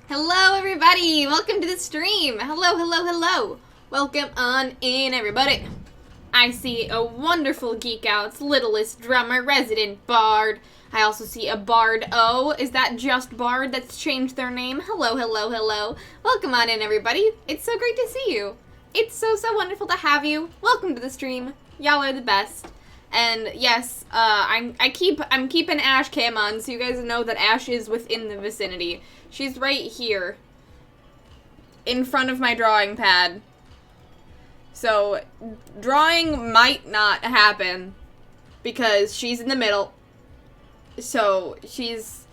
Hello, everybody! Welcome to the stream! Hello! Welcome on in, everybody! I see a wonderful Geek Out's littlest drummer, resident bard. I also see a Bard O. Is that just Bard that's changed their name? Hello! Welcome on in, everybody! It's so great to see you! It's so wonderful to have you! Welcome to the stream! Y'all are the best. And yes, I'm keeping Ash cam on so you guys know that Ash is within the vicinity. She's right here, in front of my drawing pad. So, drawing might not happen, because she's in the middle. So, she's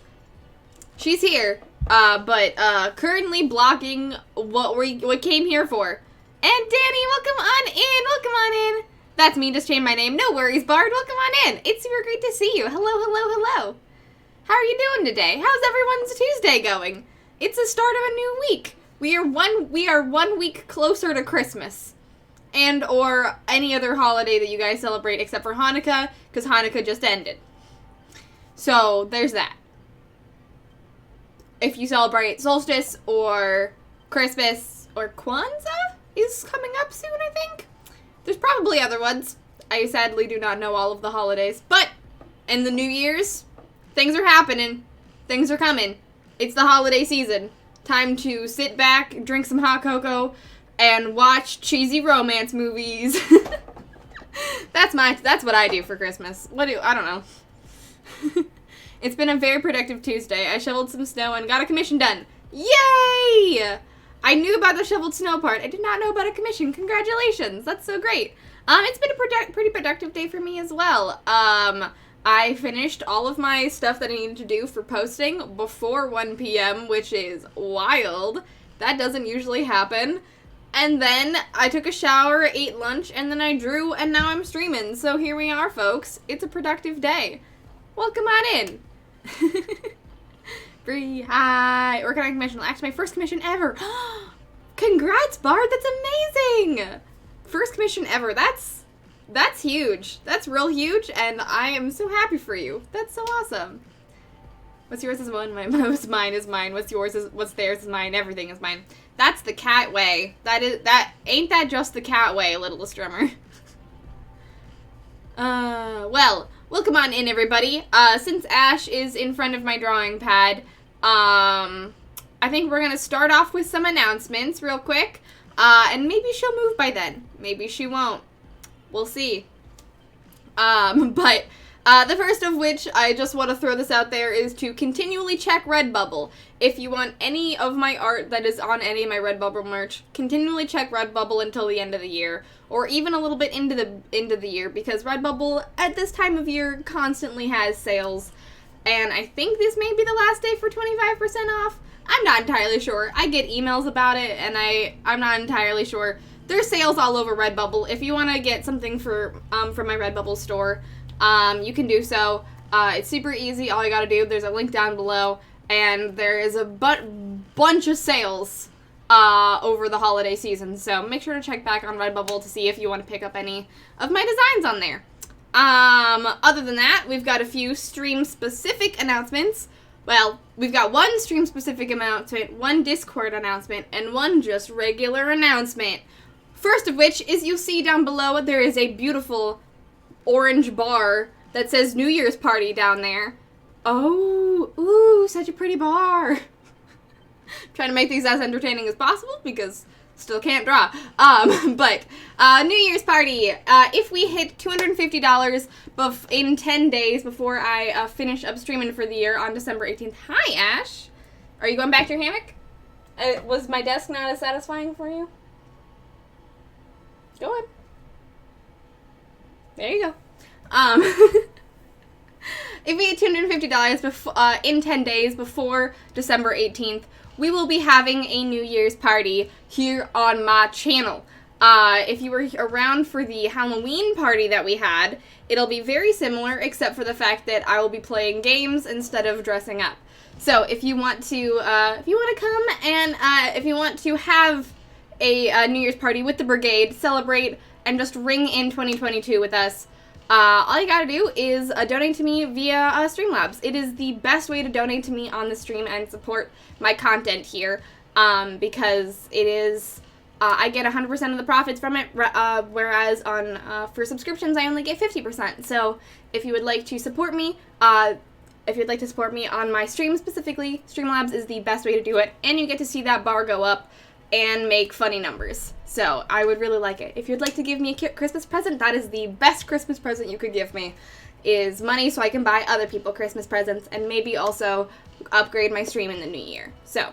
here, but currently blocking what we came here for. And Danny, welcome on in! That's me, just changed my name. No worries, Bard, welcome on in! It's super great to see you. Hello! How are you doing today? How's everyone's Tuesday going? It's the start of a new week. We are 1 week closer to Christmas. And or any other holiday that you guys celebrate except for Hanukkah, because Hanukkah just ended. So, there's that. If you celebrate solstice or Christmas or Kwanzaa is coming up soon, I think. There's probably other ones. I sadly do not know all of the holidays. But in the New Year's, things are happening. Things are coming. It's the holiday season. Time to sit back, drink some hot cocoa, and watch cheesy romance movies. That's what I do for Christmas. I don't know. It's been a very productive Tuesday. I shoveled some snow and got a commission done. Yay! I knew about the shoveled snow part. I did not know about a commission. Congratulations. That's so great. It's been a pretty productive day for me as well. I finished all of my stuff that I needed to do for posting before 1 p.m., which is wild. That doesn't usually happen. And then I took a shower, ate lunch, and then I drew, and now I'm streaming. So here we are, folks. It's a productive day. Welcome on in. Free, hi. Working on commission. Actually, my first commission ever. Congrats, Bard. That's amazing. First commission ever. That's huge. That's real huge, and I am so happy for you. That's so awesome. What's yours is one, what's mine is mine. What's theirs is mine. Everything is mine. That's the cat way. Ain't that just the cat way, littlest drummer? Well, welcome on in, everybody. Since Ash is in front of my drawing pad, I think we're gonna start off with some announcements real quick. And maybe she'll move by then. Maybe she won't. We'll see. But the first of which, I just want to throw this out there, is to continually check Redbubble. If you want any of my art that is on any of my Redbubble merch, continually check Redbubble until the end of the year, or even a little bit into the year, because Redbubble at this time of year constantly has sales, and I think this may be the last day for 25% off. I'm not entirely sure. I get emails about it, and I'm not entirely sure. There's sales all over Redbubble. If you want to get something from my Redbubble store, you can do so. It's super easy. All you gotta do, there's a link down below, and there is a bunch of sales over the holiday season. So make sure to check back on Redbubble to see if you want to pick up any of my designs on there. Other than that, we've got a few stream-specific announcements. Well, we've got one stream-specific announcement, one Discord announcement, and one just regular announcement. First of which is you'll see down below there is a beautiful orange bar that says New Year's Party down there. Oh, ooh, such a pretty bar. Trying to make these as entertaining as possible because still can't draw. But New Year's Party. If we hit $250 in 10 days before I finish up streaming for the year on December 18th. Hi, Ash. Are you going back to your hammock? Was my desk not as satisfying for you? Go ahead. There you go. If we hit $250 in 10 days before December 18th, we will be having a New Year's party here on my channel. If you were around for the Halloween party that we had, it'll be very similar except for the fact that I will be playing games instead of dressing up. So if you want to come and if you want to have a New Year's party with the brigade, celebrate, and just ring in 2022 with us, all you gotta do is donate to me via Streamlabs. It is the best way to donate to me on the stream and support my content here, because it is, I get 100% of the profits from it, whereas for subscriptions I only get 50%. So if you would like to support me, if you'd like to support me on my stream specifically, Streamlabs is the best way to do it, and you get to see that bar go up and make funny numbers. So I would really like it. If you'd like to give me a Christmas present, that is the best Christmas present you could give me, is money so I can buy other people Christmas presents and maybe also upgrade my stream in the new year. So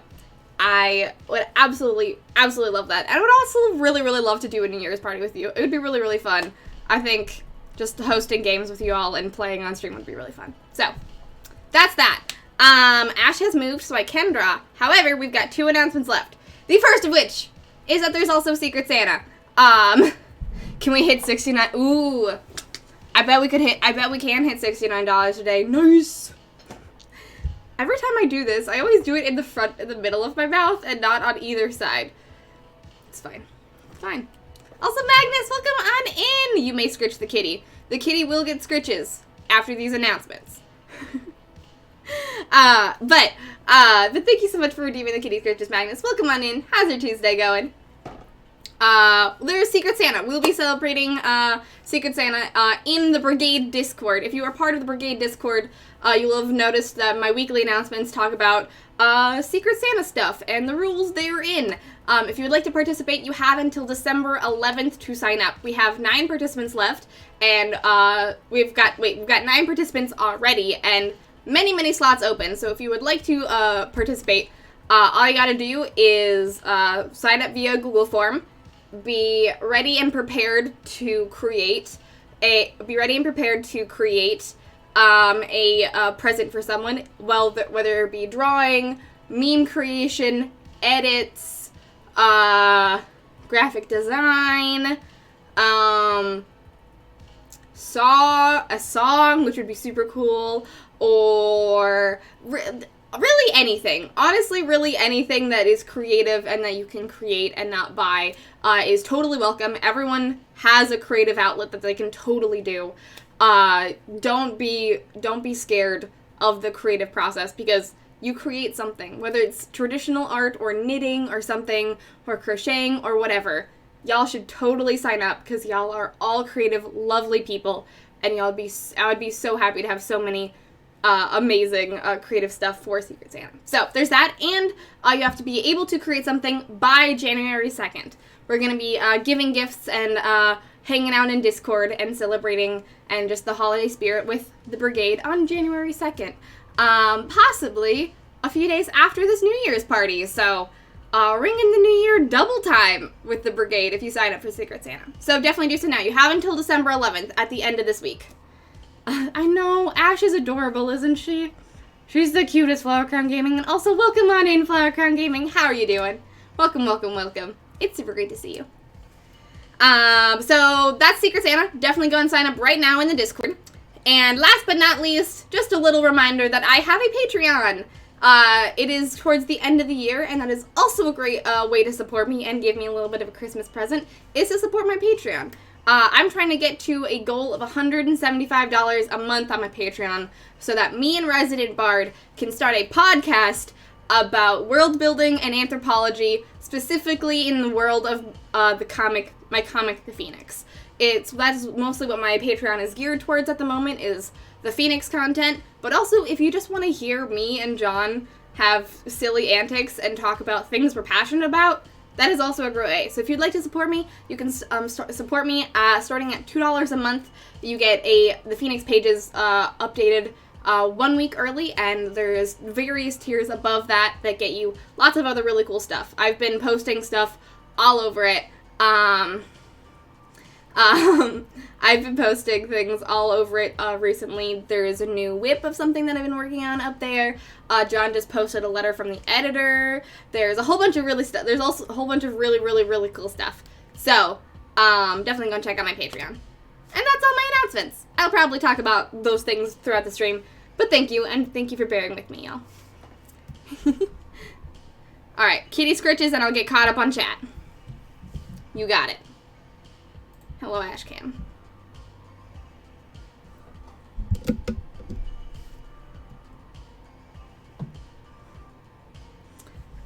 I would absolutely, absolutely love that. I would also really, really love to do a New Year's party with you. It would be really, really fun. I think just hosting games with you all and playing on stream would be really fun. So that's that. Ash has moved, so I can draw. However, we've got 2 announcements left. The first of which is that there's also Secret Santa. Can we hit 69? Ooh, I bet we can hit $69 today. Nice. Every time I do this, I always do it in the middle of my mouth and not on either side. It's fine. It's fine. Also, Magnus, welcome on in. You may scritch the kitty. The kitty will get scritches after these announcements. But thank you so much for redeeming the kitty scritches, Magnus. Welcome on in. How's your Tuesday going? There's Secret Santa. We'll be celebrating Secret Santa in the Brigade Discord. If you are part of the Brigade Discord, you'll have noticed that my weekly announcements talk about Secret Santa stuff and the rules therein. If you would like to participate, you have until December 11th to sign up. We have 9 participants left, and we've got 9 participants already, and many slots open. So if you would like to participate, all you gotta do is sign up via Google form. Be ready and prepared to create a present for someone. Well, whether it be drawing, meme creation, edits, graphic design, a song, which would be super cool, or really anything. Honestly, really anything that is creative and that you can create and not buy is totally welcome. Everyone has a creative outlet that they can totally do. Don't be scared of the creative process, because you create something, whether it's traditional art or knitting or something or crocheting or whatever. Y'all should totally sign up, because y'all are all creative, lovely people, and I would be so happy to have so many amazing creative stuff for Secret Santa. So there's that, and you have to be able to create something by January 2nd. We're going to be giving gifts and hanging out in Discord and celebrating and just the holiday spirit with the Brigade on January 2nd. Possibly a few days after this New Year's party, so ring in the New Year double time with the Brigade if you sign up for Secret Santa. So definitely do so now. You have until December 11th at the end of this week. I know, Ash is adorable, isn't she? She's the cutest, Flower Crown Gaming, and also welcome on in, Flower Crown Gaming. How are you doing? Welcome, welcome, welcome. It's super great to see you. So that's Secret Santa. Definitely go and sign up right now in the Discord. And last but not least, just a little reminder that I have a Patreon. It is towards the end of the year, and that is also a great way to support me and give me a little bit of a Christmas present, is to support my Patreon. I'm trying to get to a goal of $175 a month on my Patreon so that me and Resident Bard can start a podcast about world building and anthropology, specifically in the world of my comic, The Phoenix. That's mostly what my Patreon is geared towards at the moment, is the Phoenix content, but also if you just want to hear me and John have silly antics and talk about things we're passionate about, that is also a great way. So if you'd like to support me, you can support me starting at $2 a month. You get the Phoenix pages updated 1 week early, and there's various tiers above that get you lots of other really cool stuff. I've been posting stuff all over it. I've been posting things all over it recently. There is a new whip of something that I've been working on up there. John just posted a letter from the editor. There's a whole bunch of There's also a whole bunch of really, really, really cool stuff. So, definitely go check out my Patreon. And that's all my announcements. I'll probably talk about those things throughout the stream. But thank you, and thank you for bearing with me, y'all. Alright, kitty scritches, and I'll get caught up on chat. You got it. Hello, Ashcam.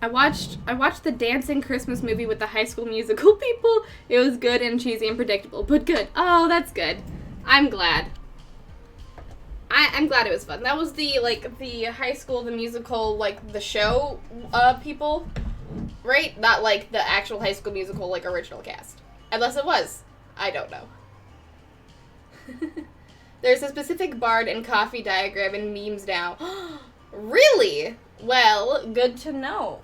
I watched the dancing Christmas movie with the High School Musical people. It was good and cheesy and predictable, but good. Oh, that's good. I'm glad. I'm glad it was fun. That was the High School the Musical, like, the show people, right? Not, like, the actual High School Musical, like, original cast. Unless it was. I don't know. There's a specific bard and coffee diagram in memes now. Really? Well, good to know.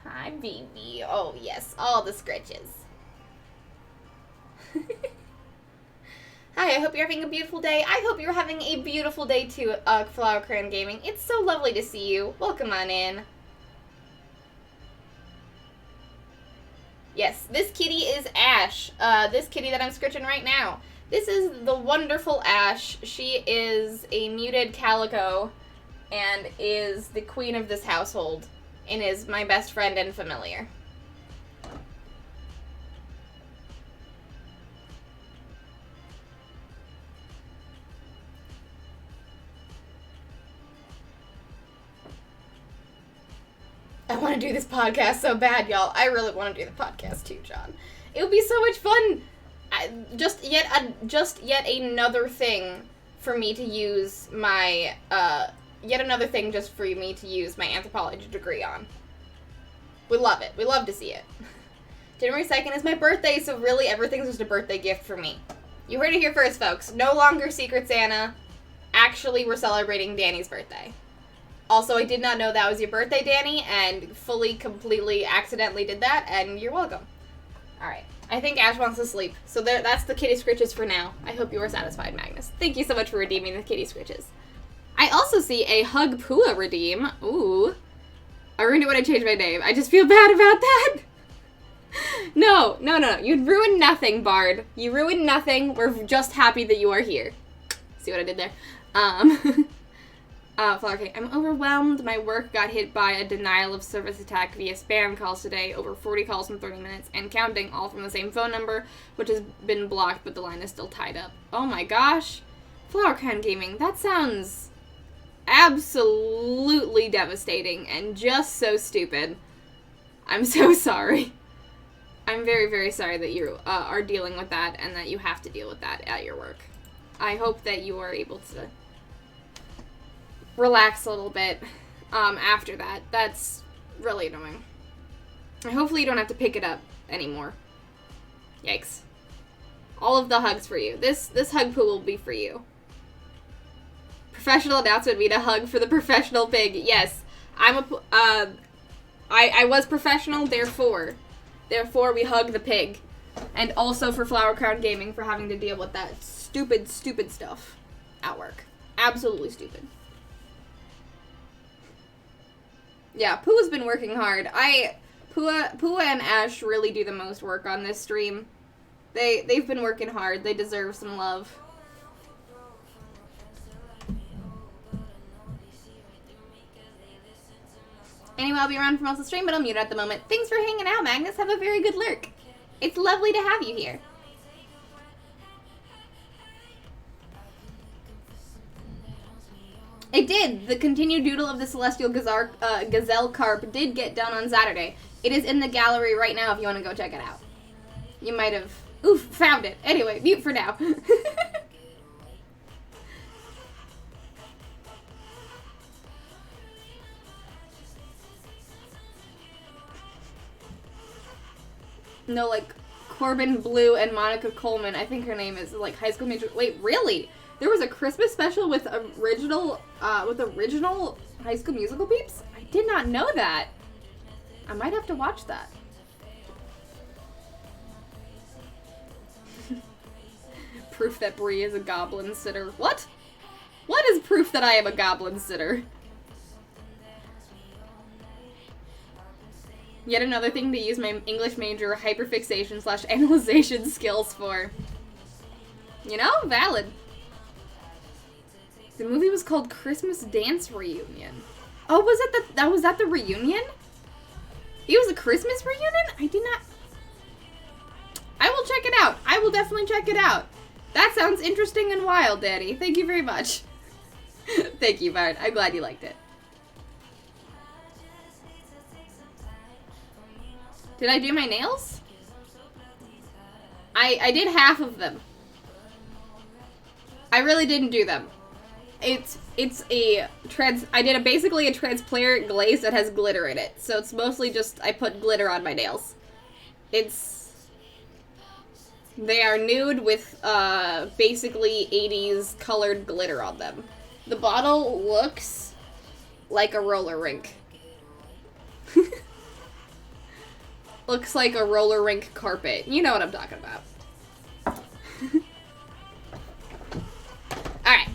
Hi, baby. Oh, yes. All the scratches. Hi, I hope you're having a beautiful day. I hope you're having a beautiful day too, Flower Crown Gaming. It's so lovely to see you. Welcome on in. Yes, this kitty is Ash. This kitty that I'm scratching right now. This is the wonderful Ash. She is a muted calico and is the queen of this household and is my best friend and familiar. I want to do this podcast so bad, y'all. I really want to do the podcast too, John. It would be so much fun. Just yet another thing for me to use my yet another thing just for me to use my anthropology degree on. We love it. We love to see it. January 2nd is my birthday, so really everything's just a birthday gift for me. You heard it here first, folks. No longer Secret Santa. Actually, we're celebrating Danny's birthday. Also, I did not know that was your birthday, Danny, and fully, completely, accidentally did that, and you're welcome. Alright. I think Ash wants to sleep, so that's the kitty scritches for now. I hope you are satisfied, Magnus. Thank you so much for redeeming the kitty scritches. I also see a Hug Pua redeem. Ooh. I ruined it when I changed my name. I just feel bad about that. No. You'd ruin nothing, Bard. You ruined nothing. We're just happy that you are here. See what I did there? Flower Cake. I'm overwhelmed. My work got hit by a denial of service attack via spam calls today. Over 40 calls in 30 minutes and counting, all from the same phone number, which has been blocked, but the line is still tied up. Oh my gosh. Flower Crown Gaming. That sounds absolutely devastating and just so stupid. I'm so sorry. I'm very, very sorry that you are dealing with that and that you have to deal with that at your work. I hope that you are able to relax a little bit after that. That's really annoying. And hopefully you don't have to pick it up anymore. Yikes. All of the hugs for you. This hug pool will be for you. Professional announcement mean a hug for the professional pig. Yes. I was professional, therefore we hug the pig. And also for Flower Crown Gaming for having to deal with that stupid stuff at work. Absolutely stupid. Yeah, Pua's been working hard. Pua and Ash really do the most work on this stream. They've been working hard. They deserve some love. Anyway, I'll be around for most of the stream, but I'm muted at the moment. Thanks for hanging out, Magnus. Have a very good lurk. It's lovely to have you here. It did. The continued doodle of the celestial gazelle carp did get done on Saturday. It is in the gallery right now if you want to go check it out. You might have... Oof, found it. Anyway, mute for now. No, like, Corbin Blue and Monica Coleman. I think her name is, like, High School Musical... Wait, really? There was a Christmas special with original High School Musical peeps? I did not know that. I might have to watch that. Proof that Bree is a goblin sitter. What? What is proof that I am a goblin sitter? Yet another thing to use my English major hyperfixation / analyzation skills for. You know, valid. The movie was called Christmas Dance Reunion. Oh, was that the reunion? It was a Christmas reunion? I did not... I will check it out. I will definitely check it out. That sounds interesting and wild, Daddy. Thank you very much. Thank you, Bart. I'm glad you liked it. Did I do my nails? I did half of them. I really didn't do them. I did basically a transparent glaze that has glitter in it. So it's mostly just, I put glitter on my nails. They are nude with, basically 80s colored glitter on them. The bottle looks like a roller rink. Looks like a roller rink carpet. You know what I'm talking about. Alright.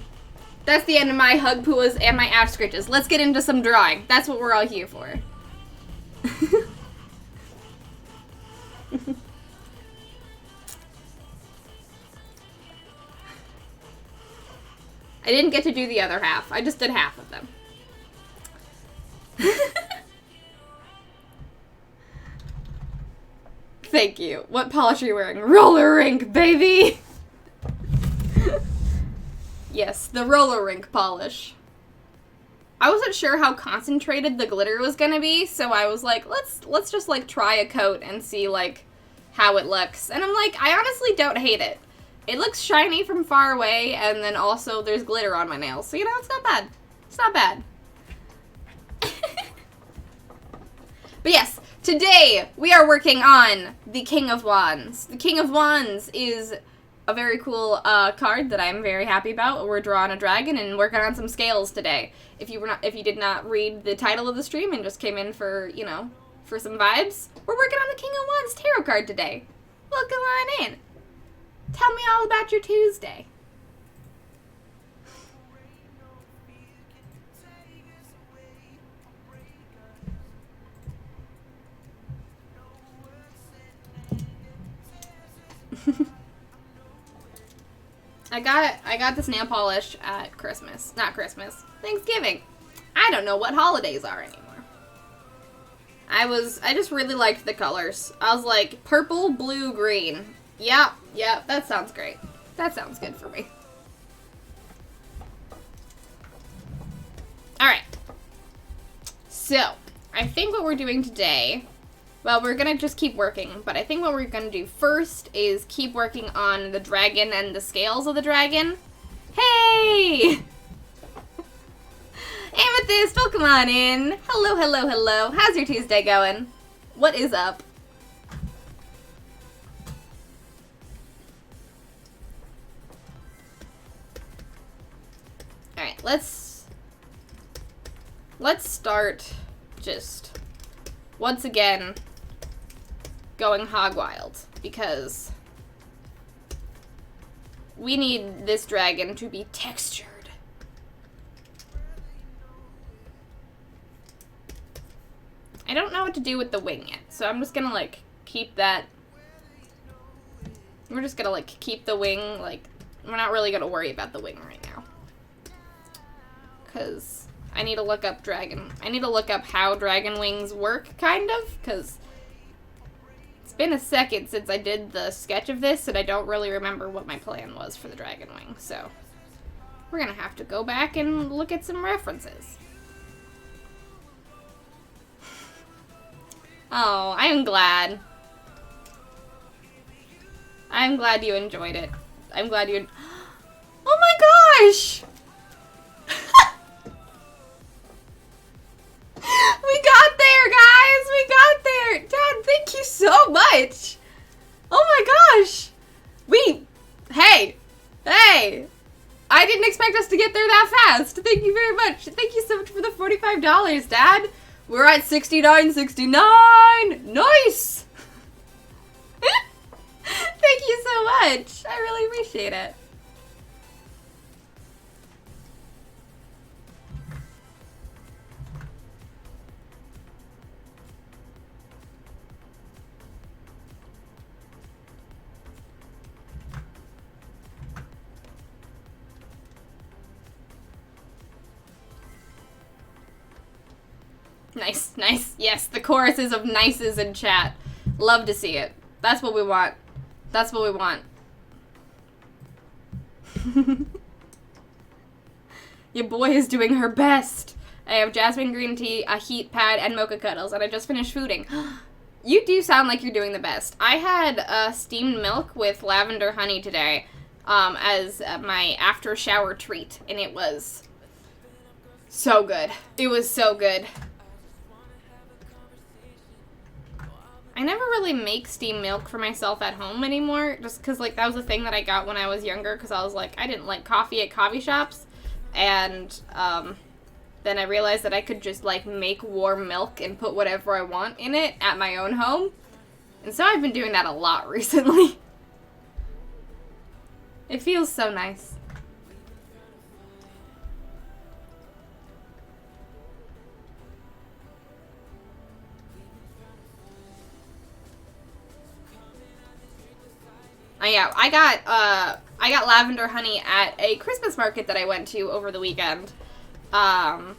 That's the end of my hug pooas and my ash scritches. Let's get into some drawing. That's what we're all here for. I didn't get to do the other half. I just did half of them. Thank you. What polish are you wearing? Roller rink, baby! Yes, the roller rink polish. I wasn't sure how concentrated the glitter was gonna be, so I was like, let's just, like, try a coat and see, like, how it looks. And I'm like, I honestly don't hate it. It looks shiny from far away, and then also there's glitter on my nails. So, you know, it's not bad. It's not bad. But yes, today we are working on the King of Wands. The King of Wands is a very cool card that I'm very happy about. We're drawing a dragon and working on some scales today. If you did not read the title of the stream and just came in for, you know, for some vibes, we're working on the King of Wands tarot card today. Welcome on in. Tell me all about your Tuesday. I got this nail polish at Christmas. Not Christmas. Thanksgiving. I don't know what holidays are anymore. I just really liked the colors. I was like, purple, blue, green. Yeah, that sounds great. That sounds good for me. Alright. So, I think what we're doing today, well, we're gonna just keep working, but I think what we're gonna do first is keep working on the dragon and the scales of the dragon. Hey! Amethyst, welcome on in. Hello, hello, hello. How's your Tuesday going? What is up? Alright, let's start just once again going hog wild, because we need this dragon to be textured. I don't know what to do with the wing yet, so I'm just gonna, like, keep that. We're just gonna, like, keep the wing, like, we're not really gonna worry about the wing right now. Because I need to look up how dragon wings work, kind of, because it's been a second since I did the sketch of this, and I don't really remember what my plan was for the dragon wing, so we're gonna have to go back and look at some references. Oh, I'm glad. I'm glad you enjoyed it. I'm glad you... Oh my gosh! We got there, guys! We got there! Dad, thank you so much! Oh my gosh! Hey! Hey! I didn't expect us to get there that fast. Thank you very much. Thank you so much for the $45, Dad. We're at $69.69. Nice! Thank you so much. I really appreciate it. Nice, nice. Yes, the choruses of nices in chat. Love to see it. That's what we want. That's what we want. Your boy is doing her best. I have jasmine green tea, a heat pad, and mocha cuddles, and I just finished fooding. You do sound like you're doing the best. I had steamed milk with lavender honey today as my after shower treat, and it was so good. It was so good. I never really make steamed milk for myself at home anymore, just because, like, that was a thing that I got when I was younger, because I was like, I didn't like coffee at coffee shops, and then I realized that I could just, like, make warm milk and put whatever I want in it at my own home, and so I've been doing that a lot recently. It feels so nice. Yeah, I got lavender honey at a Christmas market that I went to over the weekend. And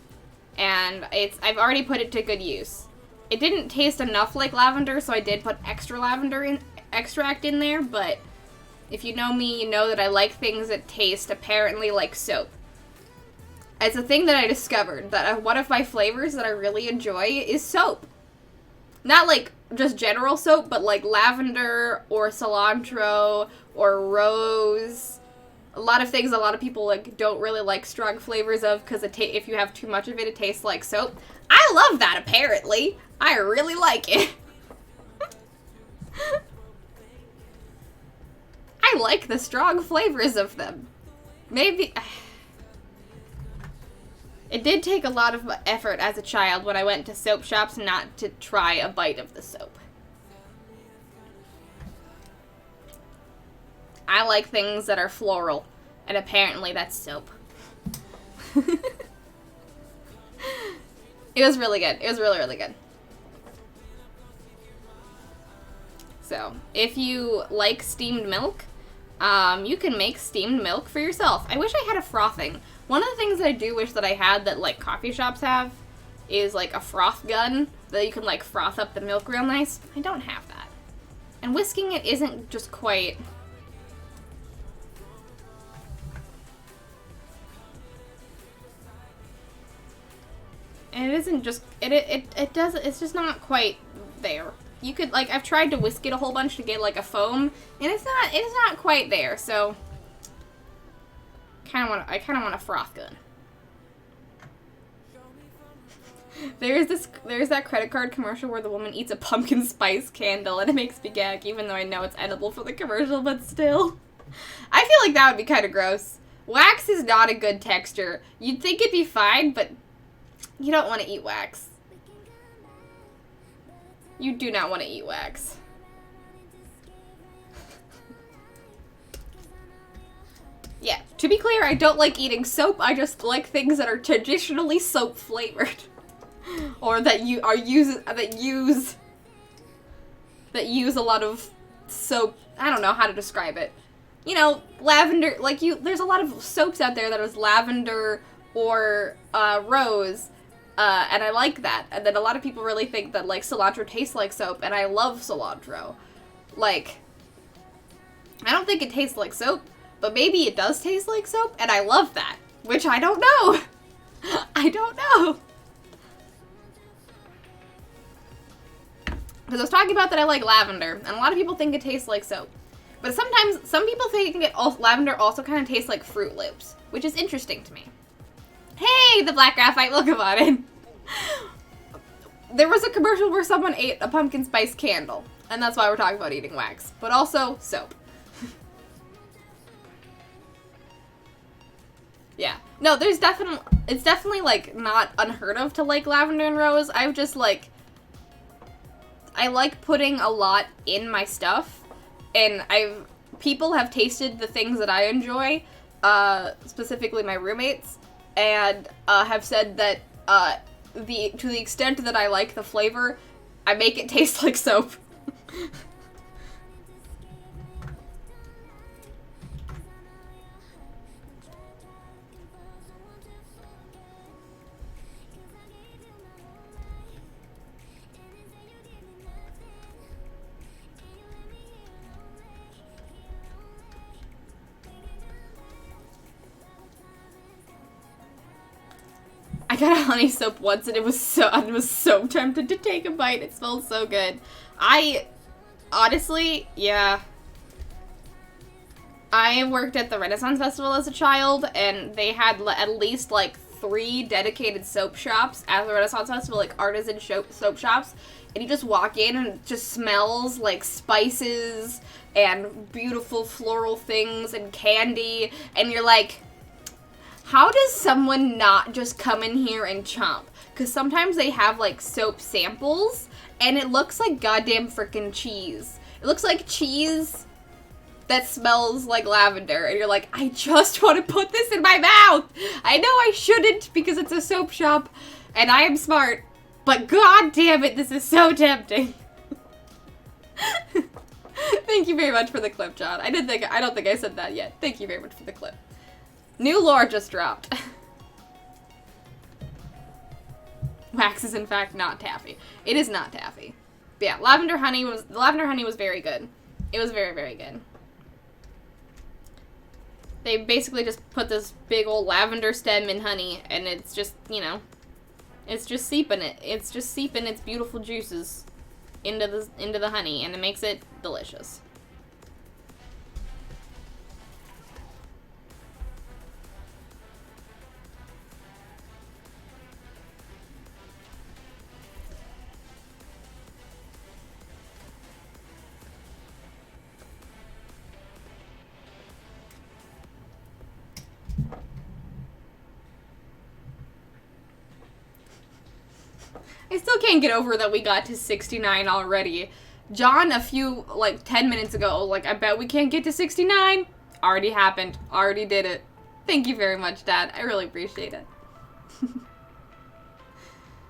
I've already put it to good use. It didn't taste enough like lavender, so I did put extra lavender extract in there, but if you know me, you know that I like things that taste apparently like soap. It's a thing that I discovered, that one of my flavors that I really enjoy is soap. Not like just general soap, but like lavender or cilantro or rose. A lot of things a lot of people like don't really like strong flavors of, because if you have too much of it, it tastes like soap. I love that, apparently. I really like it. I like the strong flavors of them. Maybe... It did take a lot of effort as a child when I went to soap shops not to try a bite of the soap. I like things that are floral, and apparently that's soap. It was really good. It was really, really good. So, if you like steamed milk, you can make steamed milk for yourself. I wish I had a frothing. One of the things that I do wish that I had that, like, coffee shops have is, like, a froth gun that you can, like, froth up the milk real nice. I don't have that. And whisking it isn't just quite... And it isn't just... It does... It's just not quite there. You could, like, I've tried to whisk it a whole bunch to get, like, a foam, and it's not quite there, so... I kind of want a froth gun. There's that credit card commercial where the woman eats a pumpkin spice candle, and it makes me gag, even though I know it's edible for the commercial, but still. I feel like that would be kind of gross. Wax is not a good texture. You'd think it'd be fine, but you don't want to eat wax. You do not want to eat wax. Yeah, to be clear, I don't like eating soap. I just like things that are traditionally soap flavored, or that use a lot of soap. I don't know how to describe it. You know, lavender. Like there's a lot of soaps out there that is lavender or rose, and I like that. And then a lot of people really think that like cilantro tastes like soap, and I love cilantro. Like, I don't think it tastes like soap. But maybe it does taste like soap, and I love that. Which I don't know. I don't know. Because I was talking about that I like lavender, and a lot of people think it tastes like soap. But sometimes, some people think lavender also kind of tastes like Fruit Loops, which is interesting to me. Hey, the black graphite, welcome on in. There was a commercial where someone ate a pumpkin spice candle, and that's why we're talking about eating wax. But also, soap. Yeah. No, it's definitely, like, not unheard of to like lavender and rose. I like putting a lot in my stuff, and people have tasted the things that I enjoy, specifically my roommates, and have said that, to the extent that I like the flavor, I make it taste like soap. I got a honey soap once, and I was so tempted to take a bite. It smelled so good. Honestly, yeah. I worked at the Renaissance Festival as a child, and they had at least, like, 3 dedicated soap shops at the Renaissance Festival, like, artisan soap shops. And you just walk in, and it just smells like spices and beautiful floral things and candy. And you're like, how does someone not just come in here and chomp? Because sometimes they have, like, soap samples, and it looks like goddamn frickin' cheese. It looks like cheese that smells like lavender, and you're like, I just want to put this in my mouth! I know I shouldn't, because it's a soap shop, and I am smart, but god damn it, this is so tempting. Thank you very much for the clip, John. I don't think I said that yet. Thank you very much for the clip. New lore just dropped. Wax is in fact not taffy. It is not taffy. But yeah, lavender honey was very good. It was very, very good. They basically just put this big old lavender stem in honey, and it's just, you know, it's just seeping it. It's just seeping its beautiful juices into the honey, and it makes it delicious. I still can't get over that we got to 69 already. John, a few, like, 10 minutes ago, like, I bet we can't get to 69. Already happened. Already did it. Thank you very much, Dad. I really appreciate it.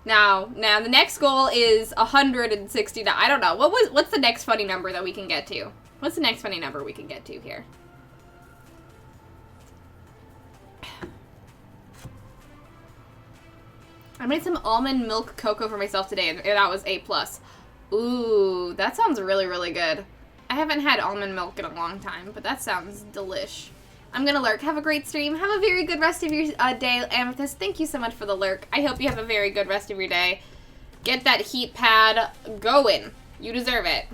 Now, the next goal is 169. I don't know. What's the next funny number that we can get to? What's the next funny number we can get to here? I made some almond milk cocoa for myself today, and that was A+. Ooh, that sounds really, really good. I haven't had almond milk in a long time, but that sounds delish. I'm gonna lurk. Have a great stream. Have a very good rest of your day, Amethyst. Thank you so much for the lurk. I hope you have a very good rest of your day. Get that heat pad going. You deserve it.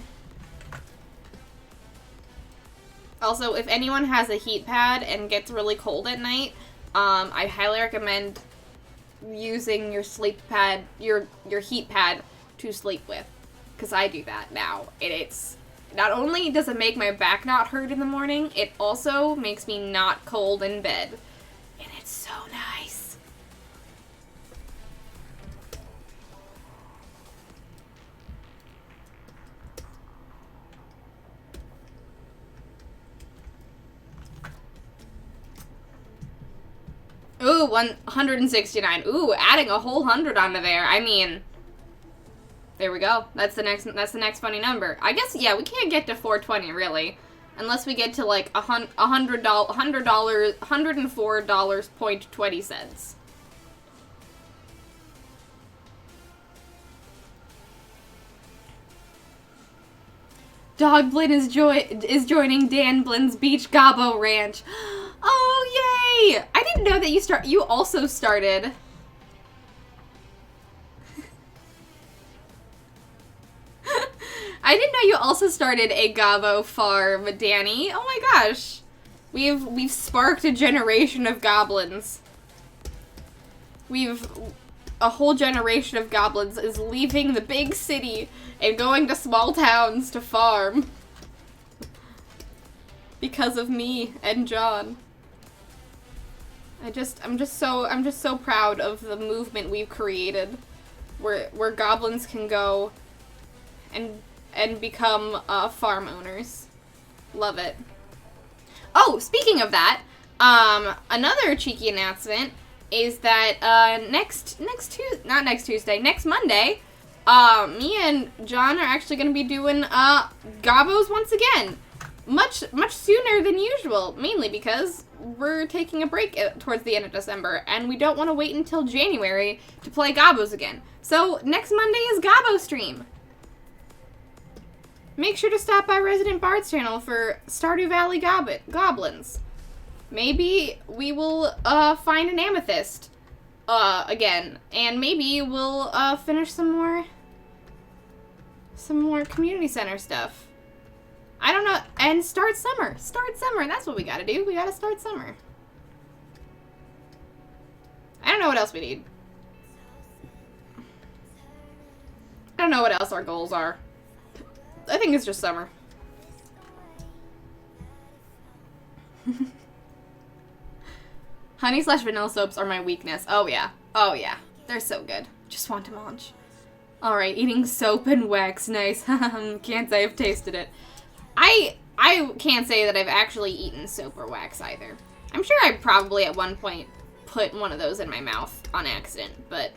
Also, if anyone has a heat pad and gets really cold at night, I highly recommend using your sleep pad, your heat pad to sleep with, because I do that now, and it's not only does it make my back not hurt in the morning, it also makes me not cold in bed, and it's so nice. Ooh, 169. Ooh, adding a whole 100 onto there. I mean, there we go. That's the next funny number. I guess, yeah, we can't get to 420 really, unless we get to like $104.20. Dog Blin is joining Dan Blin's Beach Gobbo Ranch. Oh, yay! I didn't know that you also started. I didn't know you also started a Gobbo farm, Danny. Oh my gosh. We've sparked a generation of goblins. A whole generation of goblins is leaving the big city and going to small towns to farm. Because of me and John. I'm just so proud of the movement we've created, where goblins can go and become farm owners. Love it. Oh, speaking of that, another cheeky announcement is that next Monday, me and John are actually going to be doing Gobbos once again. Much sooner than usual, mainly because we're taking a break towards the end of December, and we don't want to wait until January to play Gobbos again. So, next Monday is Gobbo stream. Make sure to stop by Resident Bard's channel for Stardew Valley Goblins. Maybe we will find an amethyst again, and maybe we'll finish some more some more community center stuff. I don't know. And start summer. Start summer. That's what we gotta do. We gotta start summer. I don't know what else we need. I don't know what else our goals are. I think it's just summer. Honey / vanilla soaps are my weakness. Oh yeah. Oh yeah. They're so good. Just want to munch. Alright, eating soap and wax. Nice. Can't say I've tasted it. I can't say that I've actually eaten soap or wax either. I'm sure I probably at one point put one of those in my mouth on accident, but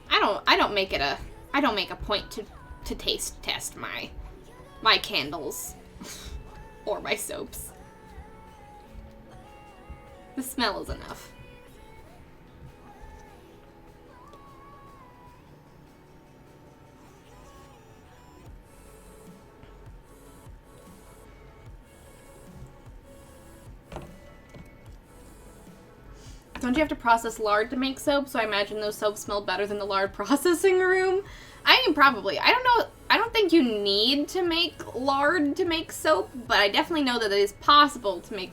I don't make a point to taste test my candles or my soaps. The smell is enough. Don't you have to process lard to make soap? So I imagine those soaps smell better than the lard processing room. I mean, probably. I don't know. I don't think you need to make lard to make soap, but I definitely know that it is possible to make.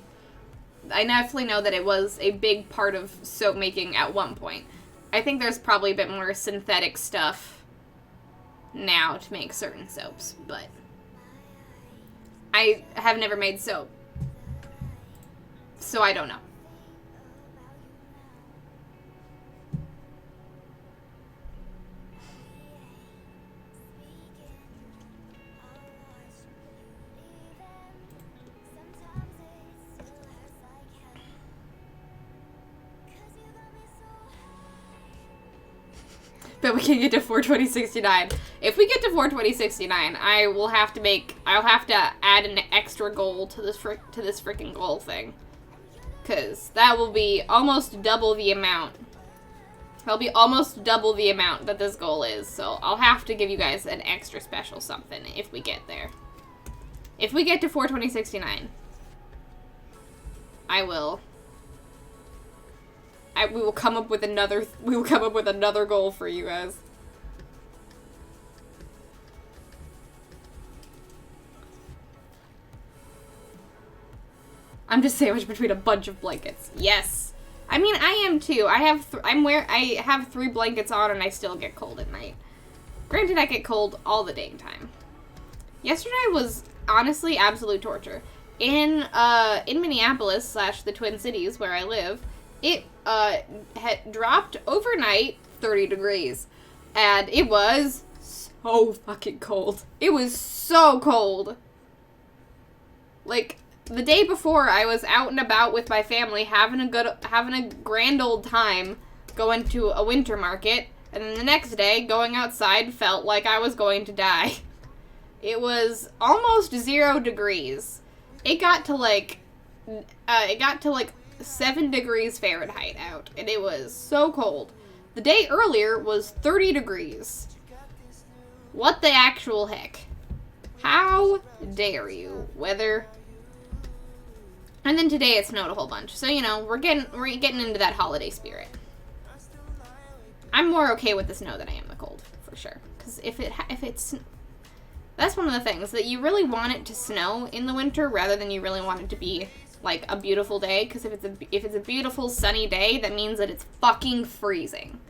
I definitely know that it was a big part of soap making at one point. I think there's probably a bit more synthetic stuff now to make certain soaps, but I have never made soap, so I don't know. But we can get to 42069. If we get to 42069, I'll have to add an extra goal to this freaking goal thing. Cause that will be almost double the amount. That'll be almost double the amount that this goal is. So I'll have to give you guys an extra special something if we get there. If we get to 42069, we will come up with another goal for you guys. I'm just sandwiched between a bunch of blankets. Yes. I mean, I am too. I have 3 blankets on and I still get cold at night. Granted, I get cold all the dang time. Yesterday was honestly absolute torture. In Minneapolis / the Twin Cities where I live, it had dropped overnight 30 degrees. And it was so fucking cold. It was so cold. Like, the day before, I was out and about with my family having a grand old time going to a winter market. And then the next day, going outside felt like I was going to die. It was almost 0 degrees. It got to like 7 degrees Fahrenheit out, and it was so cold. The day earlier was 30 degrees. What the actual heck? How dare you, weather? And then today it snowed a whole bunch, so you know we're getting into that holiday spirit. I'm more okay with the snow than I am the cold, for sure. Because if it's that's one of the things, that you really want it to snow in the winter rather than you really want it to be like a beautiful day. Because if it's a beautiful sunny day, that means that it's fucking freezing.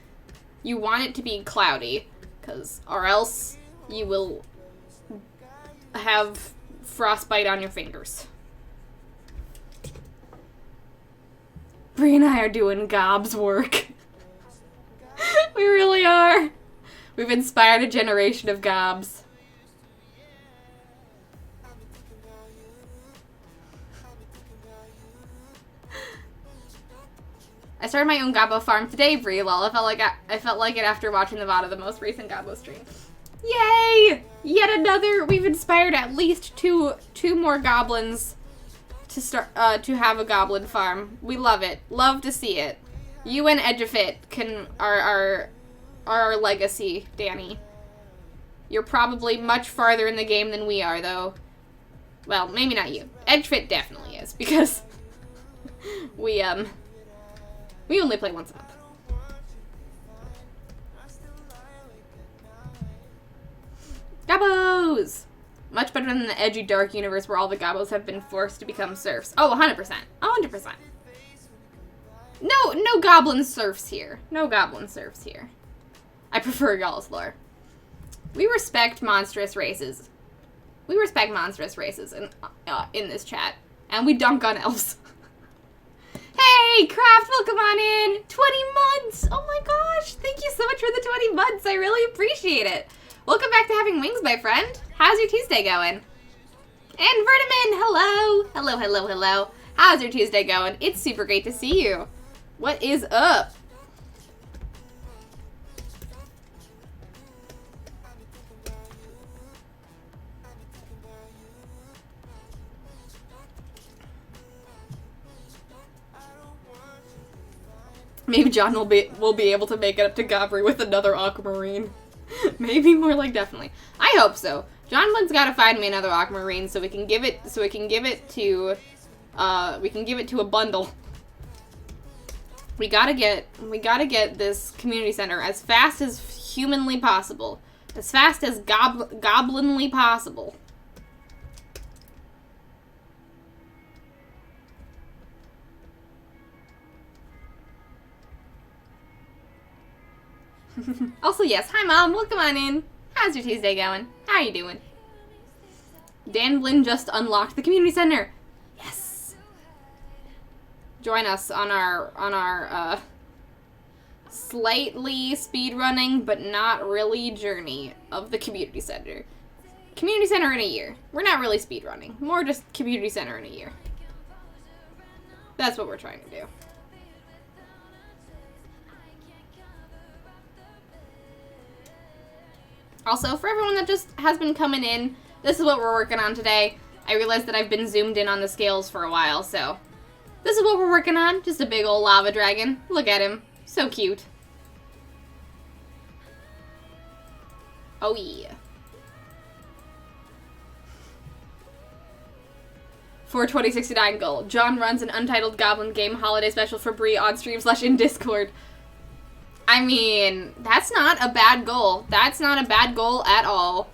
You want it to be cloudy, or else you will have frostbite on your fingers. Bree and I are doing gobs work. We really are. We've inspired a generation of gobs. I started my own Gobbo farm today, Bree. Lol, I felt like it after watching the VOD, the most recent Gobbo stream. Yay! Yet another. We've inspired at least two more goblins to start to have a goblin farm. We love it. Love to see it. You and Edgefit are our legacy, Danny. You're probably much farther in the game than we are, though. Well, maybe not you. Edgefit definitely is, because we only play once a month. knows? Much better than the edgy dark universe where all the goblins have been forced to become serfs. Oh, 100%. 100%. No goblin serfs here. No goblin serfs here. I prefer y'all's lore. We respect monstrous races. We respect monstrous races in this chat. And we dunk on elves. Hey, Craft, welcome on in. 20 months. Oh my gosh. Thank you so much for the 20 months. I really appreciate it. Welcome back to Having Wings, my friend. How's your Tuesday going? And Vertiman, hello. Hello, hello, hello. How's your Tuesday going? It's super great to see you. What is up? Maybe John will be able to make it up to Gabri with another Aquamarine. Maybe, more like definitely. I hope so. John Blynn's gotta find me another Aquamarine so we can give it to a bundle. We gotta get this community center as fast as humanly possible. As fast as goblinly possible. Also, yes, hi Mom, welcome on in. How's your Tuesday going? How are you doing? Dan Blinn just unlocked the community center. Yes. Join us on our slightly speedrunning, but not really journey of the community center. Community center in a year. We're not really speedrunning. More just community center in a year. That's what we're trying to do. Also, for everyone that just has been coming in, this is what we're working on today. I realized that I've been zoomed in on the scales for a while, so this is what we're working on. Just a big old lava dragon. Look at him. So cute. Oh yeah. For 2069 goal. John runs an Untitled Goblin Game holiday special for Bree on stream/in Discord. I mean, that's not a bad goal. That's not a bad goal at all.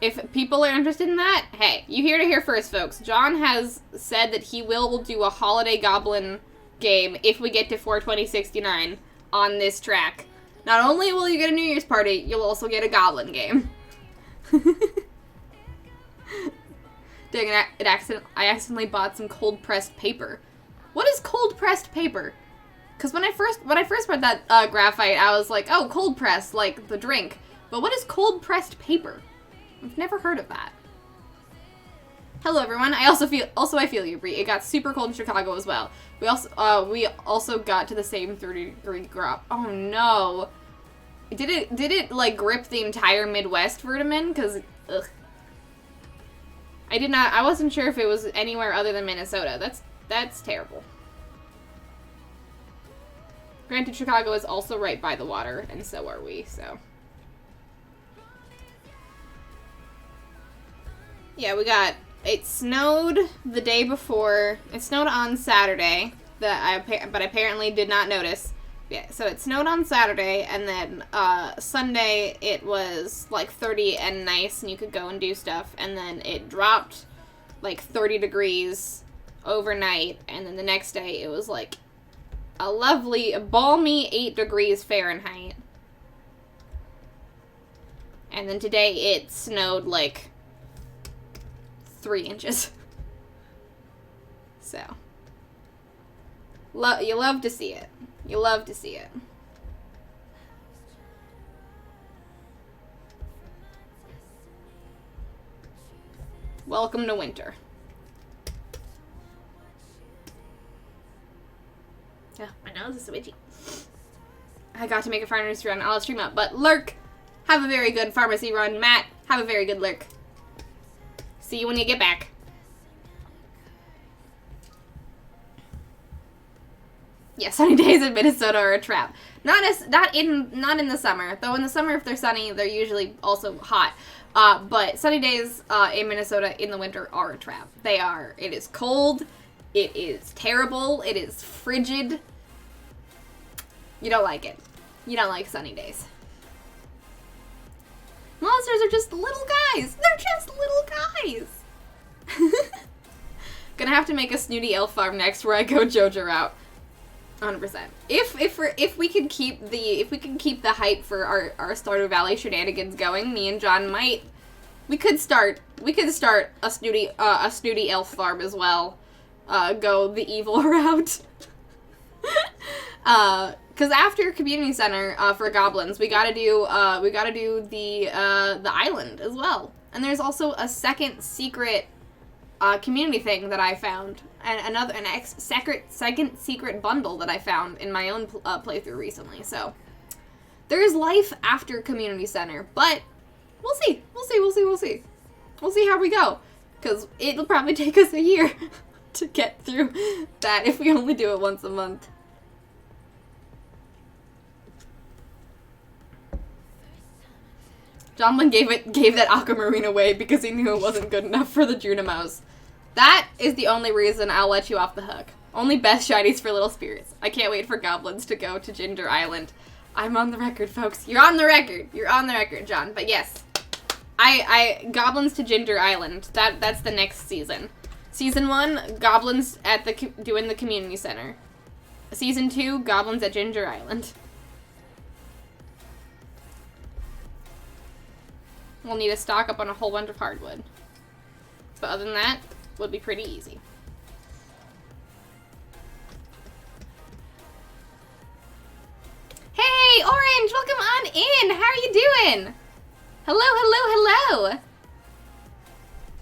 If people are interested in that, hey, you hear to hear first, folks. John has said that he will do a holiday goblin game if we get to 42069 on this track. Not only will you get a New Year's party, you'll also get a goblin game. Dang it, I accidentally bought some cold-pressed paper. What is cold-pressed paper? Because when I first read that graphite, I was like, oh, cold press, like the drink. But what is cold pressed paper? I've never heard of that. Hello, everyone. I feel you, Brie. It got super cold in Chicago as well. We also got to the same 30-degree drop. Oh no! Did it like grip the entire Midwest, Vertiman? Because ugh. I wasn't sure if it was anywhere other than Minnesota. That's terrible. Granted, Chicago is also right by the water, and so are we, so. Yeah, it snowed the day before. It snowed on Saturday, but apparently did not notice. Yeah, so it snowed on Saturday, and then Sunday it was like 30 and nice, and you could go and do stuff, and then it dropped like 30 degrees overnight, and then the next day it was like a lovely, balmy 8 degrees Fahrenheit. And then today it snowed like 3 inches. So. You love to see it. You love to see it. Welcome to winter. Oh, my nose is so itchy. I got to make a pharmacy run. I'll stream up. But Lurk, have a very good pharmacy run. Matt, have a very good Lurk. See you when you get back. Yeah, sunny days in Minnesota are a trap. Not in the summer. Though in the summer, if they're sunny, they're usually also hot. But sunny days in Minnesota in the winter are a trap. They are. It is cold. It is terrible. It is frigid. You don't like it. You don't like sunny days. Monsters are just little guys. They're just little guys. Gonna have to make a snooty elf farm next where I go JoJo route. 100%. If we can keep the hype for our Stardew Valley shenanigans going, me and John we could start a snooty elf farm as well. Go the evil route. Cause after community center for goblins, we gotta do the island as well. And there's also a second secret community thing that I found, and second secret bundle that I found in my own playthrough recently. So there's life after community center, but we'll see. We'll see how we go, because it'll probably take us a year to get through that if we only do it once a month. Jonlin gave that aquamarine away because he knew it wasn't good enough for the Junimos. That is the only reason I'll let you off the hook. Only best shinies for little spirits. I can't wait for goblins to go to Ginger Island. I'm on the record, folks. You're on the record. You're on the record, John. But yes, I goblins to Ginger Island. That's the next season. Season 1, goblins at doing the community center. Season 2, goblins at Ginger Island. We'll need to stock up on a whole bunch of hardwood. But other than that, would be pretty easy. Hey, Orange, welcome on in. How are you doing? Hello.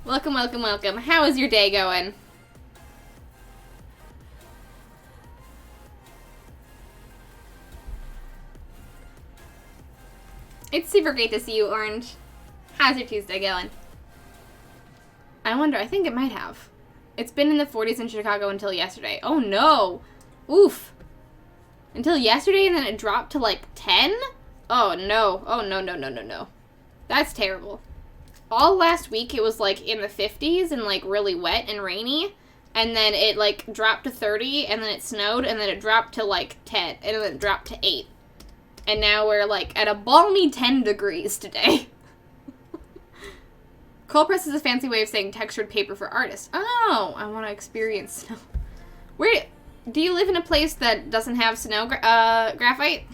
Welcome. How is your day going? It's super great to see you, Orange. How's your Tuesday going? I wonder, I think it might have. It's been in the 40s in Chicago until yesterday. Oh no! Oof. Until yesterday and then it dropped to like 10? Oh no. Oh no. That's terrible. All last week it was like in the 50s and like really wet and rainy. And then it like dropped to 30 and then it snowed and then it dropped to like 10 and then it dropped to 8. And now we're like at a balmy 10 degrees today. Cold press is a fancy way of saying textured paper for artists. Oh, I want to experience snow. Where do you live in a place that doesn't have snow graphite?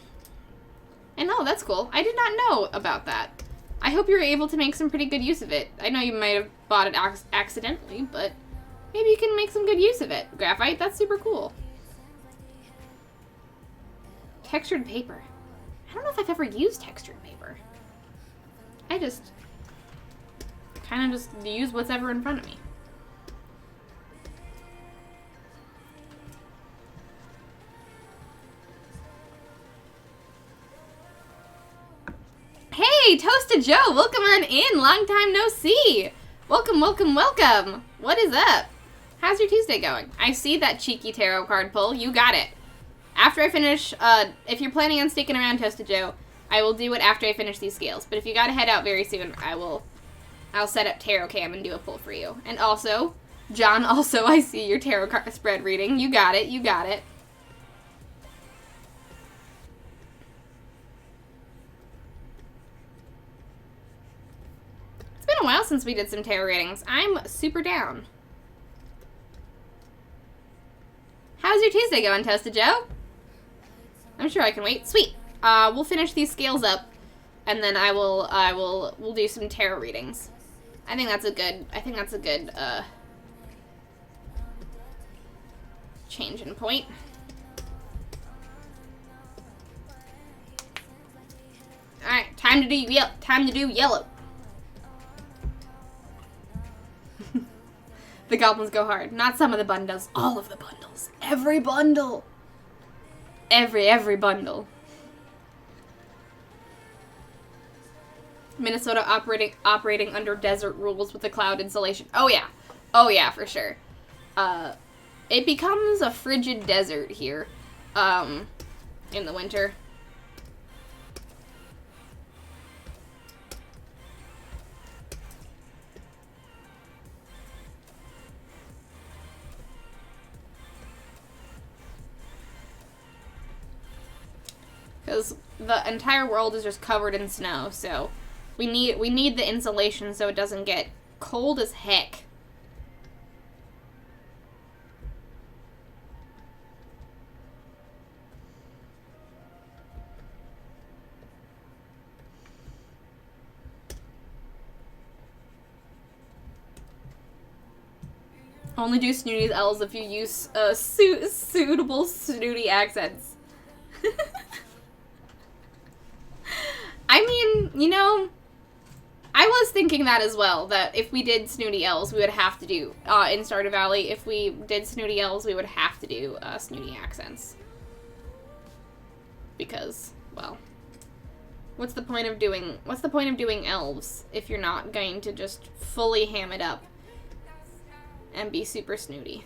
And no, that's cool. I did not know about that. I hope you're able to make some pretty good use of it. I know you might have bought it accidentally, but maybe you can make some good use of it. Graphite, that's super cool. Textured paper. I don't know if I've ever used textured paper. I just kind of just use what's ever in front of me. Hey, Toasted Joe, welcome on in. Long time no see. Welcome. What is up? How's your Tuesday going? I see that cheeky tarot card pull. You got it. After I finish, if you're planning on sticking around, Toasted Joe, I will do it after I finish these scales. But if you gotta head out very soon, I'll set up Tarot Cam and do a pull for you. And also, John, I see your tarot card spread reading. You got it. It's been a while since we did some tarot readings. I'm super down. How's your Tuesday going, Toasted Joe? I'm sure I can wait. Sweet. We'll finish these scales up, and then we'll do some tarot readings. I think that's a good change in point. All right, time to do yellow. The goblins go hard. Not some of the bundles, all of the bundles. Every bundle. Every bundle. Minnesota operating under desert rules with the cloud insulation. Oh yeah, for sure. It becomes a frigid desert here, in the winter. Because the entire world is just covered in snow, so We need the insulation so it doesn't get cold as heck. Only do snooty L's if you use suitable snooty accents. I mean, you know, I was thinking that as well, that if we did snooty L's, we would have to do, in Stardew Valley, if we did snooty L's, we would have to do, snooty accents. Because, well, what's the point of doing elves if you're not going to just fully ham it up and be super snooty?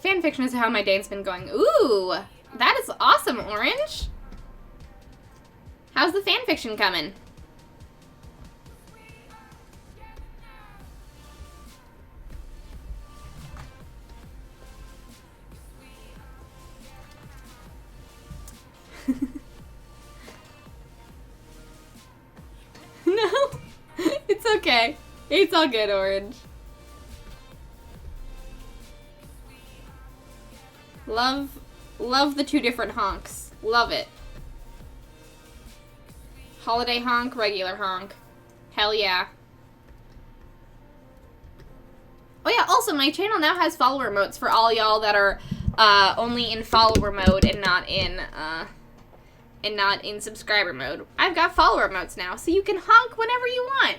Fanfiction is how my day's been going. Ooh, that is awesome, Orange. How's the fanfiction coming? No, it's okay. It's all good, Orange. Love the two different honks. Love it. Holiday honk, regular honk. Hell yeah. Oh yeah, also my channel now has follower modes for all y'all that are only in follower mode and not in subscriber mode. I've got follower modes now, so you can honk whenever you want.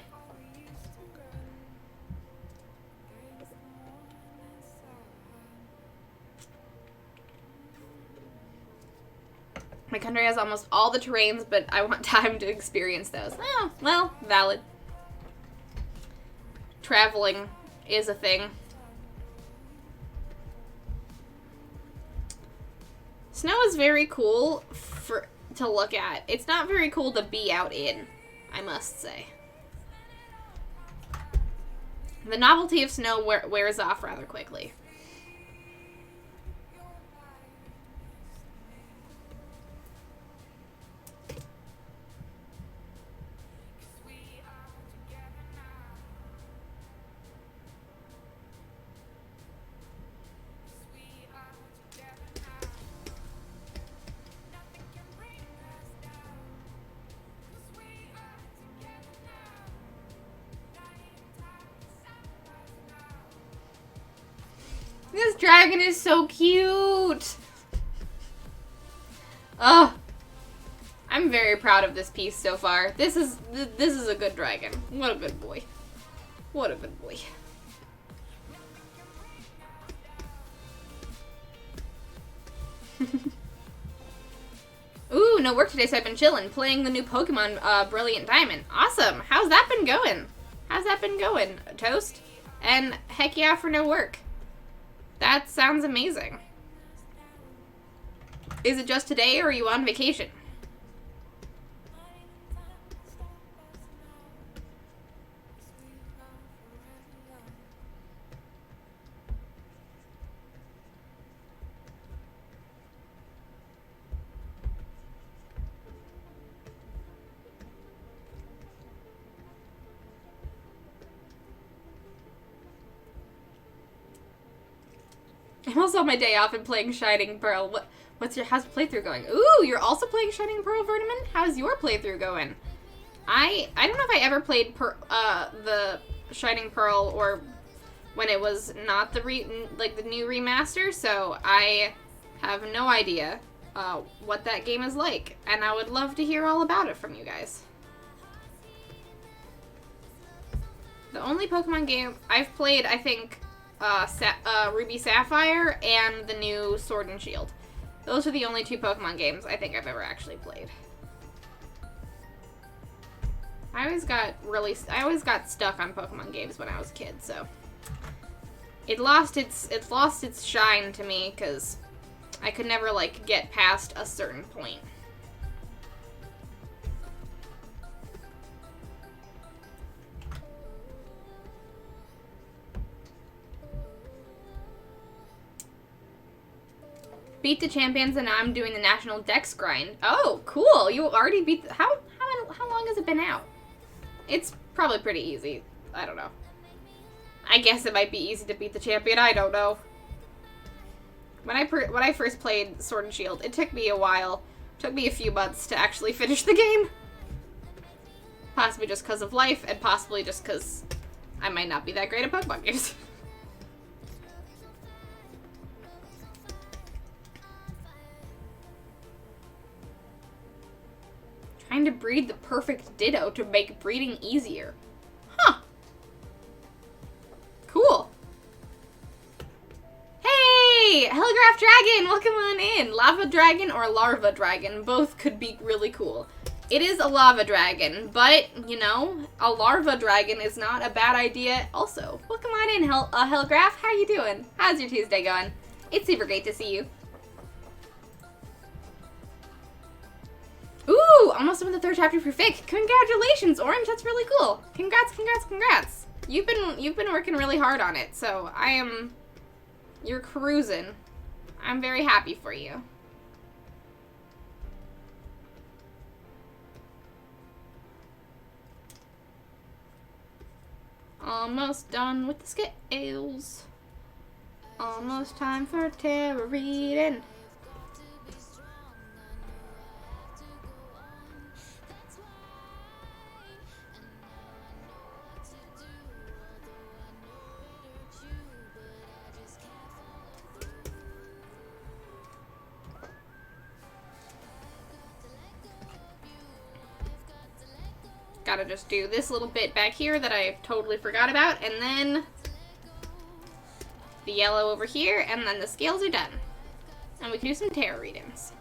My country has almost all the terrains, but I want time to experience those. Oh, well, valid. Traveling is a thing. Snow is very cool to look at. It's not very cool to be out in, I must say. The novelty of snow wears off rather quickly. This dragon is so cute. Oh, I'm very proud of this piece so far. This is a good dragon. What a good boy. What a good boy. Ooh, no work today, so I've been chilling, playing the new Pokemon Brilliant Diamond. Awesome. How's that been going? How's that been going, Toast? And heck yeah for no work. That sounds amazing. Is it just today, or are you on vacation? I'm also on my day off and playing Shining Pearl. How's your playthrough going? Ooh, you're also playing Shining Pearl, Vertiman? How's your playthrough going? I don't know if I ever played the Shining Pearl or when it was not the new remaster, so I have no idea what that game is like, and I would love to hear all about it from you guys. The only Pokemon game I've played, I think, Ruby Sapphire and the new Sword and Shield. Those are the only two Pokemon games I think I've ever actually played. I always got stuck on Pokemon games when I was a kid, so it lost its shine to me because I could never get past a certain point. Beat the champions, and now I'm doing the national dex grind. Oh, cool! You already beat the, how long has it been out? It's probably pretty easy. I don't know. I guess it might be easy to beat the champion. I don't know. When I first played Sword and Shield, it took me a while. It took me a few months to actually finish the game. Possibly just because of life, and possibly just because I might not be that great at Pokemon games. Trying to breed the perfect Ditto to make breeding easier. Huh. Cool. Hey! Hellgraph Dragon! Welcome on in! Lava Dragon or Larva Dragon. Both could be really cool. It is a Lava Dragon, but, you know, a Larva Dragon is not a bad idea also. Welcome on in, Hellgraph. How you doing? How's your Tuesday going? It's super great to see you. Ooh, almost done with the 3rd chapter for Fic. Congratulations, Orange. That's really cool. Congrats, congrats, congrats. You've been working really hard on it, so you're cruising. I'm very happy for you. Almost done with the scales. Almost time for tarot reading. Gotta just do this little bit back here that I totally forgot about, and then the yellow over here, and then the scales are done. And we can do some tarot readings.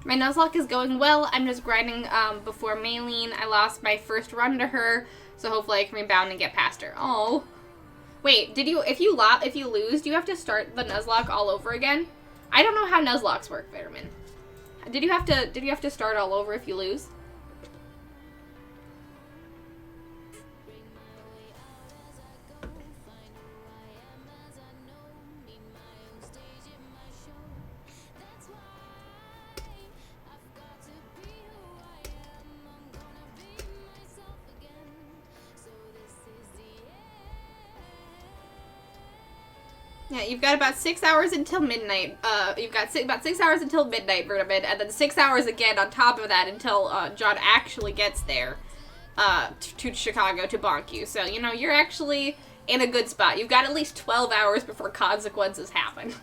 My Nuzlocke is going well. I'm just grinding before Maylene. I lost my first run to her, so hopefully I can rebound and get past her. Oh. Wait, if you lose, do you have to start the Nuzlocke all over again? I don't know how Nuzlocks work, Bitterman. Did you have to start all over if you lose? Yeah, you've got about 6 hours until midnight. You've got about 6 hours until midnight, Vertimin, and then 6 hours again on top of that until John actually gets there to Chicago to bonk you. So, you know, you're actually in a good spot. You've got at least 12 hours before consequences happen.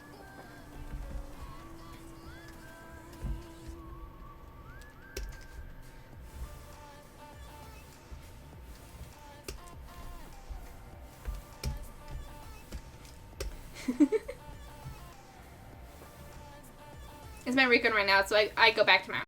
It's my recon right now, so I go back to my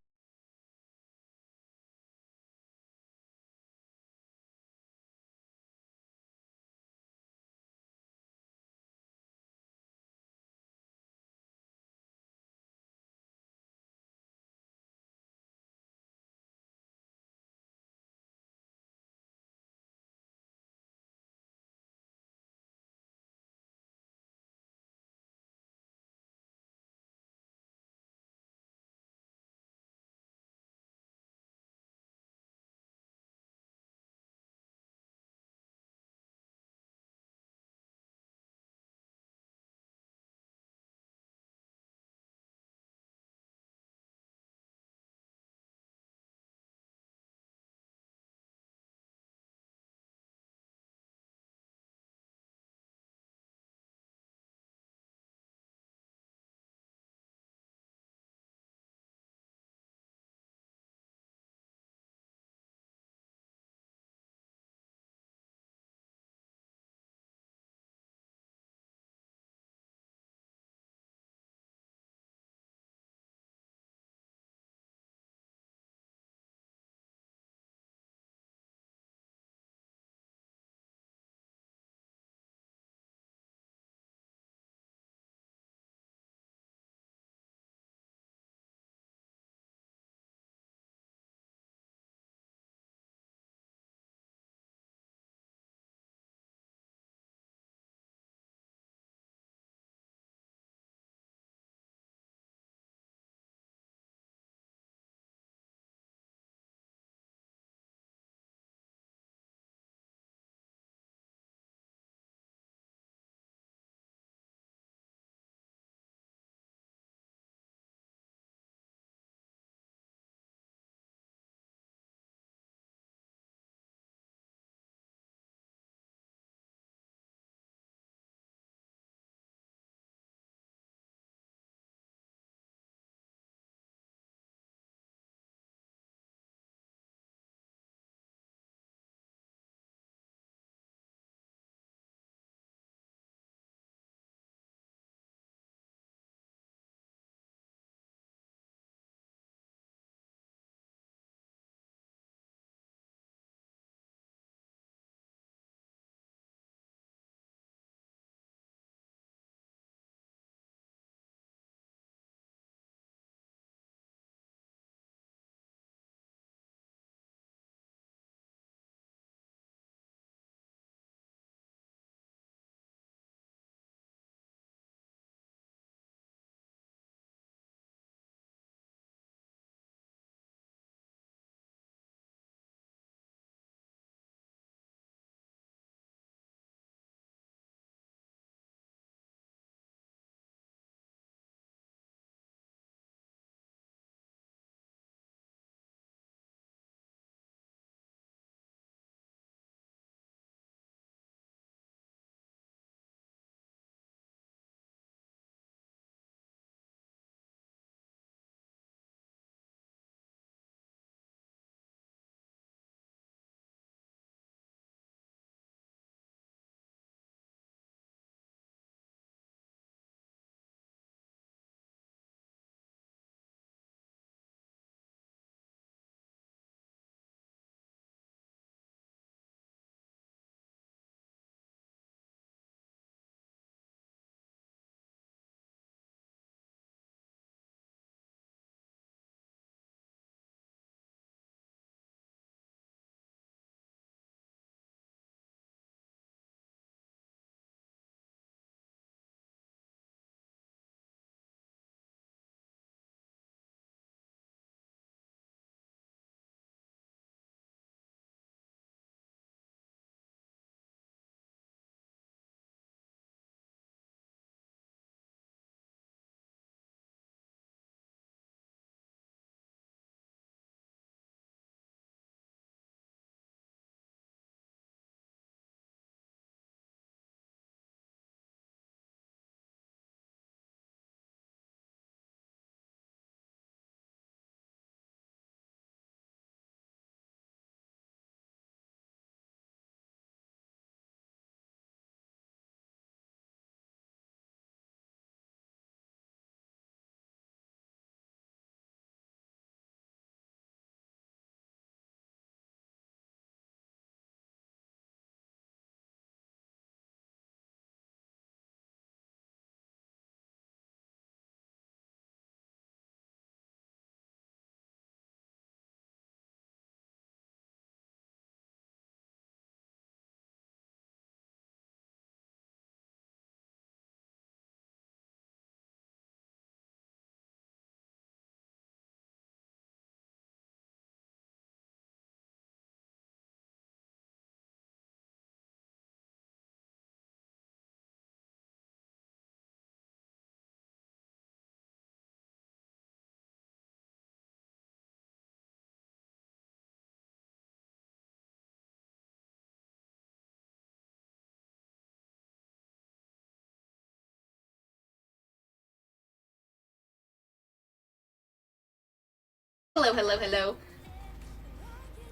Hello, hello, hello.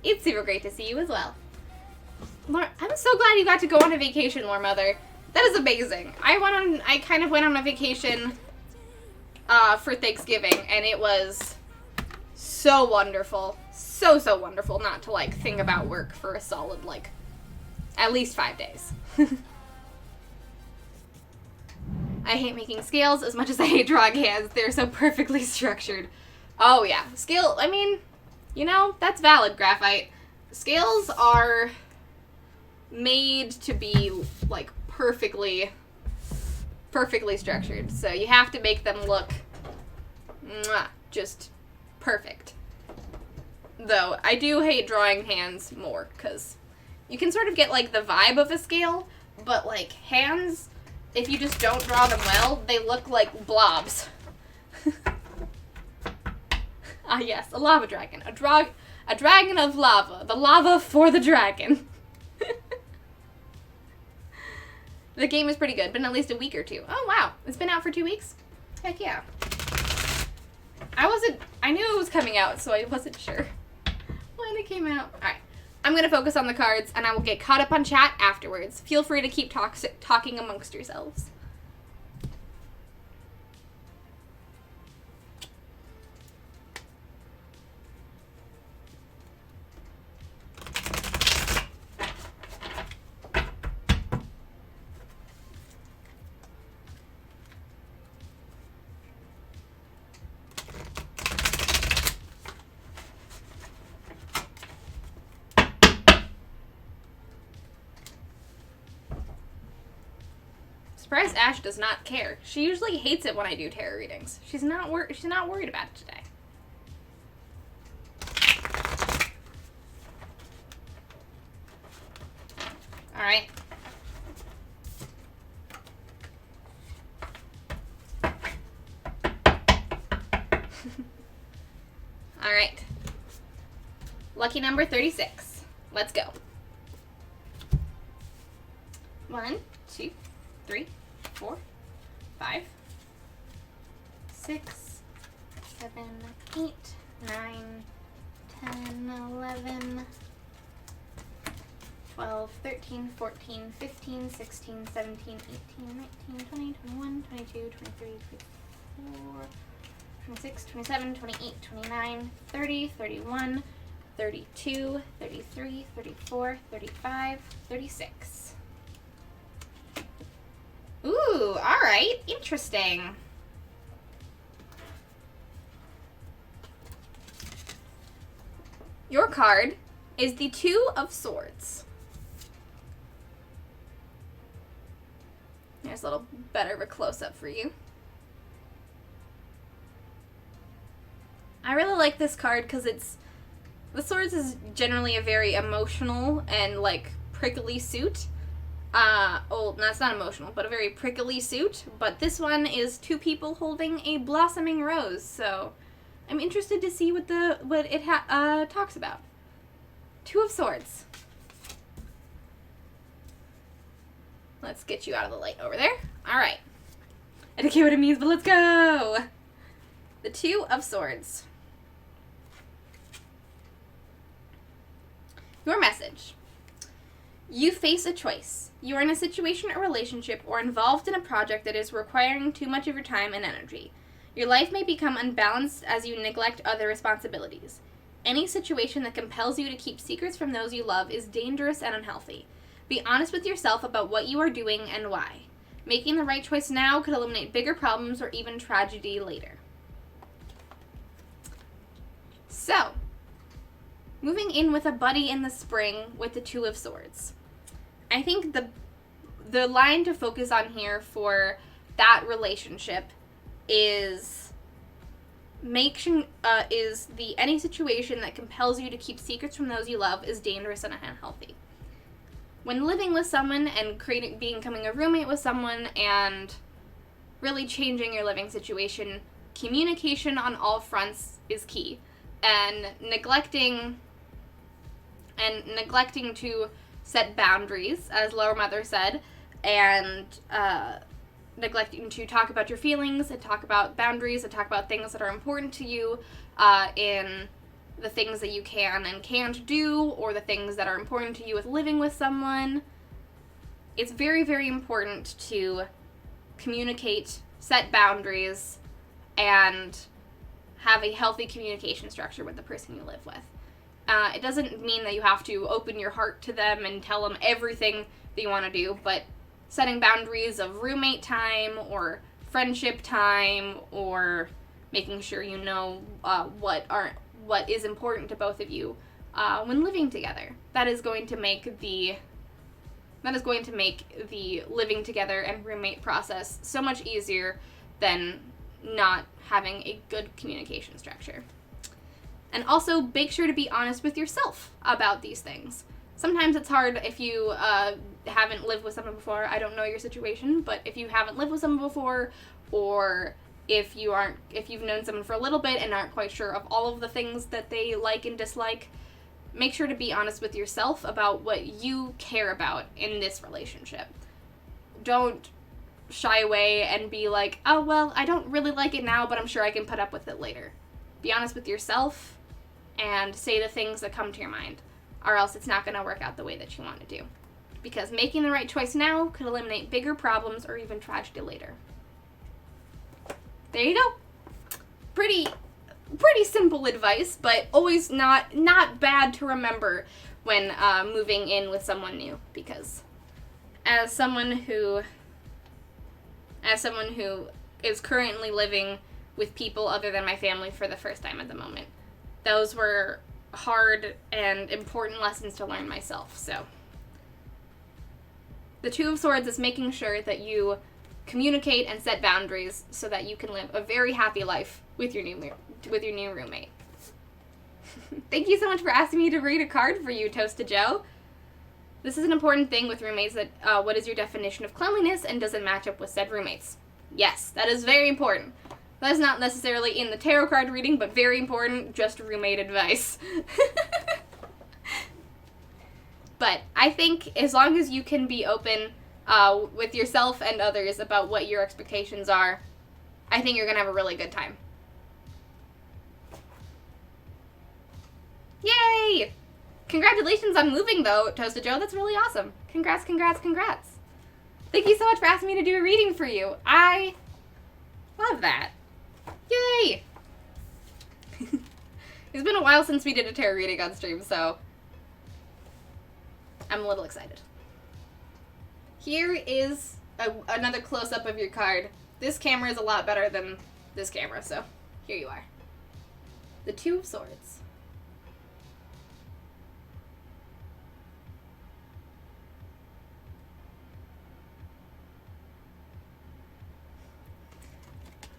It's super great to see you as well. Lore, I'm so glad you got to go on a vacation, Lore Mother. That is amazing. I kind of went on a vacation for Thanksgiving, and it was so wonderful. So wonderful not to, like, think about work for a solid, like, at least 5 days. I hate making scales as much as I hate drawing hands. They're so perfectly structured. Oh, yeah. Scale, I mean, you know, that's valid, Graphite. Scales are made to be, like, perfectly structured. So you have to make them look just perfect. Though, I do hate drawing hands more, because you can sort of get, like, the vibe of a scale, but, like, hands, if you just don't draw them well, they look like blobs. Ah, yes, a lava dragon. A dragon of lava. The lava for the dragon. The game is pretty good, been at least a week or two. Oh, wow. It's been out for 2 weeks? Heck yeah. I knew it was coming out, so I wasn't sure when it came out. Alright. I'm going to focus on the cards, and I will get caught up on chat afterwards. Feel free to keep talking amongst yourselves. Surprised Ash does not care. She usually hates it when I do tarot readings. She's not worried about it today. All right. All right. Lucky number 36. Let's go. 1, 2, 3, 4, 5, 6, 7, 8, 9, 10, 11, 12, 13, 14, 15, 16, 17, 18, 19, 20, 21, 22, 23, 24, 26, 27, 28, 29, 30, 31, 32, 33, 34, 35, 36. Ooh, alright. Interesting. Your card is the Two of Swords. Here's a little better of a close-up for you. I really like this card because the Swords is generally a very emotional and, like, prickly suit. Well, that's not emotional, but a very prickly suit. But this one is two people holding a blossoming rose, so I'm interested to see what it talks about. Two of Swords. Let's get you out of the light over there. All right. I don't care what it means, but let's go. The Two of Swords. Your message. You face a choice. You are in a situation or relationship or involved in a project that is requiring too much of your time and energy. Your life may become unbalanced as you neglect other responsibilities. Any situation that compels you to keep secrets from those you love is dangerous and unhealthy. Be honest with yourself about what you are doing and why. Making the right choice now could eliminate bigger problems or even tragedy later. So, moving in with a buddy in the spring with the Two of Swords. I think the line to focus on here for that relationship is any situation that compels you to keep secrets from those you love is dangerous and unhealthy. When living with someone and becoming a roommate with someone and really changing your living situation, communication on all fronts is key. And neglecting to set boundaries, as Lower Mother said, and neglecting to talk about your feelings and talk about boundaries and talk about things that are important to you in the things that you can and can't do, or the things that are important to you with living with someone. It's very, very important to communicate, set boundaries, and have a healthy communication structure with the person you live with. It doesn't mean that you have to open your heart to them and tell them everything that you want to do, but setting boundaries of roommate time or friendship time, or making sure you know what is important to both of you when living together. That is going to make the living together and roommate process so much easier than not having a good communication structure. And also, make sure to be honest with yourself about these things. Sometimes it's hard if you haven't lived with someone before. I don't know your situation, but if you haven't lived with someone before, or if you've known someone for a little bit and aren't quite sure of all of the things that they like and dislike, make sure to be honest with yourself about what you care about in this relationship. Don't shy away and be like, oh, well, I don't really like it now, but I'm sure I can put up with it later. Be honest with yourself and say the things that come to your mind, or else it's not going to work out the way that you want to do. Because making the right choice now could eliminate bigger problems or even tragedy later. There you go. Pretty simple advice, but always not bad to remember when moving in with someone new, because as someone who is currently living with people other than my family for the first time at the moment, those were hard and important lessons to learn myself. So the Two of Swords is making sure that you communicate and set boundaries so that you can live a very happy life with your new roommate. Thank you so much for asking me to read a card for you, Toasted Joe. This is an important thing with roommates, that what is your definition of cleanliness and does it match up with said roommates? Yes, that is very important. That is not necessarily in the tarot card reading, but very important, just roommate advice. But I think as long as you can be open with yourself and others about what your expectations are, I think you're going to have a really good time. Yay! Congratulations on moving, though, Toasted Joe. That's really awesome. Congrats, congrats, congrats. Thank you so much for asking me to do a reading for you. I love that. Yay! It's been a while since we did a tarot reading on stream, so I'm a little excited. Here is another close-up of your card. This camera is a lot better than this camera, so here you are. The Two of Swords.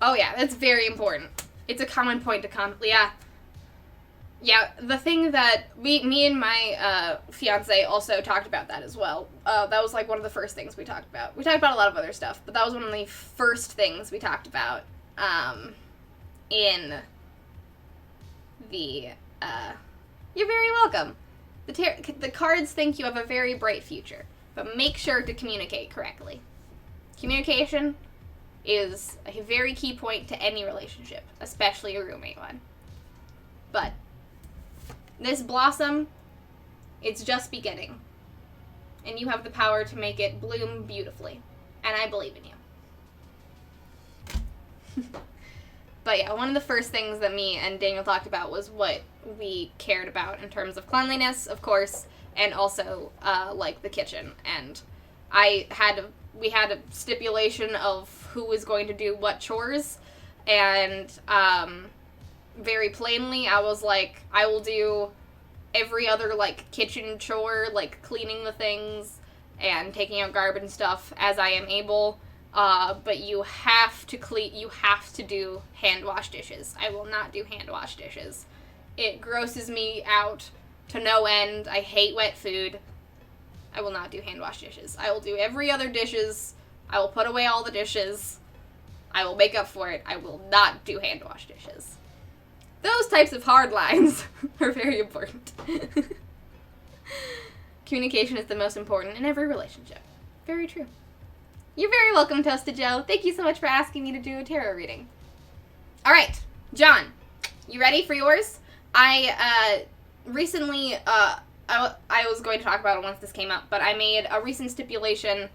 Oh yeah, that's very important. It's a common point to Yeah, the thing that me and my fiance also talked about that as well. That was like one of the first things we talked about. We talked about a lot of other stuff, but that was one of the first things we talked about in the you're very welcome. The cards think you have a very bright future, but make sure to communicate correctly. Communication is a very key point to any relationship, especially a roommate one. But this blossom, it's just beginning. And you have the power to make it bloom beautifully. And I believe in you. But yeah, one of the first things that me and Daniel talked about was what we cared about in terms of cleanliness, of course, and also, like, the kitchen. And we had a stipulation of who was going to do what chores, and very plainly I was like, I will do every other like kitchen chore, like cleaning the things and taking out garbage and stuff as I am able, but you have to do hand wash dishes. I will not do hand wash dishes. It grosses me out to no end. I hate wet food. I will not do hand wash dishes. I will do every other dishes. I will put away all the dishes. I will make up for it. I will not do hand wash dishes. Those types of hard lines are very important. Communication is the most important in every relationship. Very true. You're very welcome, Toasted Joe. Thank you so much for asking me to do a tarot reading. All right, John, you ready for yours? I recently, I was going to talk about it once this came up, but I made a recent stipulation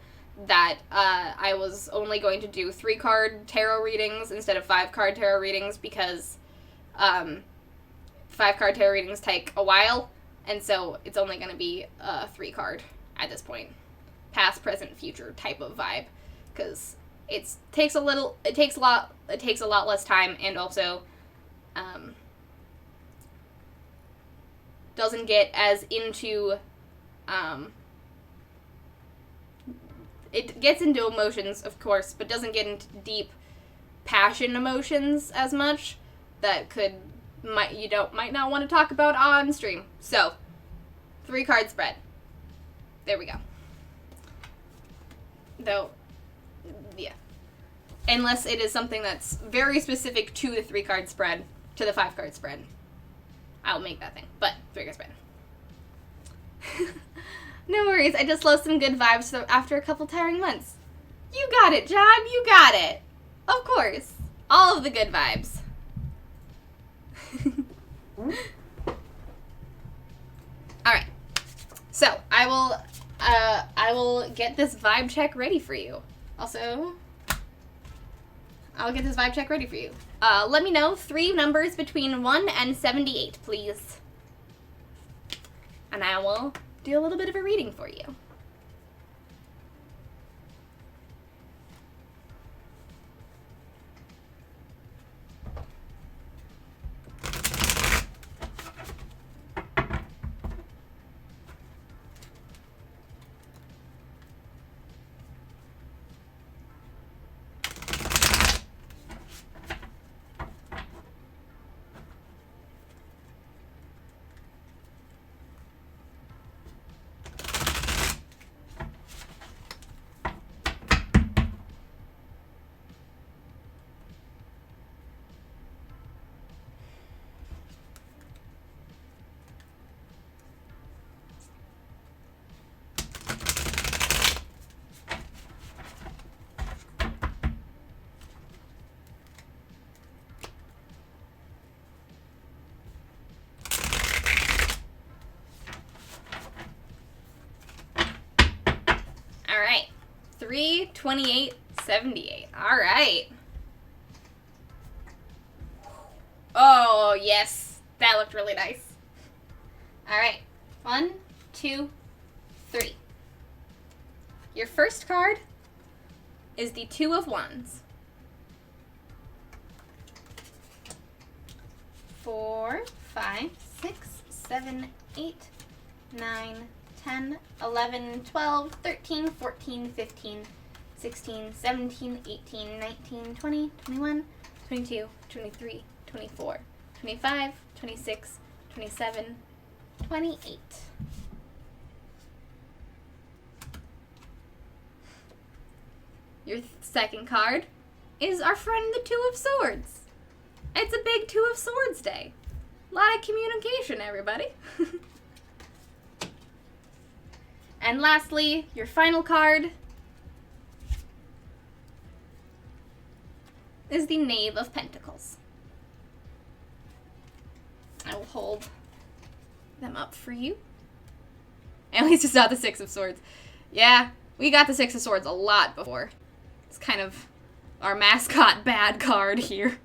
that I was only going to do 3-card tarot readings instead of 5-card tarot readings because 5-card tarot readings take a while, and so it's only going to be a 3-card at this point. Past, present, future type of vibe, because it takes a lot less time, and also doesn't get as into it gets into emotions, of course, but doesn't get into deep passion emotions as much that might not want to talk about on stream. So 3-card spread. There we go. Though, yeah. Unless it is something that's very specific to the 3-card spread, to the 5-card spread, I'll make that thing. But 3-card spread. No worries, I just lost some good vibes after a couple tiring months. You got it, John, you got it. Of course. All of the good vibes. Alright. So, I will get this vibe check ready for you. Also, I'll get this vibe check ready for you. Let me know 3 numbers between 1 and 78, please. And I will do a little bit of a reading for you. Alright. 3, 28, 78. Alright. Oh, yes. That looked really nice. Alright. 1, 2, 3. Your first card is the 2 of Wands. 4, 5, 6, 7, 8, 9, 10, 11, 12, 13, 14, 15, 16, 17, 18, 19, 20, 21, 22, 23, 24, 25, 26, 27, 28. Your second card is our friend the 2 of Swords. It's a big 2 of Swords day. A lot of communication, everybody. And lastly, your final card is the Knave of Pentacles. I will hold them up for you. At least it's not the 6 of Swords. Yeah, we got the 6 of Swords a lot before. It's kind of our mascot bad card here.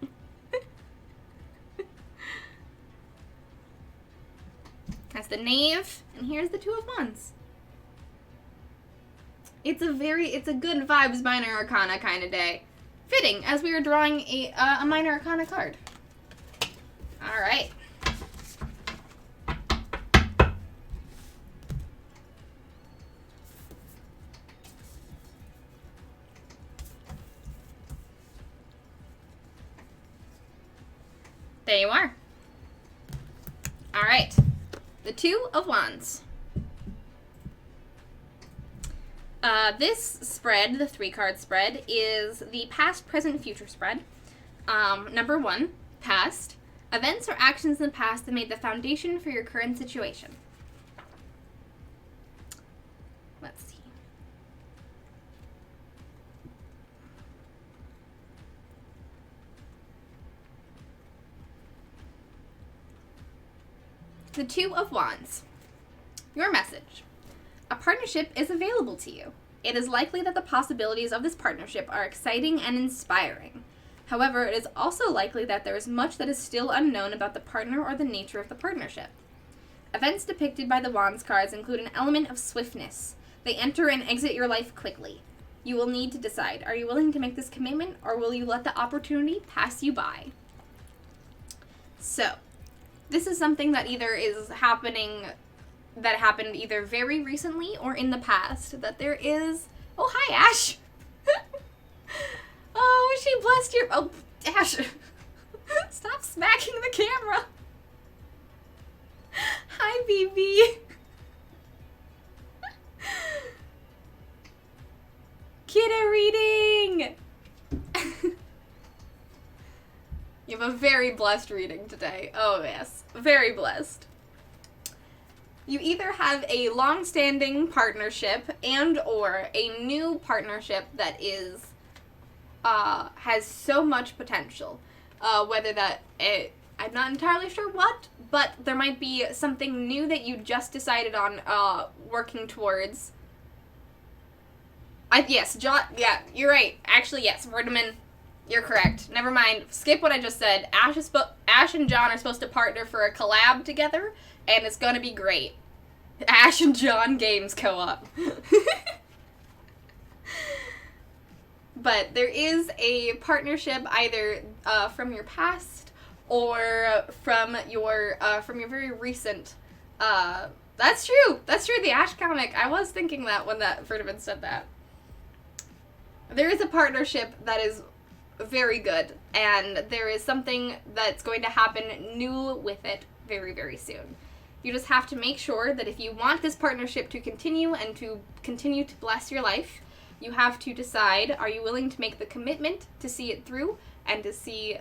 That's the Knave, and here's the 2 of Wands. It's a good vibes minor arcana kind of day. Fitting, as we were drawing a minor arcana card. Alright. There you are. Alright. The 2 of Wands. This spread, the 3-card spread, is the past, present, future spread. Number 1, past. Events or actions in the past that made the foundation for your current situation. Let's see. The Two of Wands. Your message. A partnership is available to you. It is likely that the possibilities of this partnership are exciting and inspiring. However, it is also likely that there is much that is still unknown about the partner or the nature of the partnership. Events depicted by the Wands cards include an element of swiftness. They enter and exit your life quickly. You will need to decide, are you willing to make this commitment, or will you let the opportunity pass you by? So, this is something that either is happening, that happened either very recently or in the past, that there is... Oh, hi, Ash! Oh, she blessed your... Oh, Ash! Stop smacking the camera! Hi, BB! Kiddo reading! You have a very blessed reading today. Oh, yes. Very blessed. You either have a long-standing partnership and or a new partnership that is has so much potential. Whether that I'm not entirely sure what, but there might be something new that you just decided on working towards. Yes, John. Yeah, you're right. Actually, yes, Verdeman, you're correct. Never mind. Skip what I just said. Ash and John are supposed to partner for a collab together, and it's gonna be great. Ash and John Games co-op. But there is a partnership either from your past or from your very recent. That's true. That's true. The Ash comic. I was thinking that when that Verdeman said that. There is a partnership that is very good, and there is something that's going to happen new with it very, very soon. You just have to make sure that if you want this partnership to continue and to continue to bless your life, you have to decide, are you willing to make the commitment to see it through and to see,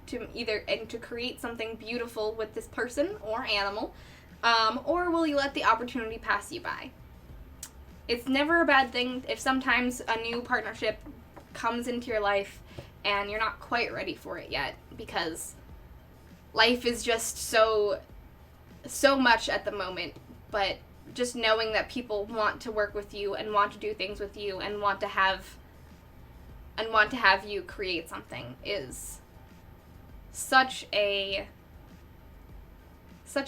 to create something beautiful with this person or animal, or will you let the opportunity pass you by? It's never a bad thing if sometimes a new partnership comes into your life and you're not quite ready for it yet, because life is just so much at the moment. But just knowing that people want to work with you and want to do things with you and want to have you create something is such a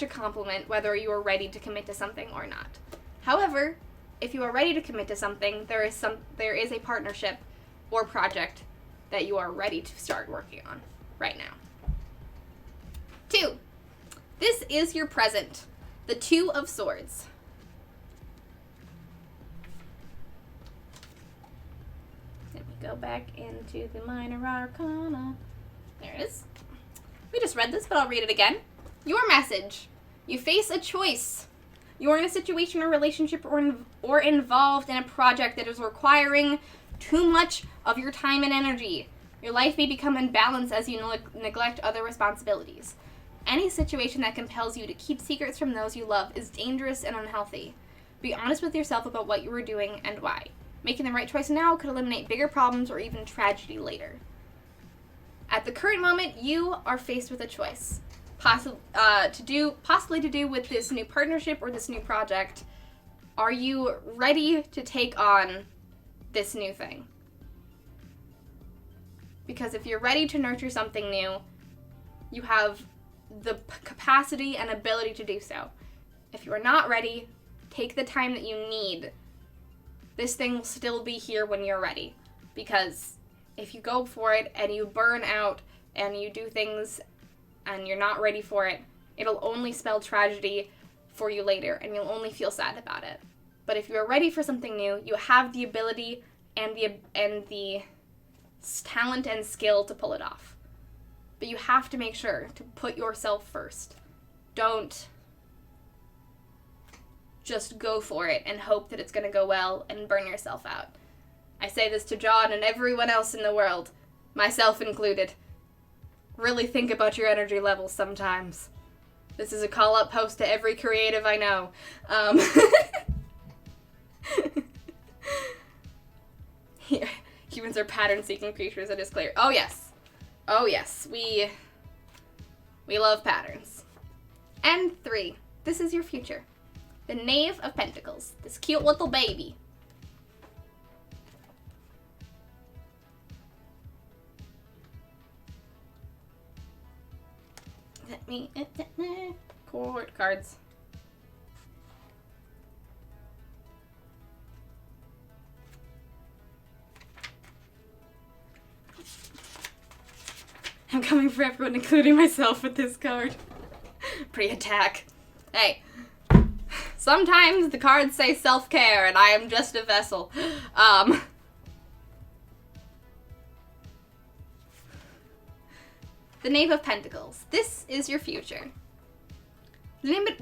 compliment, whether you are ready to commit to something or not. However, if you are ready to commit to something, there is a partnership or project that you are ready to start working on right now. 2. This is your present. The Two of Swords. Let me go back into the Minor Arcana. There it is. We just read this, but I'll read it again. Your message. You face a choice. You are in a situation or relationship or involved in a project that is requiring too much of your time and energy. Your life may become imbalanced as you neglect other responsibilities. Any situation that compels you to keep secrets from those you love is dangerous and unhealthy. Be honest with yourself about what you are doing and why. Making the right choice now could eliminate bigger problems or even tragedy later. At the current moment, you are faced with a choice. Possibly to do with this new partnership or this new project. Are you ready to take on this new thing? Because if you're ready to nurture something new, you have the capacity and ability to do so. If you are not ready, take the time that you need. This thing will still be here when you're ready. Because if you go for it and you burn out and you do things and you're not ready for it, it'll only spell tragedy for you later, and you'll only feel sad about it. But if you're ready for something new, you have the ability and the talent and skill to pull it off. But you have to make sure to put yourself first. Don't just go for it and hope that it's going to go well and burn yourself out. I say this to John and everyone else in the world, myself included. Really think about your energy levels sometimes. This is a call-out post to every creative I know. Humans are pattern-seeking creatures, it is clear. Oh, yes. Oh, yes. We love patterns. And 3. This is your future. The Knave of Pentacles. This cute little baby. Let me... Court cards. I'm coming for everyone, including myself, with this card. Pre-attack. Hey. Sometimes the cards say self-care, and I am just a vessel. The Knave of Pentacles. This is your future. The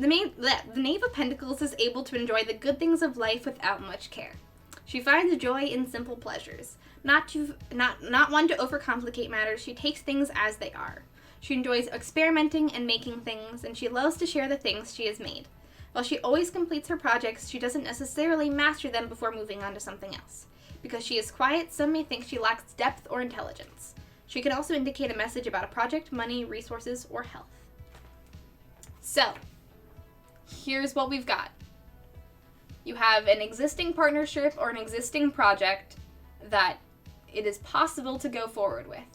Knave of Pentacles is able to enjoy the good things of life without much care. She finds joy in simple pleasures. Not one to overcomplicate matters, she takes things as they are. She enjoys experimenting and making things, and she loves to share the things she has made. While she always completes her projects, she doesn't necessarily master them before moving on to something else. Because she is quiet, some may think she lacks depth or intelligence. She can also indicate a message about a project, money, resources, or health. So, here's what we've got. You have an existing partnership or an existing project that it is possible to go forward with.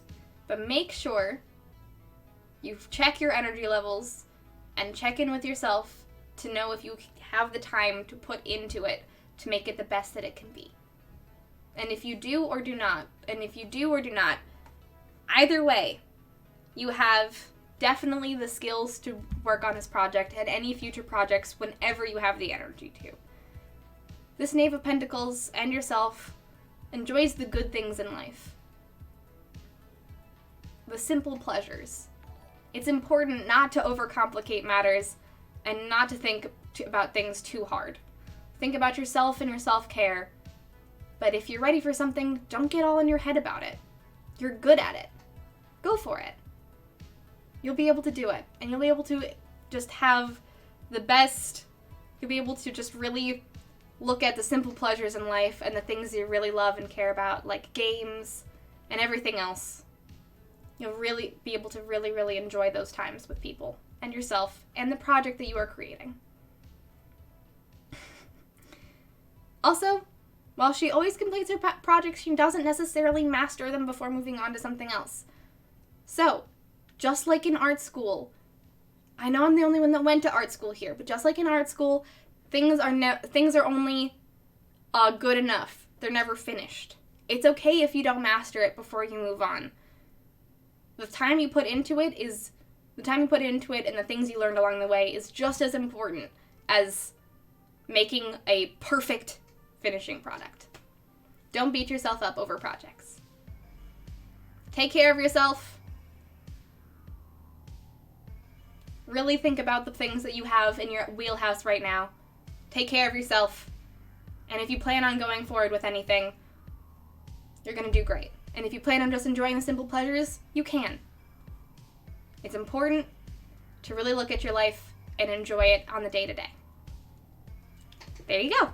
But make sure you check your energy levels and check in with yourself to know if you have the time to put into it to make it the best that it can be. And if you do or do not, either way, you have definitely the skills to work on this project and any future projects whenever you have the energy to. This Knave of Pentacles and yourself enjoys the good things in life. The simple pleasures. It's important not to overcomplicate matters and not to think about things too hard. Think about yourself and your self-care. But if you're ready for something, don't get all in your head about it. You're good at it. Go for it. You'll be able to do it. And you'll be able to just have the best. You'll be able to just really look at the simple pleasures in life and the things you really love and care about, like games and everything else. You'll really be able to really enjoy those times with people and yourself and the project that you are creating. Also, while she always completes her projects, she doesn't necessarily master them before moving on to something else. So, just like in art school, I know I'm the only one that went to art school here, but just like in art school, things are only good enough. They're never finished. It's okay if you don't master it before you move on. The time you put into it and the things you learned along the way is just as important as making a perfect finishing product. Don't beat yourself up over projects. Take care of yourself. Really think about the things that you have in your wheelhouse right now. Take care of yourself. And if you plan on going forward with anything, you're going to do great. And if you plan on just enjoying the simple pleasures, you can. It's important to really look at your life and enjoy it on the day-to-day. There you go.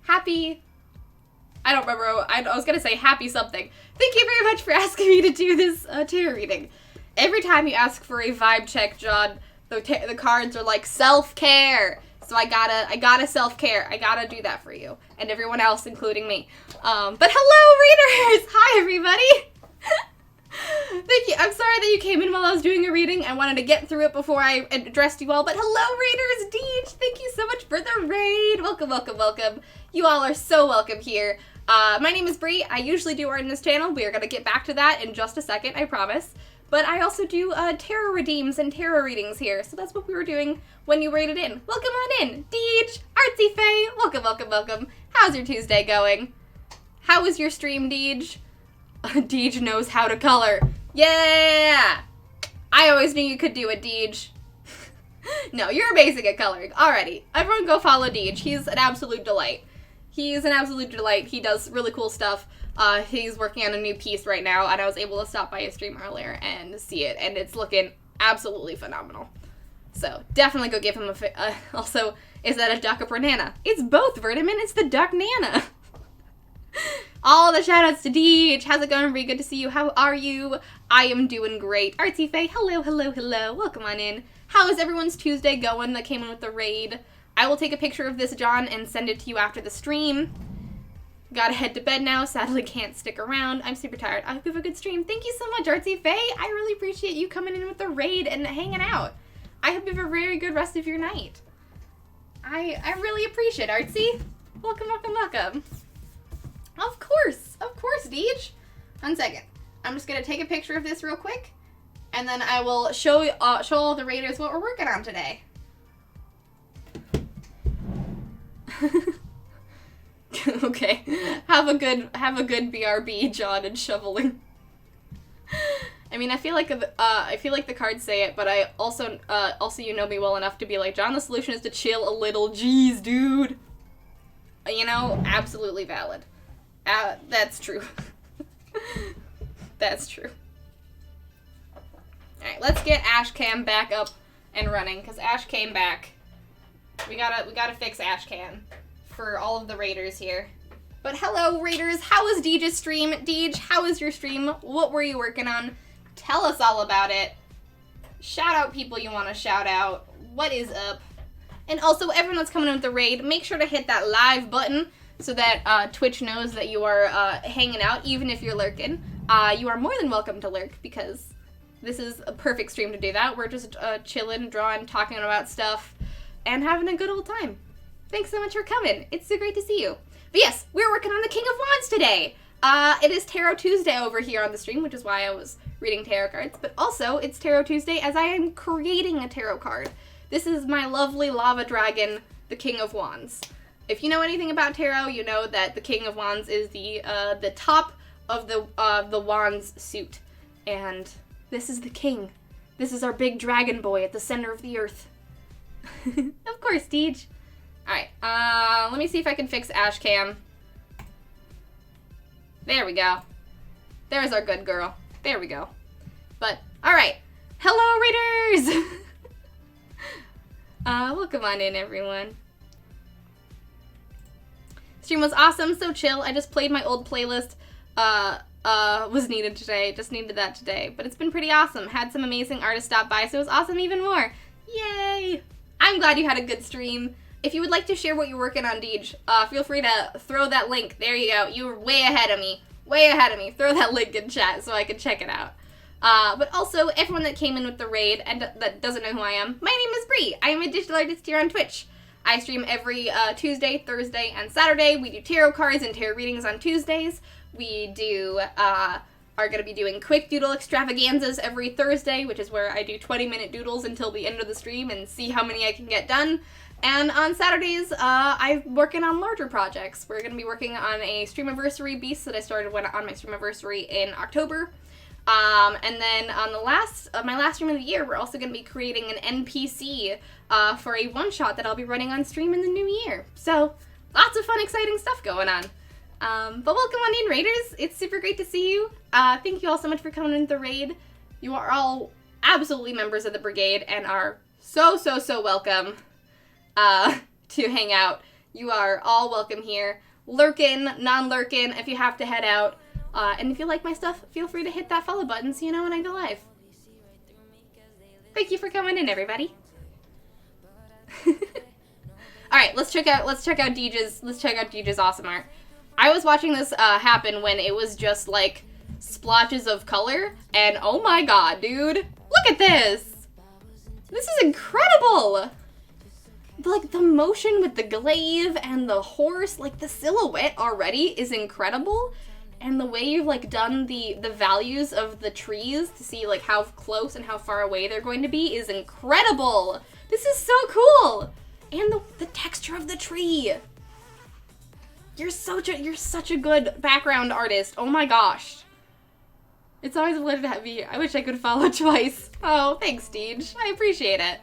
Happy... I don't remember. I was going to say happy something. Thank you very much for asking me to do this tarot reading. Every time you ask for a vibe check, John, the cards are like self-care. So I gotta self-care. I gotta do that for you. And everyone else, including me. But hello, readers! Hi, everybody! Thank you. I'm sorry that you came in while I was doing a reading. I wanted to get through it before I addressed you all. But hello, readers! Deej, thank you so much for the raid. Welcome, welcome, welcome. You all are so welcome here. My name is Bree. I usually do art in this channel. We are going to get back to that in just a second, I promise. But I also do tarot redeems and tarot readings here. So that's what we were doing when you raided in. Welcome on in. Deej, Artsy Faye, welcome, welcome, welcome. How's your Tuesday going? How was your stream, Deej? Deej knows how to color. Yeah! I always knew you could do it, Deej. No, you're amazing at coloring. Alrighty, everyone go follow Deej. He's an absolute delight. He's an absolute delight. He does really cool stuff. He's working on a new piece right now, and I was able to stop by his stream earlier and see it, and it's looking absolutely phenomenal. So, definitely go give him a also, is that a duck or banana? It's both, Vertiman. It's the duck Nana. All the shoutouts to Deej. How's it going, Bree? Good to see you. How are you? I am doing great. Artsy Faye, hello, hello, hello. Welcome on in. How is everyone's Tuesday going that came in with the raid? I will take a picture of this, John, and send it to you after the stream. Gotta head to bed now. Sadly can't stick around. I'm super tired. I hope you have a good stream. Thank you so much, Artsy Faye. I really appreciate you coming in with the raid and hanging out. I hope you have a very good rest of your night. I really appreciate it, Artsy. Welcome, welcome, welcome. Of course, Deej. 1 second. I'm just gonna take a picture of this real quick, and then I will show all the raiders what we're working on today. Okay. Have a good BRB, John, and shoveling. I mean, I feel like the cards say it, but I also you know me well enough to be like, John, the solution is to chill a little. Jeez, dude. You know, absolutely valid. That's true. That's true. Alright, let's get Ashcan back up and running, because Ash came back. We gotta fix Ashcan for all of the raiders here. But hello, raiders. How was Deej's stream? Deej, how was your stream? What were you working on? Tell us all about it. Shout out people you want to shout out. What is up? And also, everyone that's coming in with the raid, make sure to hit that live button so that Twitch knows that you are hanging out, even if you're lurking. You are more than welcome to lurk, because this is a perfect stream to do that. We're just chilling, drawing, talking about stuff, and having a good old time. Thanks so much for coming. It's so great to see you. But yes, we're working on the King of Wands today. It is Tarot Tuesday over here on the stream, which is why I was reading tarot cards. But also, it's Tarot Tuesday as I am creating a tarot card. This is my lovely lava dragon, the King of Wands. If you know anything about tarot, you know that the King of Wands is the top of the Wands suit. And this is the king. This is our big dragon boy at the center of the earth. Of course, Deej. Alright, let me see if I can fix Ashcam. There we go. There's our good girl. There we go. But, alright. Hello, Raiders! Welcome on in, everyone. Stream was awesome, so chill. I just played my old playlist. Was needed today. Just needed that today. But it's been pretty awesome. Had some amazing artists stop by, so it was awesome even more. Yay! I'm glad you had a good stream. If you would like to share what you're working on, Deej, feel free to throw that link. There you go. You were way ahead of me. Way ahead of me. Throw that link in chat so I can check it out. But also, everyone that came in with the raid and that doesn't know who I am, my name is Bree. I am a digital artist here on Twitch. I stream every Tuesday, Thursday, and Saturday. We do tarot cards and tarot readings on Tuesdays. We are going to be doing quick doodle extravaganzas every Thursday, which is where I do 20-minute doodles until the end of the stream and see how many I can get done. And on Saturdays, I'm working on larger projects. We're going to be working on a Streamiversary Beast that I started on my Streamiversary in October. And then on my last stream of the year, we're also going to be creating an NPC for a one-shot that I'll be running on stream in the new year. So, lots of fun, exciting stuff going on. But welcome on in, Raiders. It's super great to see you. Thank you all so much for coming into the raid. You are all absolutely members of the brigade and are so welcome to hang out. You are all welcome here. Lurkin, non-lurkin, if you have to head out. And if you like my stuff, feel free to hit that follow button so you know when I go live. Thank you for coming in, everybody. Alright, let's check out Deej's awesome art. I was watching this happen when it was just like splotches of color, and oh my god, dude. Look at this! This is incredible! Like, the motion with the glaive and the horse, like, the silhouette already is incredible. And the way you've, like, done the values of the trees to see, like, how close and how far away they're going to be is incredible! This is so cool! And the texture of the tree! You're such a good background artist. Oh my gosh. It's always a pleasure to have you. I wish I could follow twice. Oh, thanks, Deej. I appreciate it.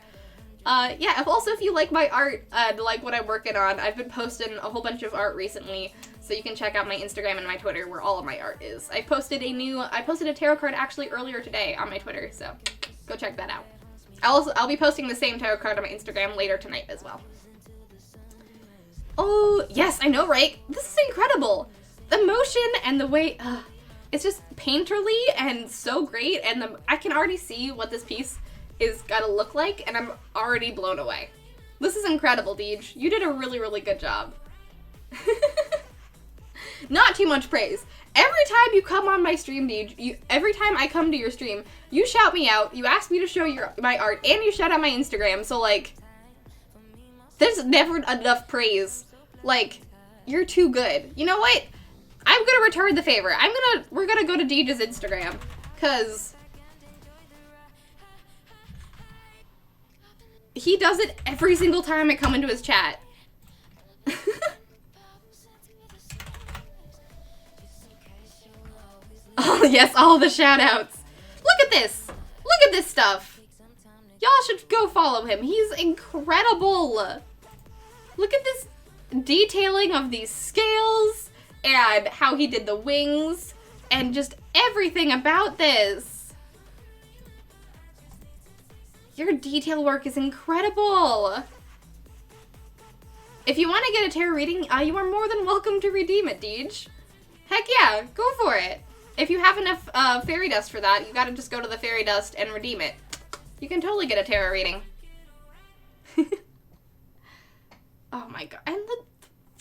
Yeah, also if you like my art and like what I'm working on, I've been posting a whole bunch of art recently, so you can check out my Instagram and my Twitter where all of my art is. I posted a tarot card actually earlier today on my Twitter, so go check that out. I'll be posting the same tarot card on my Instagram later tonight as well. Oh, yes, I know, right? This is incredible. The motion and the way, it's just painterly and so great, and I can already see what this piece is gonna look like, and I'm already blown away. This is incredible, Deej. You did a really, really good job. Not too much praise. Every time you come on my stream, Deej, every time I come to your stream, you shout me out, you ask me to show my art, and you shout out my Instagram, so, like, there's never enough praise. Like, you're too good. You know what? I'm gonna return the favor. We're gonna go to Deej's Instagram, cause he does it every single time I come into his chat. Oh, yes, all the shout-outs. Look at this. Look at this stuff. Y'all should go follow him. He's incredible. Look at this detailing of these scales and how he did the wings and just everything about this. Your detail work is incredible. If you want to get a tarot reading, you are more than welcome to redeem it, Deej. Heck yeah, go for it. If you have enough fairy dust for that, you gotta just go to the fairy dust and redeem it. You can totally get a tarot reading. Oh my god. And look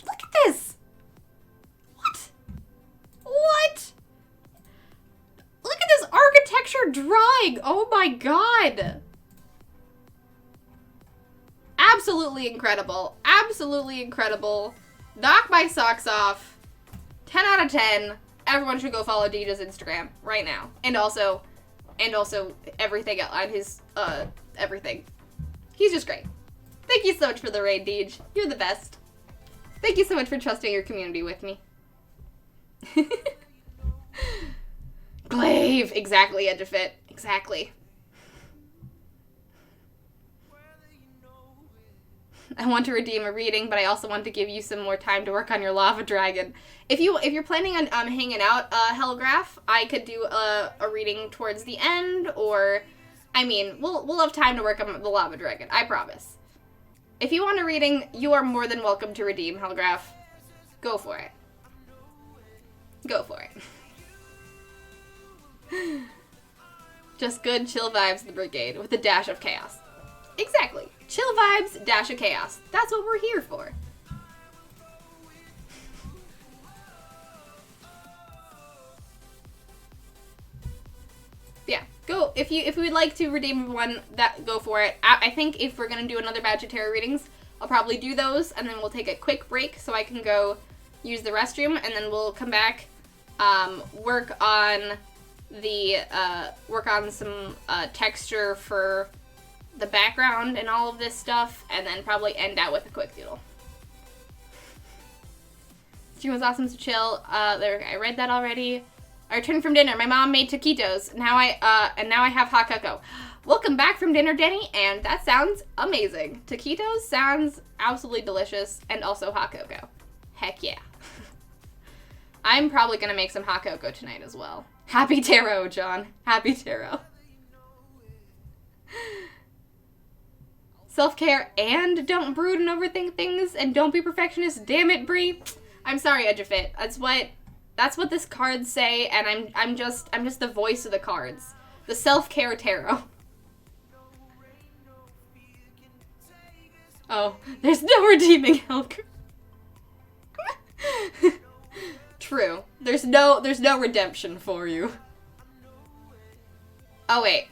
at this! What? What? Look at this architecture drawing! Oh my god! Absolutely incredible. Absolutely incredible. Knock my socks off. 10 out of 10. Everyone should go follow Deej's Instagram right now. And also everything on his, everything. He's just great. Thank you so much for the raid, Deej. You're the best. Thank you so much for trusting your community with me. Glaive. Exactly, Edgefit. Exactly. I want to redeem a reading, but I also want to give you some more time to work on your lava dragon. If you're planning on hanging out, Hellgraph, I could do a reading towards the end, or, I mean, we'll have time to work on the lava dragon. I promise. If you want a reading, you are more than welcome to redeem, Hellgraph. Go for it. Go for it. Just good, chill vibes of the brigade with a dash of chaos. Exactly. Chill vibes, dash of chaos. That's what we're here for. Yeah, go. If we would like to redeem one, go for it. I think if we're gonna do another batch of tarot readings, I'll probably do those, and then we'll take a quick break so I can go use the restroom, and then we'll come back, work on some texture for the background and all of this stuff, and then probably end out with a quick doodle. Stream was awesome, so chill. I read that already. I returned from dinner. My mom made taquitos. Now I have hot cocoa. Welcome back from dinner, Denny, and that sounds amazing. Taquitos sounds absolutely delicious, and also hot cocoa. Heck yeah. I'm probably gonna make some hot cocoa tonight as well. Happy tarot, John. Happy tarot. Self-care and don't brood and overthink things and don't be perfectionist. Damn it, Bree. I'm sorry, Edgefit. That's what this cards say, and I'm just the voice of the cards. The self-care tarot. Oh, there's no redeeming Helker. True. There's no redemption for you. Oh wait.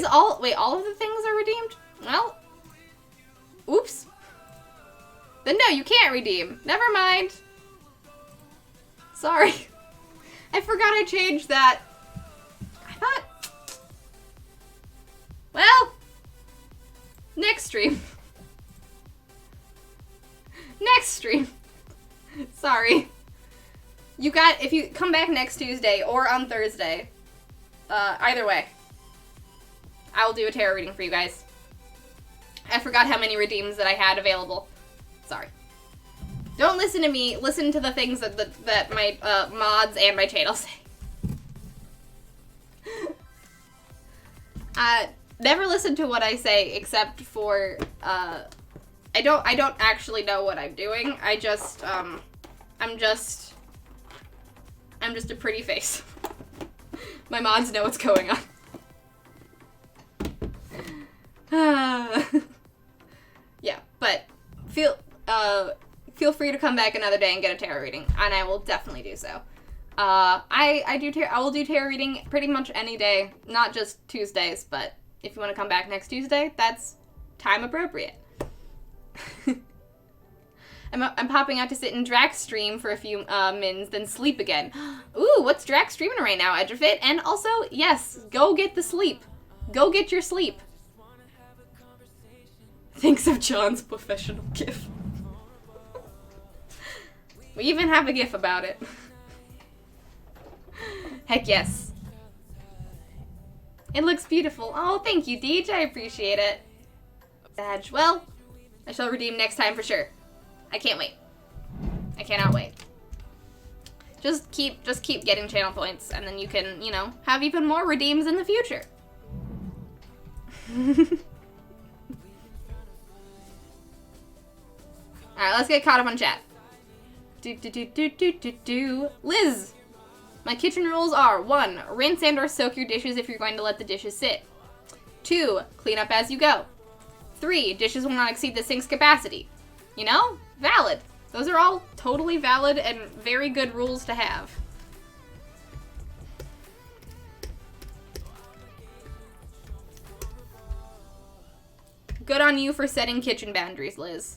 All of the things are redeemed? Well, oops. Then no, you can't redeem. Never mind. Sorry. I forgot I changed that. I thought... Well, next stream. Next stream. Sorry. If you come back next Tuesday or on Thursday, either way, I will do a tarot reading for you guys. I forgot how many redeems that I had available. Sorry. Don't listen to me. Listen to the things that my mods and my channel say. Never listen to what I say except for I don't actually know what I'm doing. I'm just a pretty face. My mods know what's going on. feel free to come back another day and get a tarot reading, and I will definitely do so. I will do tarot reading pretty much any day, not just Tuesdays, but if you want to come back next Tuesday, that's time appropriate. I'm popping out to sit in Drax stream for a few mins, then sleep again. Ooh, what's Drax streaming right now, Edgerfit? And also, yes, go get the sleep. Go get your sleep. Thinks of John's professional gif. We even have a gif about it. Heck yes. It looks beautiful. Oh, thank you, Deej. I appreciate it. Badge. Well, I shall redeem next time for sure. I can't wait. I cannot wait. Just keep getting channel points, and then you can, you know, have even more redeems in the future. Alright, let's get caught up on chat. Liz! My kitchen rules are 1. Rinse and or soak your dishes if you're going to let the dishes sit. 2. Clean up as you go. 3. Dishes will not exceed the sink's capacity. You know? Valid. Those are all totally valid and very good rules to have. Good on you for setting kitchen boundaries, Liz.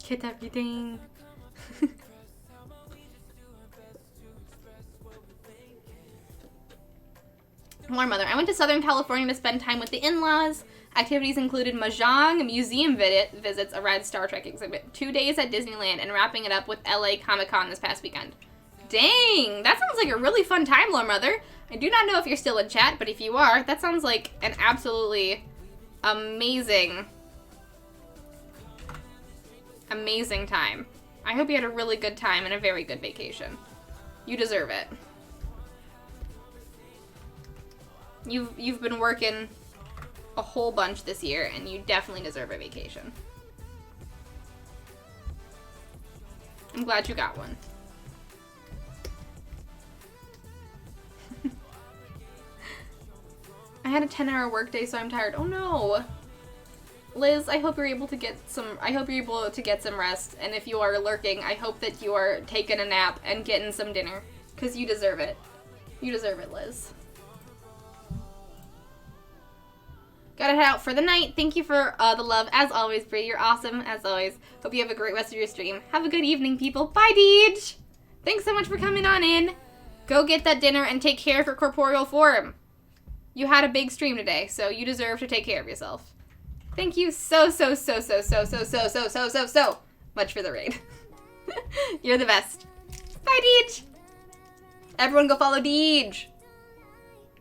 Get everything. More mother. I went to Southern California to spend time with the in-laws. Activities included mahjong, museum visits, a rad Star Trek exhibit, 2 days at Disneyland, and wrapping it up with LA Comic-Con this past weekend. Dang! That sounds like a really fun time, Lore Mother. I do not know if you're still in chat, but if you are, that sounds like an absolutely amazing time. I hope you had a really good time and a very good vacation. You deserve it. You've been working a whole bunch this year, and you definitely deserve a vacation. I'm glad you got one. I had a 10-hour workday, so I'm tired. Oh no! Liz, I hope you're able to get some rest, and if you are lurking, I hope that you are taking a nap and getting some dinner, because you deserve it. You deserve it, Liz. Gotta head out for the night. Thank you for the love, as always, Brie. You're awesome, as always. Hope you have a great rest of your stream. Have a good evening, people. Bye, Deej! Thanks so much for coming on in. Go get that dinner and take care of your corporeal form. You had a big stream today, so you deserve to take care of yourself. Thank you so much for the raid. You're the best. Bye, Deej! Everyone go follow Deej.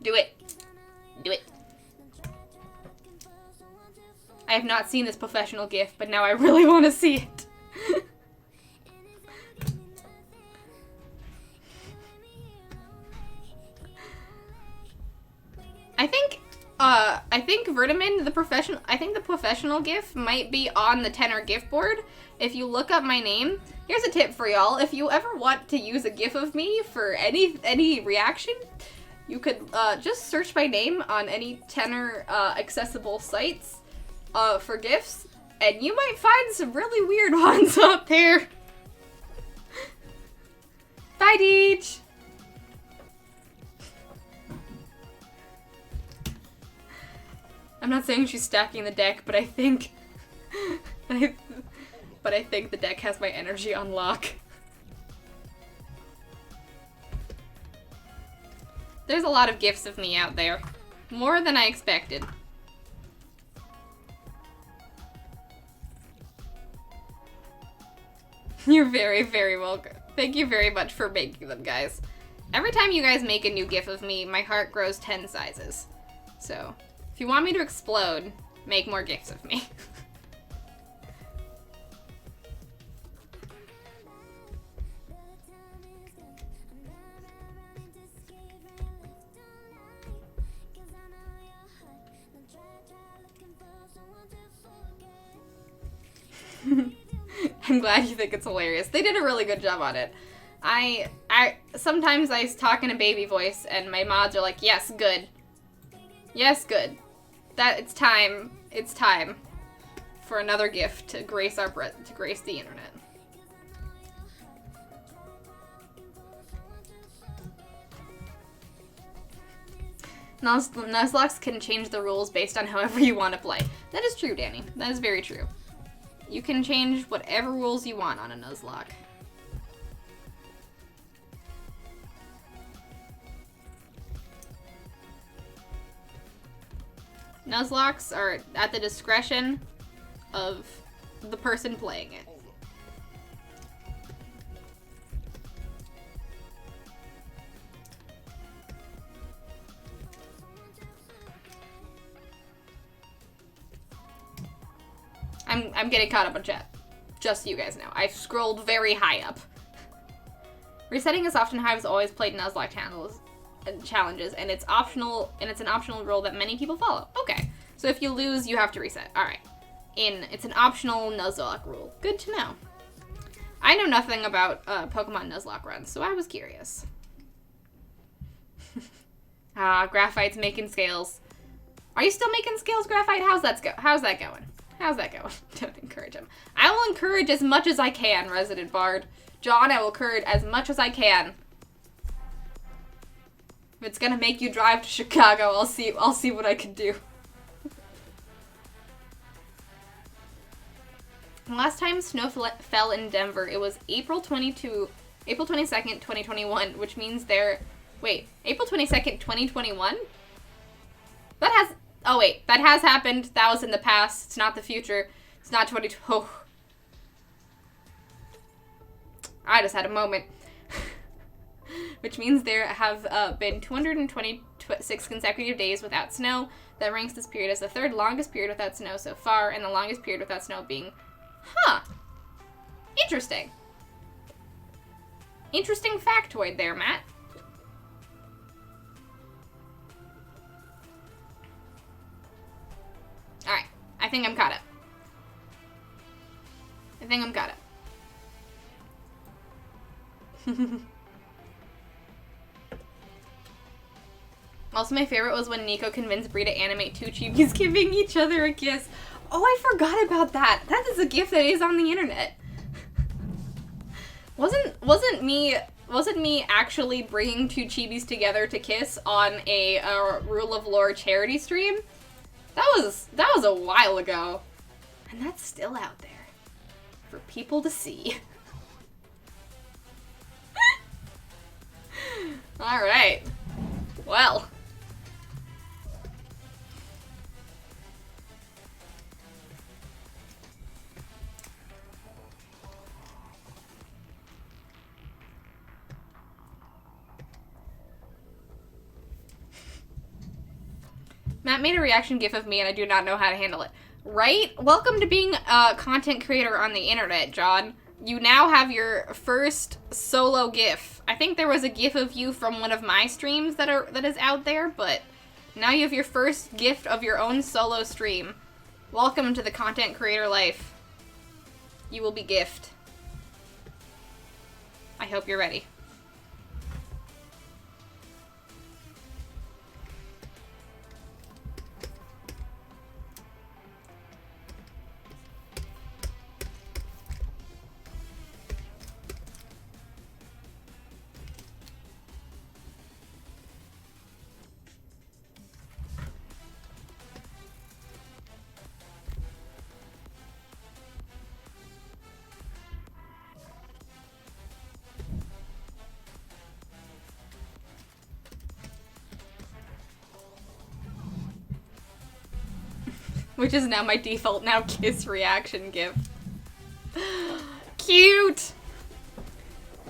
Do it. Do it. I have not seen this professional gif, but now I really want to see it. I think Vertimin, the professional gif might be on the tenor gif board. If you look up my name, here's a tip for y'all. If you ever want to use a gif of me for any reaction, you could just search my name on any tenor accessible sites for gifs, and you might find some really weird ones up there. Bye, Deej! I'm not saying she's stacking the deck, but I think the deck has my energy on lock. There's a lot of gifs of me out there. More than I expected. You're very, very welcome. Thank you very much for making them, guys. Every time you guys make a new gif of me, my heart grows 10 sizes. So, if you want me to explode, make more gifs of me. I'm glad you think it's hilarious. They did a really good job on it. I sometimes I talk in a baby voice, and my mods are like, yes, good. Yes, good. It's time for another gift to grace the internet. Nuzlocke can change the rules based on however you want to play. That is true, Danny. That is very true. You can change whatever rules you want on a Nuzlocke. Nuzlocks are at the discretion of the person playing it. I'm getting caught up on chat. Just so you guys know. I've scrolled very high up. Resetting is often how I've always played Nuzlocke challenges, and it's optional, and it's an optional rule that many people follow. Okay. So if you lose, you have to reset. Alright. It's an optional Nuzlocke rule. Good to know. I know nothing about Pokemon Nuzlocke runs, so I was curious. Graphite's making scales. Are you still making scales, Graphite? How's that going? How's that going? Don't encourage him. I will encourage as much as I can, Resident Bard. John, I will encourage as much as I can. If it's gonna make you drive to Chicago, I'll see what I can do. Last time snow fell in Denver, it was April 22nd, 2021, which means April 22nd, 2021? That has happened. That was in the past. It's not the future. It's not 22. Oh. I just had a moment. Which means there have been 226 consecutive days without snow. That ranks this period as the third longest period without snow so far, and the longest period without snow being... Interesting. Interesting factoid there, Matt. Alright, I think I'm caught up. Also, my favorite was when Nico convinced Bree to animate two chibis giving each other a kiss. Oh, I forgot about that. That is a GIF that is on the internet. Wasn't me actually bringing two chibis together to kiss on a Rule of Lore charity stream? That was a while ago. And that's still out there for people to see. All right. Well. Matt made a reaction GIF of me and I do not know how to handle it. Right? Welcome to being a content creator on the internet, John. You now have your first solo GIF. I think there was a GIF of you from one of my streams that is out there, but now you have your first GIF of your own solo stream. Welcome to the content creator life. You will be GIFed. I hope you're ready. Which is now my default now kiss reaction GIF. Cute!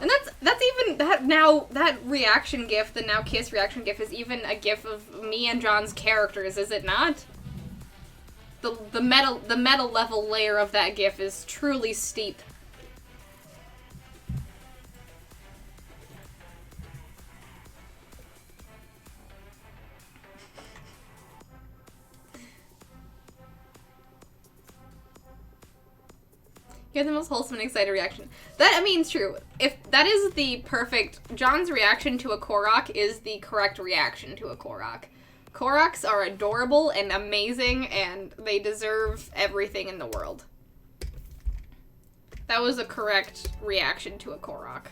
And that's even that reaction GIF, the now kiss reaction GIF, is even a GIF of me and John's characters, is it not? The meta level layer of that GIF is truly steep. You're the most wholesome and excited reaction. That, I mean, it's true. If that is the perfect... John's reaction to a Korok is the correct reaction to a Korok. Koroks are adorable and amazing, and they deserve everything in the world. That was a correct reaction to a Korok.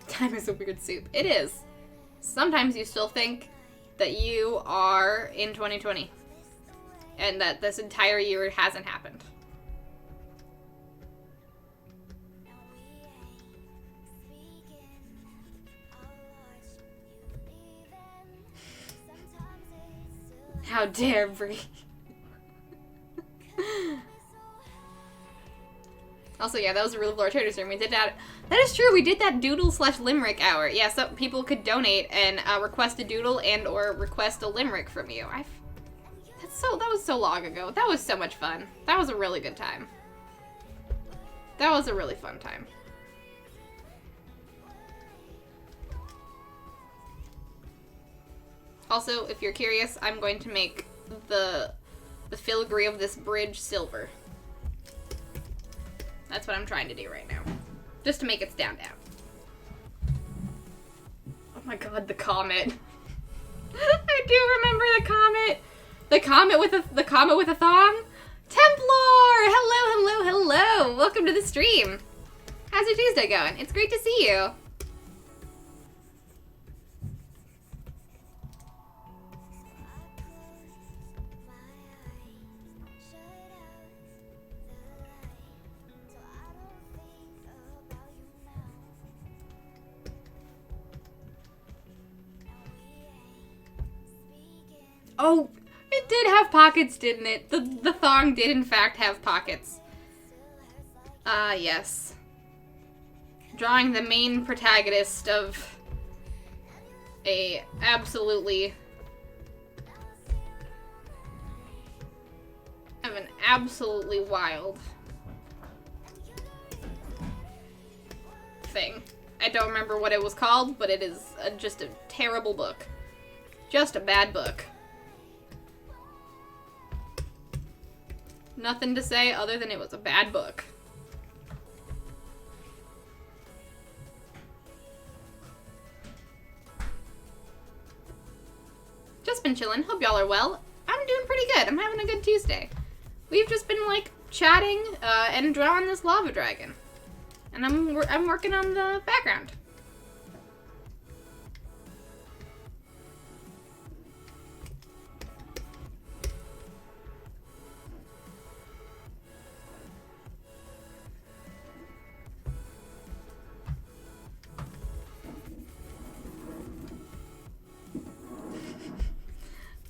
Time is a weird soup. It is. Sometimes you still think that you are in 2020 and that this entire year hasn't happened. How dare Brie. Also, yeah, that was a Rule of Lore Trader stream. We did that. That is true. We did that doodle/limerick hour. Yeah, so people could donate and request a doodle and or request a limerick from you. That was so long ago. That was so much fun. That was a really good time. That was a really fun time. Also, if you're curious, I'm going to make the filigree of this bridge silver. That's what I'm trying to do right now. Just to make it stand out. Oh my god, the comet. I do remember the comet. The comet with a thong? Templar! Hello, hello, hello! Welcome to the stream. How's your Tuesday going? It's great to see you. Oh, it did have pockets, didn't it? The thong did in fact have pockets. Yes. Drawing the main protagonist of an absolutely wild thing. I don't remember what it was called, but it is just a terrible book. Just a bad book. Nothing to say other than it was a bad book. Just been chilling. Hope y'all are well. I'm doing pretty good. I'm having a good Tuesday. We've just been like chatting and drawing this lava dragon, and I'm working on the background.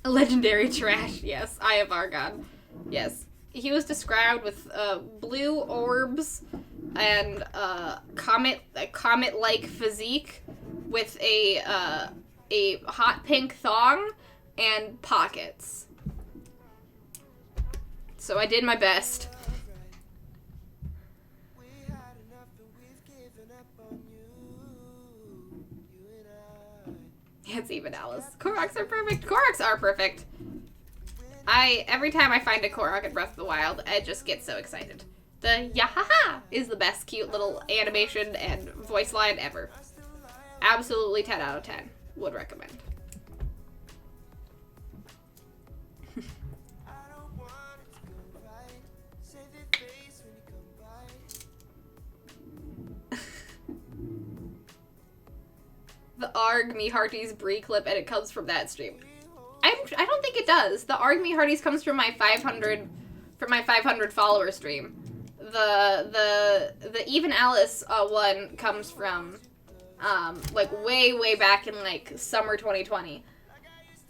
A legendary trash, yes. Eye of Argon. Yes. He was described with blue orbs and a comet-like physique with a hot pink thong and pockets. So I did my best. It's even Alice. Koroks are perfect. Koroks are perfect. Every time I find a Korok in Breath of the Wild, I just get so excited. The yahaha is the best cute little animation and voice line ever. Absolutely 10 out of 10. Would recommend. The Arg Me Hearties Brie clip, and it comes from that stream. I don't think it does. The Arg Me Hearties comes from my 500 follower stream. The Even Alice one comes from like way back in like summer 2020.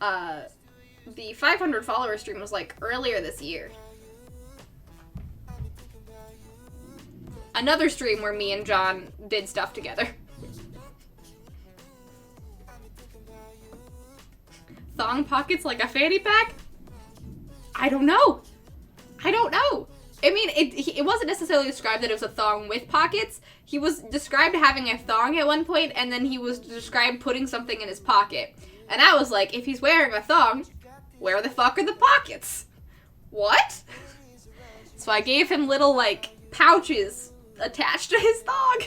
The 500 follower stream was like earlier this year. Another stream where me and John did stuff together. Thong pockets like a fanny pack? I don't know. I mean, it wasn't necessarily described that it was a thong with pockets. He was described having a thong at one point, and then he was described putting something in his pocket. And I was like, if he's wearing a thong, where the fuck are the pockets? What? So I gave him little, like, pouches attached to his thong.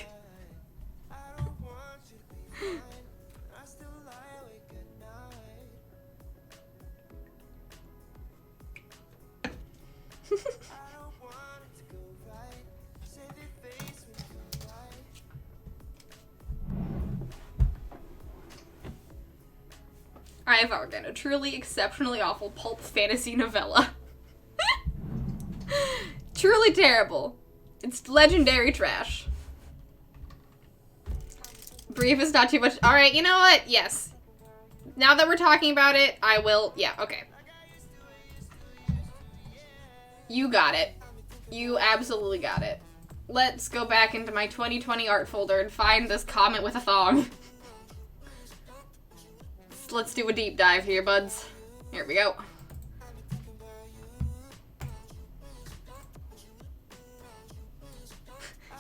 I have ordered a truly exceptionally awful pulp fantasy novella. Truly terrible. It's legendary trash. Brief is not too much. Alright, you know what? Yes. Now that we're talking about it, I will. Yeah, okay. You got it. You absolutely got it. Let's go back into my 2020 art folder and find this comment with a thong. Let's do a deep dive here, buds. Here we go.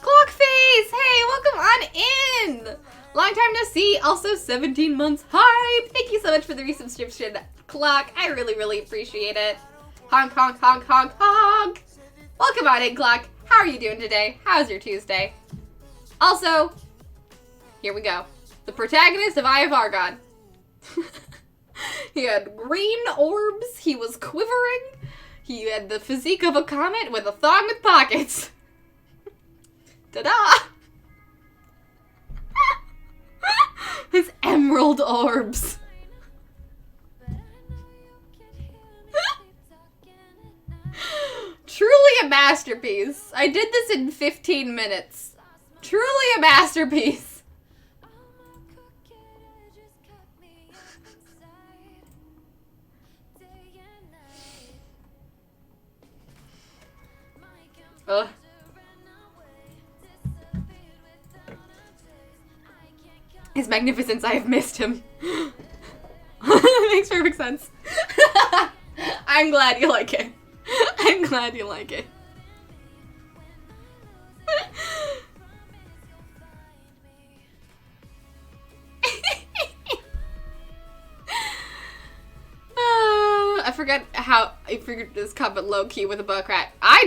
Clockface! Hey, welcome on in! Long time no see, also 17 months hype! Thank you so much for the resubscription, Clock. I really, really appreciate it. Honk, honk, honk, honk, honk! Welcome on in, Clock. How are you doing today? How's your Tuesday? Also, here we go. The protagonist of Eye of Argon. He had green orbs, he was quivering, he had the physique of a comet with a thong with pockets. Ta-da! His emerald orbs. Truly a masterpiece. I did this in 15 minutes. Truly a masterpiece. Ugh. His magnificence, I have missed him. Makes perfect sense. I'm glad you like it. I'm glad you like it. I forgot how I figured this comment low key with a butt crack. I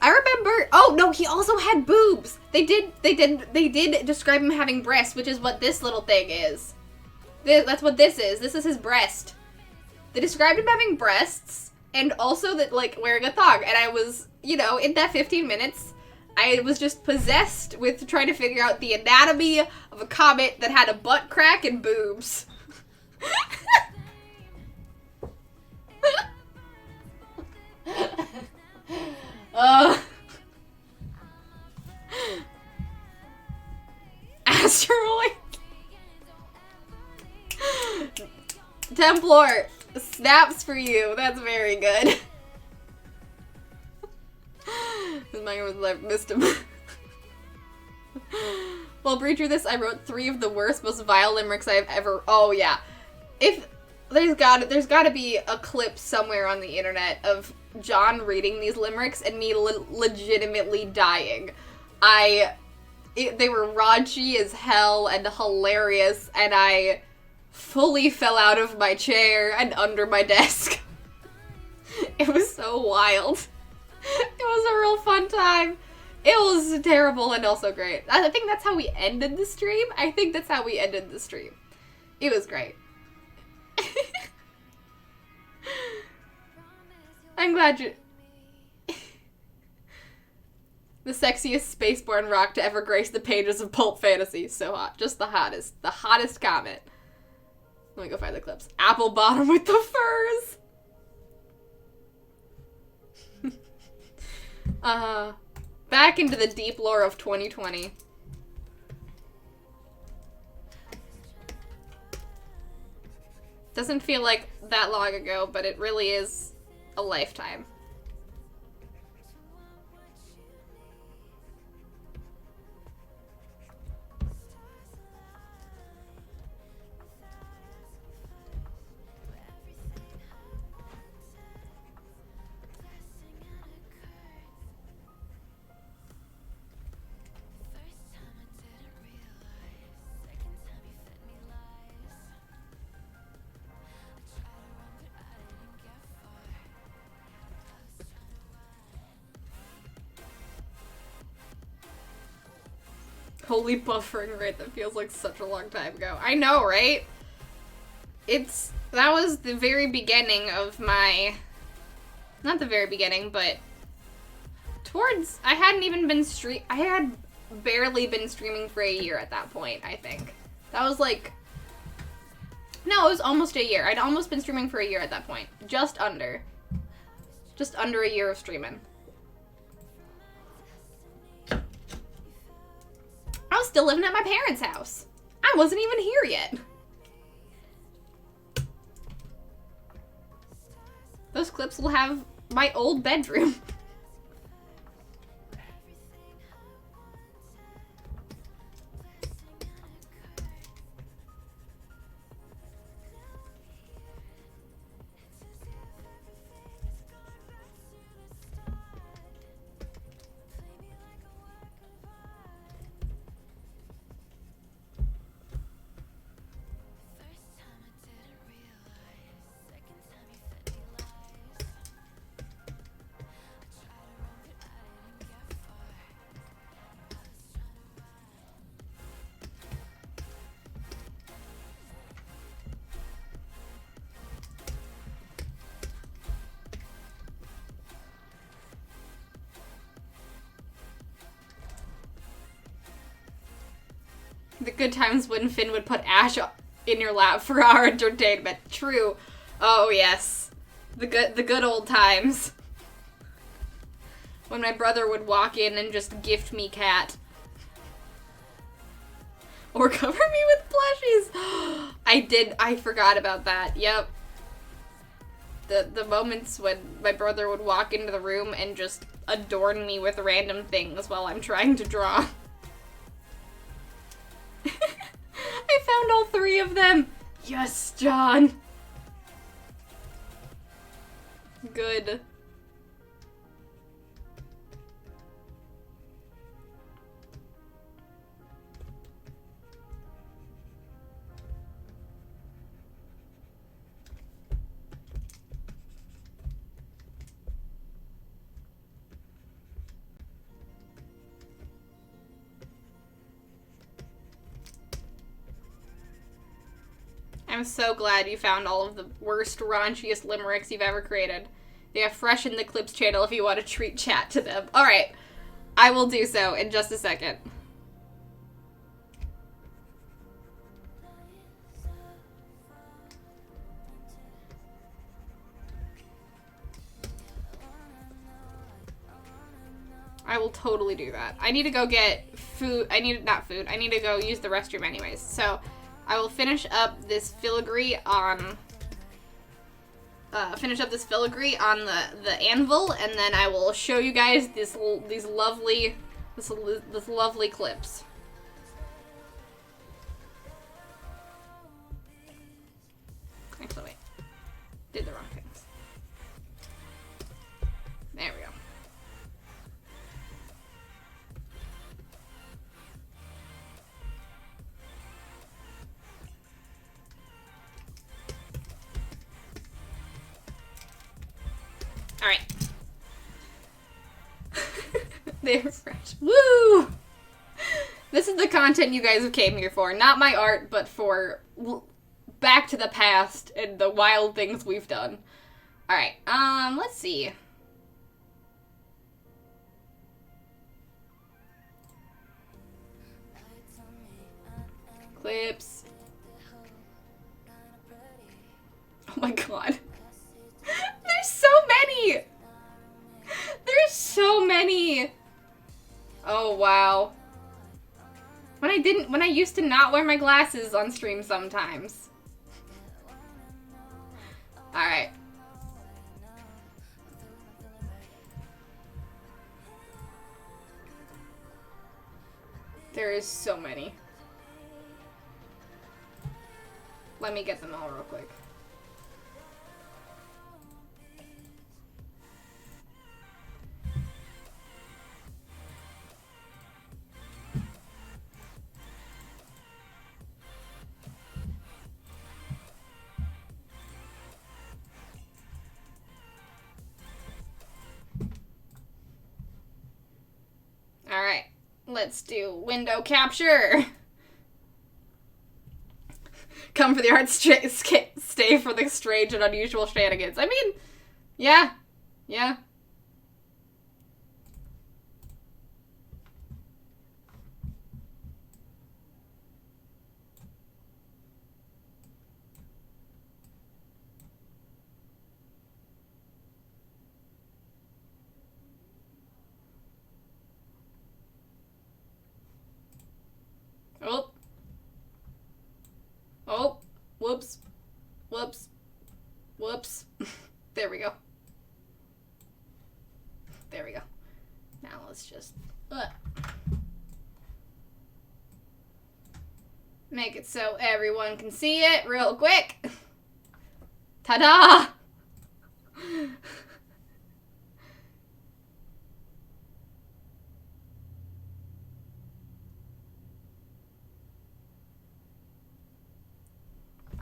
remember. Oh no, he also had boobs. They did describe him having breasts, which is what this little thing is. That's what this is. This is his breast. They described him having breasts and also that like wearing a thong. And I was, you know, in that 15 minutes, I was just possessed with trying to figure out the anatomy of a comet that had a butt crack and boobs. Asteroid. Templar, snaps for you. That's very good. I've missed him. While reading this, I wrote 3 of the worst, most vile limericks I have ever. Oh yeah, if there's gotta be a clip somewhere on the internet of John reading these limericks and me legitimately dying. They were raunchy as hell and hilarious, and I fully fell out of my chair and under my desk. It was so wild. It was a real fun time. It was terrible and also great. I think that's how we ended the stream. It was great. I'm glad you... The sexiest spaceborne rock to ever grace the pages of pulp fantasy. So hot. Just the hottest. The hottest comet. Let me go find the clips. Apple bottom with the furs. Back into the deep lore of 2020. Doesn't feel like that long ago, but it really is a lifetime. Holy buffering rate, that feels like such a long time ago. I know, right? That was the very beginning of my, not the very beginning, but I had barely been streaming for a year at that point, I think. That was like, no, it was almost a year. I'd almost been streaming for a year at that point. Just under a year of streaming. I was still living at my parents' house. I wasn't even here yet. Those clips will have my old bedroom. The good times when Finn would put Ash in your lap for our entertainment. True. Oh yes. The good old times. When my brother would walk in and just gift me cat. Or cover me with plushies. I forgot about that. Yep. The moments when my brother would walk into the room and just adorn me with random things while I'm trying to draw. I found all 3 of them. Yes, John. Good. I'm so glad you found all of the worst, raunchiest limericks you've ever created. They are fresh in the Clips channel if you want to treat chat to them. Alright, I will do so in just a second. I will totally do that. I need to go get food. I need to go use the restroom anyways. So I will finish up this filigree on the anvil, and then I will show you guys these lovely clips. Actually, wait. Did the wrong things. There we go. Alright. They're fresh. Woo! This is the content you guys came here for. Not my art, but for Back to the Past and the wild things we've done. Alright, let's see. Clips. Oh my god. There's so many! There's so many! Oh, wow. When I used to not wear my glasses on stream sometimes. Alright. There is so many. Let me get them all real quick. Alright. Let's do window capture. Come for the art, stay for the strange and unusual shenanigans. I mean, yeah. Yeah. Oh. Oh. Whoops. Whoops. Whoops. There we go. There we go. Now let's just make it so everyone can see it real quick. Ta-da!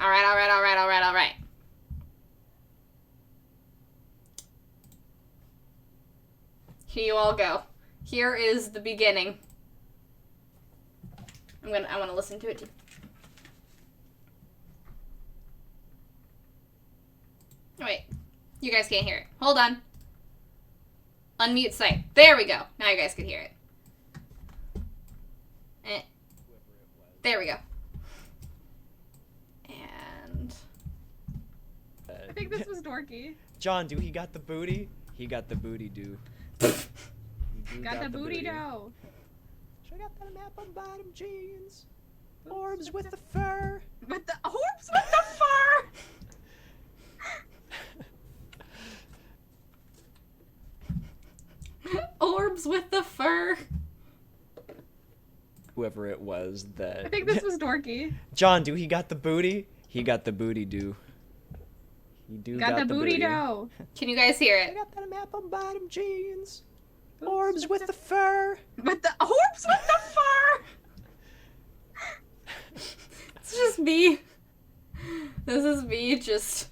All right. Here you all go. Here is the beginning. I want to listen to it too. Oh, wait. You guys can't hear it. Hold on. Unmute site. There we go. Now you guys can hear it. There we go. And I think this was dorky. John, do he got the booty? He got the booty, do. Got the booty dough. Check out that map on bottom jeans. Orbs with the fur. With the orbs with the fur. orbs with the fur. Whoever it was that. I think this was dorky. John, do he got the booty? He got the booty, do. He do Got the booty dough. Can you guys hear it? Check out that map on bottom jeans. Orbs with the fur. With the orbs with the fur. It's just me. This is me just.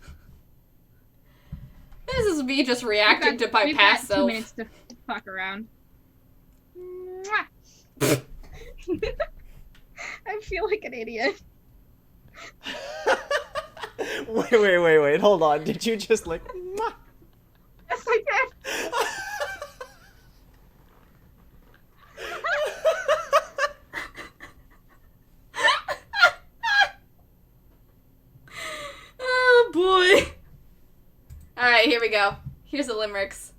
This is me just reacting to my past self. 2 self. minutes to fuck around. Mwah. I feel like an idiot. Wait. Hold on. Did you just like... Mwah? Yes, I did. Oh, boy. Alright, here we go. Here's the limericks.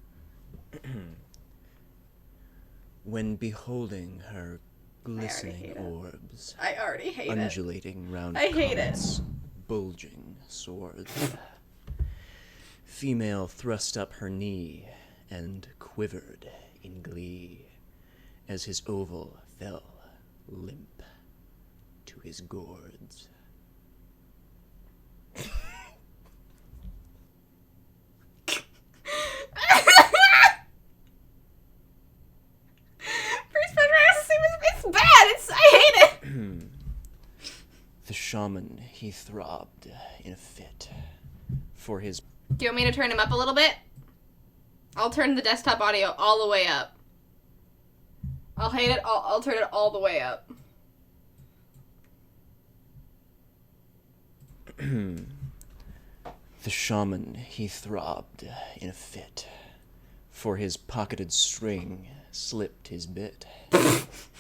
When beholding her glistening orbs, I already hate it. undulating round I hate it. comets, bulging swords, female thrust up her knee and quivered in glee as his oval fell limp to his gourds. It's bad. I hate it. The shaman, he throbbed in a fit for his... Do you want me to turn him up a little bit? I'll turn the desktop audio all the way up. I'll hate it. I'll turn it all the way up. The shaman, he throbbed in a fit for his pocketed string slipped his bit.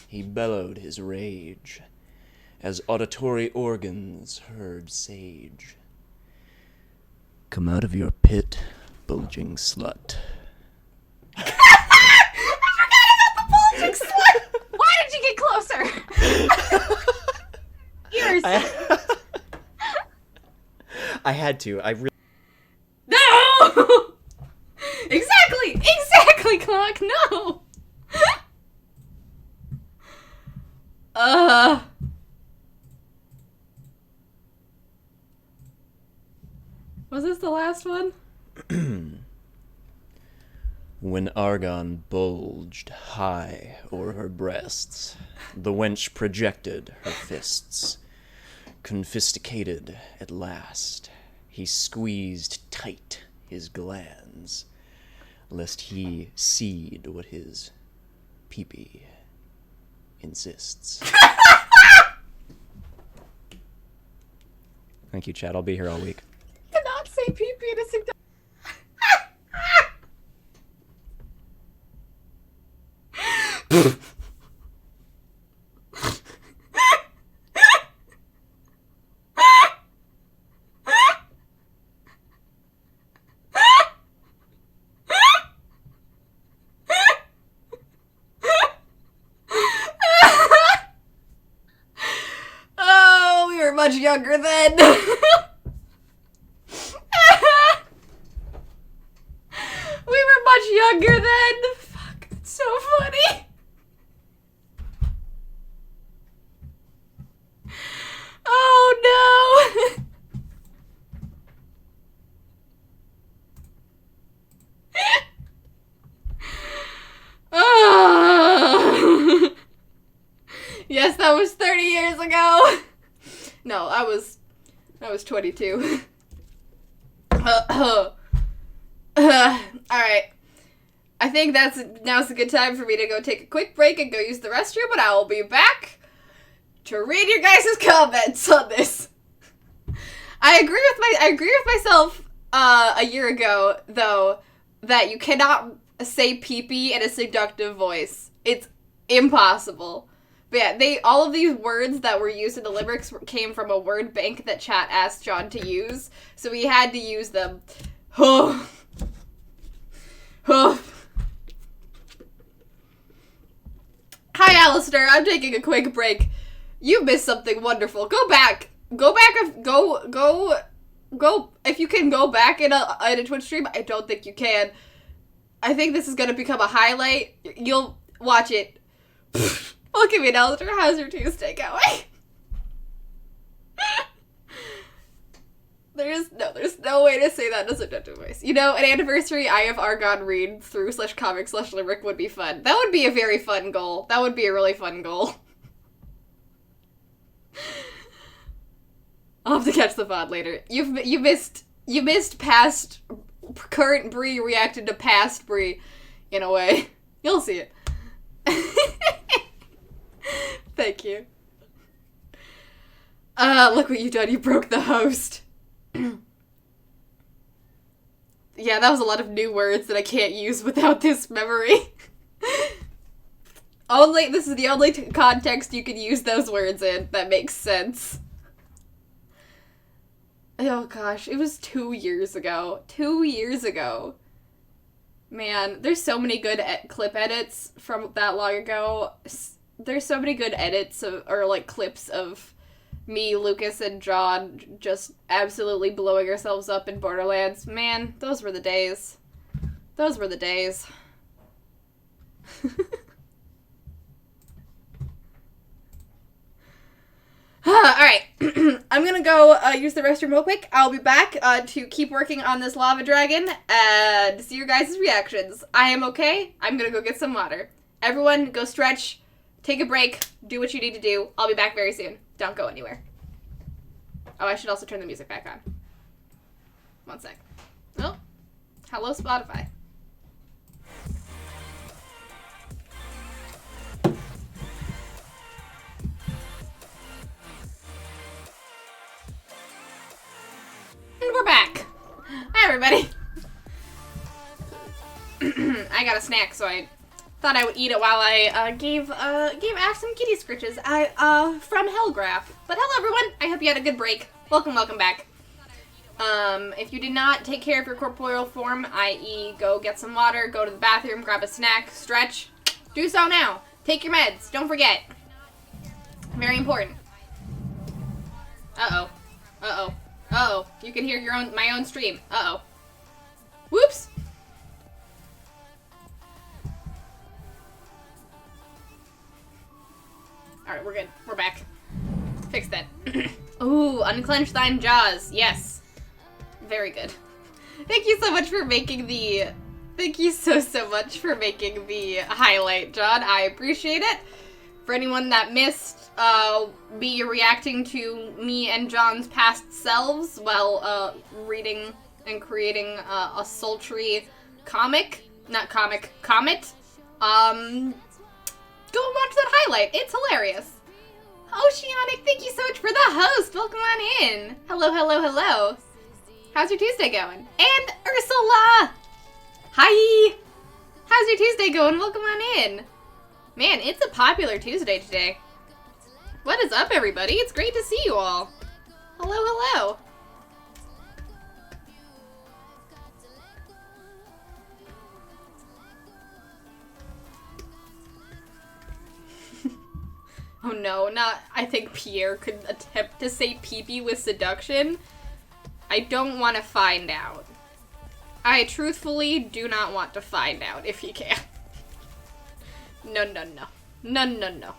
He bellowed his rage as auditory organs heard sage. Come out of your pit, bulging slut. I forgot about the bulging slut. Why did you get closer? Ears. I had to. I really... No! Exactly, Clock, no! Was this the last one? When Argon bulged high o'er her breasts, the wench projected her fists. Confiscated at last, he squeezed tight his glands, lest he seed what his peepee insists. Thank you, Chad. I'll be here all week. Cannot say pee-pee in a seductive. Oh, we were much younger then. We were much younger then. Fuck, that's so funny. Oh no. Oh. Yes, that was 30 years ago. No, I was 22. Alright. I think now's a good time for me to go take a quick break and go use the restroom, but I will be back to read your guys' comments on this. I agree with myself a year ago, though, that you cannot say pee-pee in a seductive voice. It's impossible. But yeah, all of these words that were used in the limericks came from a word bank that chat asked John to use, so we had to use them. Oh. Oh. Hi, Alistair. I'm taking a quick break. You missed something wonderful. Go back. Go. If you can go back in a Twitch stream, I don't think you can. I think this is gonna become a highlight. You'll watch it. Look at me, Alistair. How's your Tuesday going? There's no way to say that in a seductive voice. You know, an anniversary I have Argon read through /comic/limerick would be fun. That would be a very fun goal. That would be a really fun goal. I'll have to catch the VOD later. You missed past current Bree reacted to past Bree in a way. You'll see it. Thank you. Look what you've done. You broke the host. Yeah, that was a lot of new words that I can't use without this memory. This is the only context you can use those words in that makes sense. Oh gosh, it was 2 years ago. 2 years ago. Man, there's so many good clip edits from that long ago. There's so many good edits clips of me, Lucas, and John just absolutely blowing ourselves up in Borderlands. Man, those were the days. Those were the days. Alright, I'm gonna go use the restroom real quick. I'll be back to keep working on this lava dragon and see your guys' reactions. I am okay. I'm gonna go get some water. Everyone, go stretch, take a break, do what you need to do. I'll be back very soon. Don't go anywhere. Oh, I should also turn the music back on. 1 sec. Oh, hello Spotify. And we're back. Hi, everybody. I got a snack, so I thought I would eat it while I gave Ash some kitty scritches. From Hellgraph. But hello, everyone. I hope you had a good break. Welcome back. If you did not take care of your corporeal form, i.e. go get some water, go to the bathroom, grab a snack, stretch, do so now. Take your meds. Don't forget. Very important. Uh-oh. Uh-oh. Uh-oh. You can hear my own stream. Uh-oh. Whoops. Alright, we're good. We're back. Fix that. Ooh, unclench thine jaws. Yes. Very good. Thank you so much for making the... Thank you so much for making the highlight, John. I appreciate it. For anyone that missed me reacting to me and John's past selves while reading and creating a sultry comet, go and watch that highlight. It's hilarious. Oceanic, thank you so much for the host. Welcome on in. Hello, hello, hello. How's your Tuesday going? And Ursula! Hi! How's your Tuesday going? Welcome on in. Man, it's a popular Tuesday today. What is up, everybody? It's great to see you all. Hello, hello. Oh no, I think Pierre could attempt to say pee-pee with seduction. I don't want to find out. I truthfully do not want to find out if he can. No, no, no. No, no, no.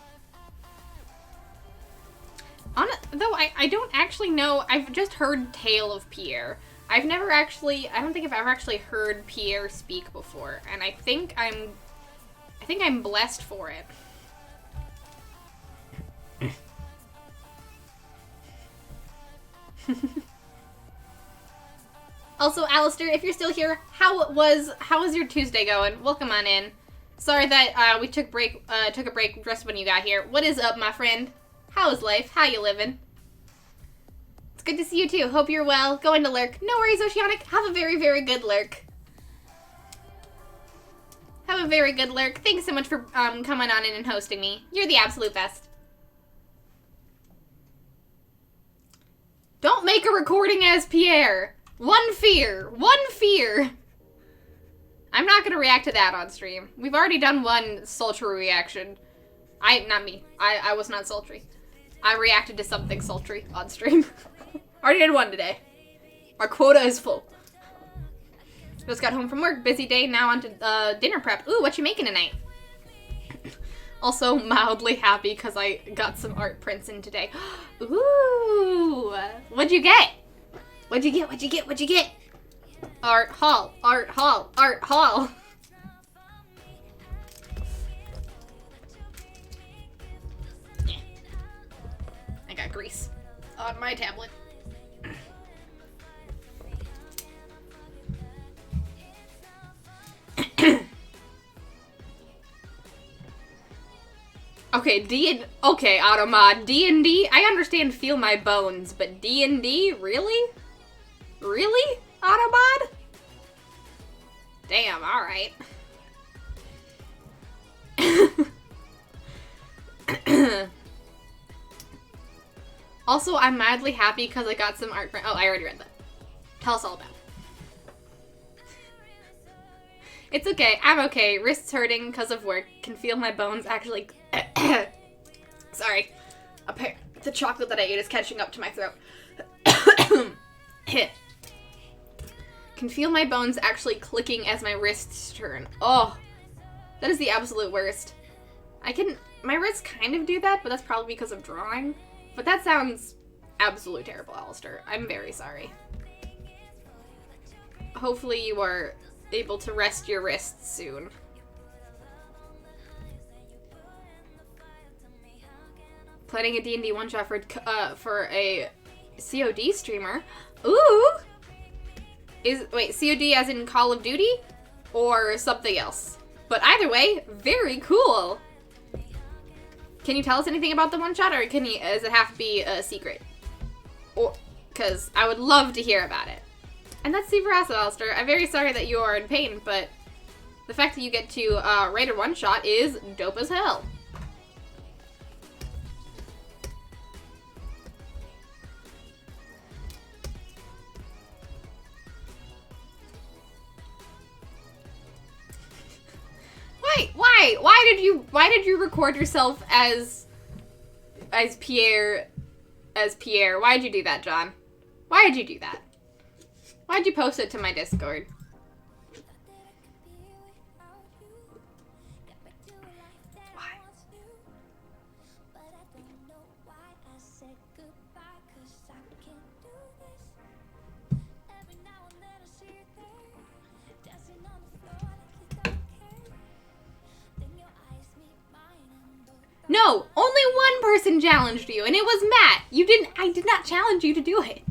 Though I don't actually know. I've just heard tale of Pierre. I don't think I've ever actually heard Pierre speak before, and I think I'm blessed for it. Also, Alistair, if you're still here, how was your Tuesday going? Welcome on in. Sorry that we took a break just when you got here. What is up, my friend? How is life? How you living? It's good to see you too. Hope you're well. Going to lurk. No worries, Oceanic. Have a very, very good lurk. Have a very good lurk. Thanks so much for coming on in and hosting me. You're the absolute best. Don't make a recording as Pierre. One fear. One fear. I'm not going to react to that on stream. We've already done one sultry reaction. Not me. I was not sultry. I reacted to something sultry on stream. Already did one today. Our quota is full. Just got home from work. Busy day. Now on to dinner prep. Ooh, what you making tonight? Also mildly happy because I got some art prints in today. Ooh. What'd you get? What'd you get? What'd you get? What'd you get? Art hall. Art hall. Art hall. Yeah. I got grease on my tablet. Okay, Automod, D&D? I understand feel my bones, but D&D? Really? Really, Autobot? Damn, alright. Also, I'm madly happy because I got some art print. Oh, I already read that. Tell us all about it. It's okay, I'm okay. Wrists hurting because of work. Can feel my bones actually... Sorry. The chocolate that I ate is catching up to my throat. Can feel my bones actually clicking as my wrists turn. Oh, that is the absolute worst. My wrists kind of do that, but that's probably because of drawing. But that sounds absolutely terrible, Alistair. I'm very sorry. Hopefully you are able to rest your wrists soon. Planning a D&D one-shot for a COD streamer. Ooh! Wait, COD as in Call of Duty? Or something else? But either way, very cool! Can you tell us anything about the one-shot, or does it have to be a secret? Or, because I would love to hear about it. And that's super awesome, Alistair. I'm very sorry that you are in pain, but the fact that you get to write a one-shot is dope as hell. Why did you record yourself as Pierre? Why did you do that, John? Why did you do that? Why did you post it to my Discord? Why? No, only one person challenged you, and it was Matt. I did not challenge you to do it.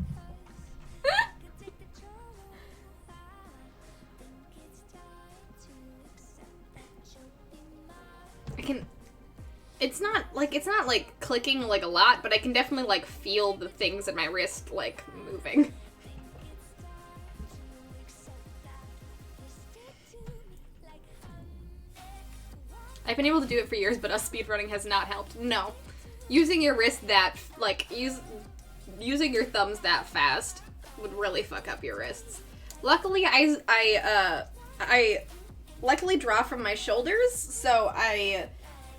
it's not like clicking like a lot, but I can definitely like feel the things in my wrist like moving. I've been able to do it for years, but us speedrunning has not helped. No. Using your wrist that, like, using your thumbs that fast would really fuck up your wrists. Luckily, I luckily draw from my shoulders, so I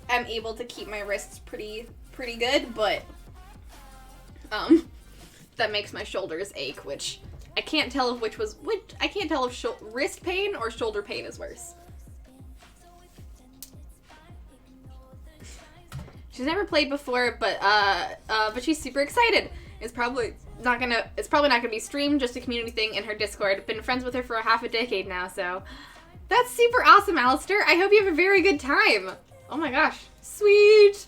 am able to keep my wrists pretty good, but, that makes my shoulders ache, which I can't tell if I can't tell if wrist pain or shoulder pain is worse. She's never played before, but she's super excited. It's probably not gonna be streamed, just a community thing in her Discord. Been friends with her for half a decade now, so that's super awesome, Alistair. I hope you have a very good time. Oh my gosh, sweet.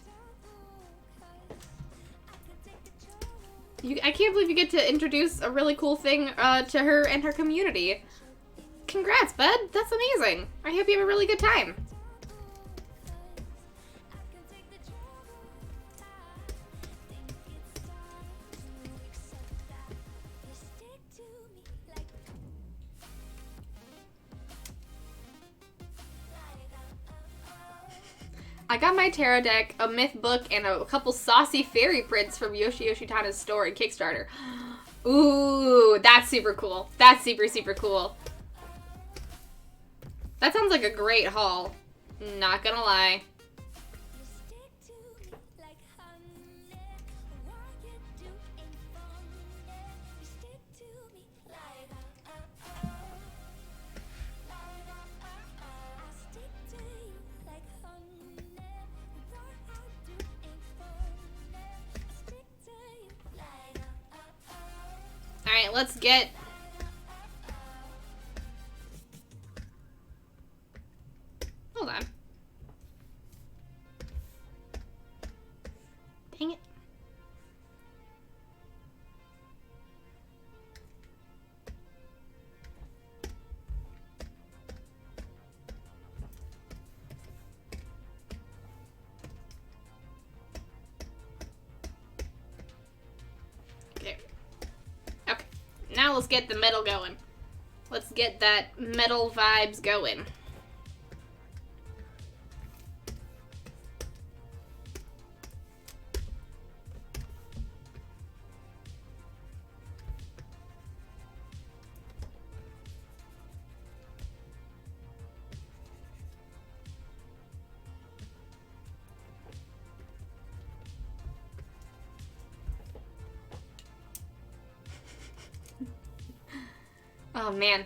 I can't believe you get to introduce a really cool thing to her and her community. Congrats, bud. That's amazing. I hope you have a really good time. I got my tarot deck, a myth book, and a couple saucy fairy prints from Yoshi Yoshitana's store and Kickstarter. Ooh, that's super cool. That's super, super cool. That sounds like a great haul. Not gonna lie. Alright, let's get... Hold on. Dang it. Now let's get the metal going. Let's get that metal vibes going. Oh man.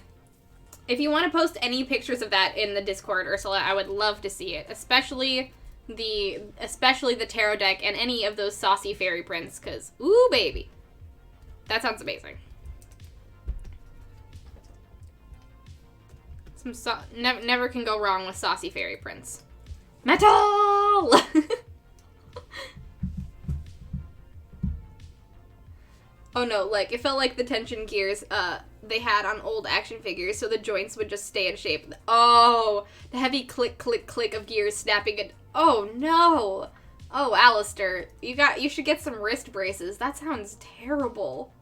If you want to post any pictures of that in the Discord, Ursula, I would love to see it. Especially the tarot deck and any of those saucy fairy prints, because, ooh baby. That sounds amazing. Never can go wrong with saucy fairy prints. Metal! Oh no, like, it felt like the tension gears, they had on old action figures, so the joints would just stay in shape. Oh, the heavy click, click, click of gears snapping it. Oh no! Oh, Alistair, you should get some wrist braces. That sounds terrible.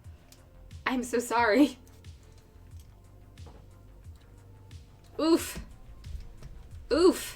I'm so sorry. Oof. Oof.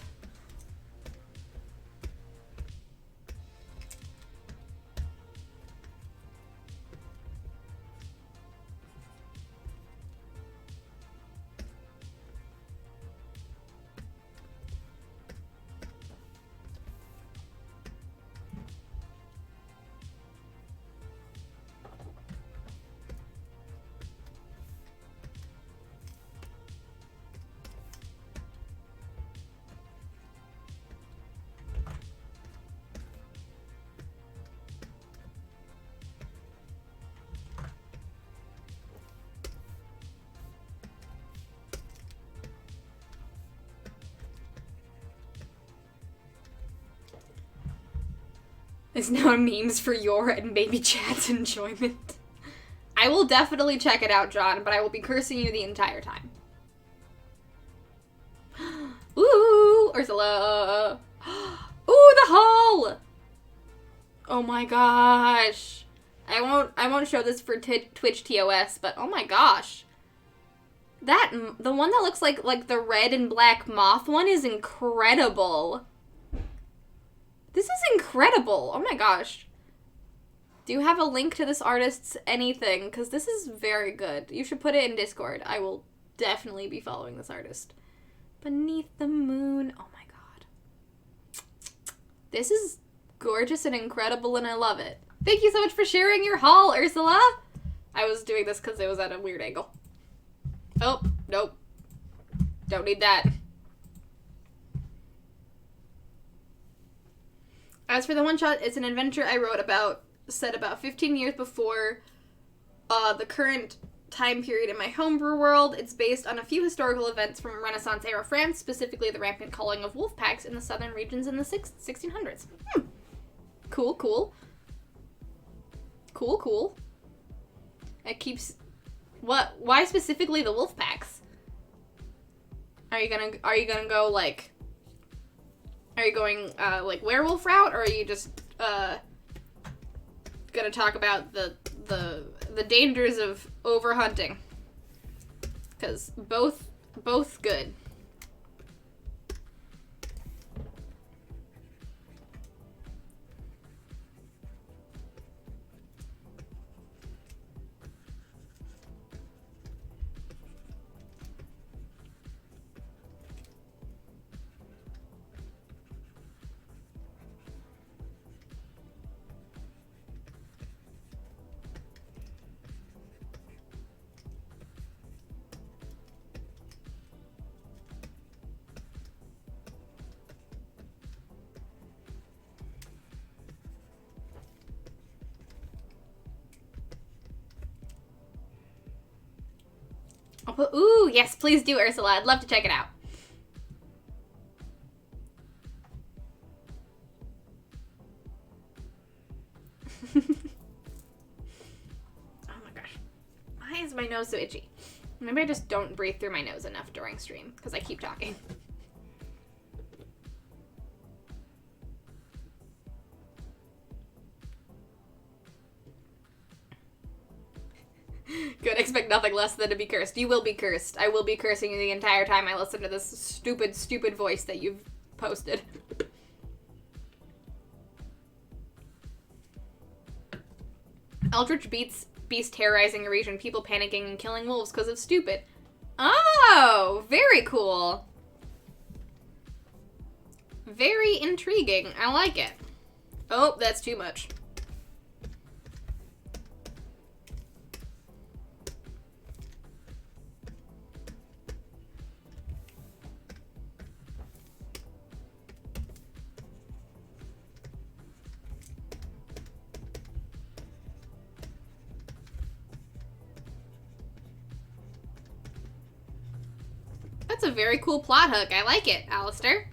It's now memes for your and maybe chat's enjoyment. I will definitely check it out, John, but I will be cursing you the entire time. Ooh, Ursula. Ooh, the hall! Oh my gosh. I won't show this for Twitch TOS, but oh my gosh. The one that looks like the red and black moth one is incredible. This is incredible. Oh my gosh. Do you have a link to this artist's anything? Because this is very good. You should put it in Discord. I will definitely be following this artist. Beneath the Moon. Oh my god. This is gorgeous and incredible, and I love it. Thank you so much for sharing your haul, Ursula. I was doing this because it was at a weird angle. Oh, nope. Don't need that. As for the one-shot, it's an adventure I wrote set about 15 years before the current time period in my homebrew world. It's based on a few historical events from Renaissance-era France, specifically the rampant culling of wolf packs in the southern regions in the 1600s. Cool, cool. Cool, cool. It keeps... What? Why specifically the wolf packs? Are you gonna go, like... Are you going, like, werewolf route, or are you just, gonna talk about the dangers of overhunting? Because both good. I'll put, ooh, yes, please do, Ursula. I'd love to check it out. Oh my gosh. Why is my nose so itchy? Maybe I just don't breathe through my nose enough during stream, because I keep talking. Good, expect nothing less than to be cursed. You will be cursed. I will be cursing you the entire time I listen to this stupid, stupid voice that you've posted. Eldritch beast terrorizing a region, people panicking and killing wolves because of stupid. Oh, very cool. Very intriguing. I like it. Oh, that's too much. That's a very cool plot hook. I like it, Alistair.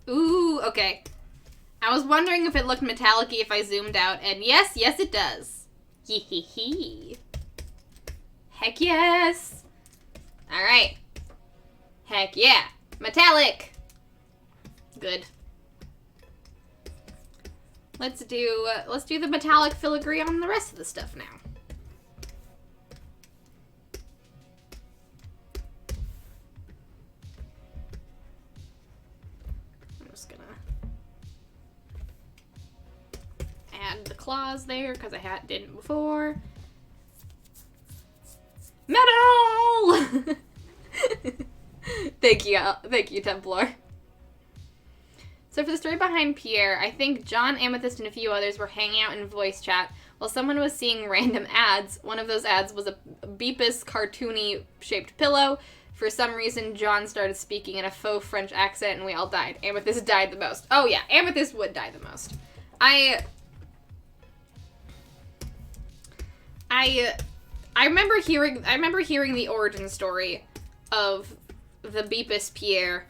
Ooh, okay. I was wondering if it looked metallic-y if I zoomed out, and yes, it does. Yee-hee-hee. Heck yes. Alright. Heck yeah. Metallic. Good. Let's do the metallic filigree on the rest of the stuff now. I'm just gonna add the claws there because I didn't before. Metal! Thank you, Templar. So for the story behind Pierre, I think John, Amethyst, and a few others were hanging out in voice chat while someone was seeing random ads. One of those ads was a Beepus cartoony-shaped pillow. For some reason, John started speaking in a faux French accent, and we all died. Amethyst died the most. Oh yeah, Amethyst would die the most. I remember hearing the origin story of the Beepus Pierre,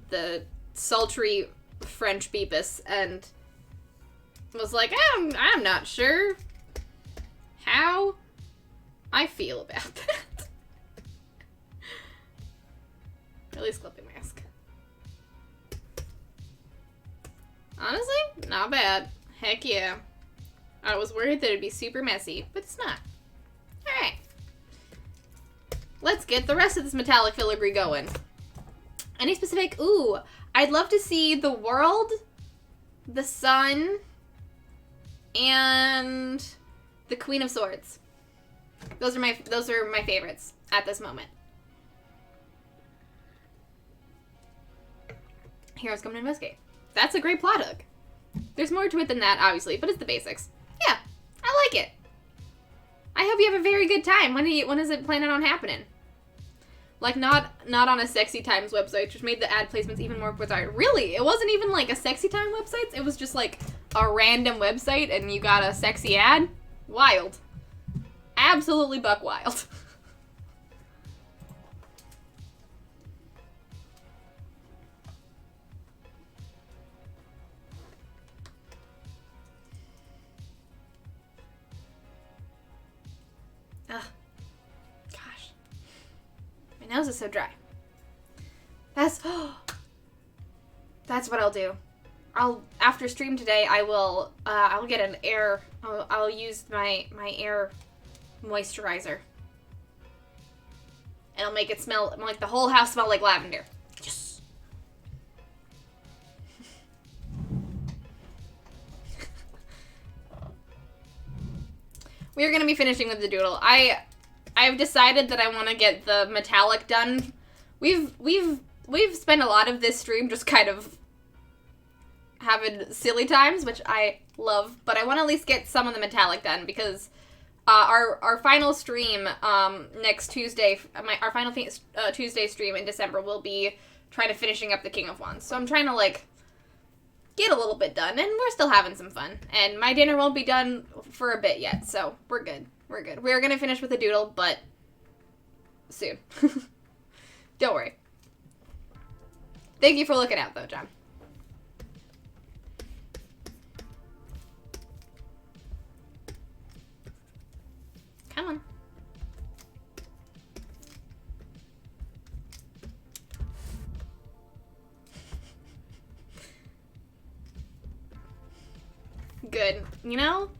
the sultry French Beepus, and was like, I'm not sure how I feel about that. At least clipping mask. Honestly, not bad. Heck yeah. I was worried that it'd be super messy, but it's not. Alright. Let's get the rest of this metallic filigree going. Any specific? Ooh, I'd love to see the world, the sun, and the Queen of Swords. Those are my favorites at this moment. Heroes come to investigate. That's a great plot hook. There's more to it than that, obviously, but it's the basics. Yeah, I like it. I hope you have a very good time. When is it planning on happening? Like, not on a Sexy Times website, which made the ad placements even more bizarre. Really? It wasn't even, like, a Sexy Time website? It was just, like, a random website and you got a sexy ad? Wild. Absolutely buck wild. Ugh. Gosh. My nose is so dry. That's what I'll do. After stream today, I'll get an air, I'll use my air moisturizer. And I'll make it smell, like the whole house smell like lavender. Yes. We're gonna be finishing with the doodle. I've decided that I want to get the metallic done. We've spent a lot of this stream just kind of having silly times, which I love, but I want to at least get some of the metallic done because our final stream next Tuesday, our final Tuesday stream in December will be trying to finishing up the King of Wands. So I'm trying to like get a little bit done, and we're still having some fun. And my dinner won't be done for a bit yet, so we're good. We're good. We're gonna finish with a doodle, but soon. Don't worry. Thank you for looking out, though, John. Come on. Good. You know?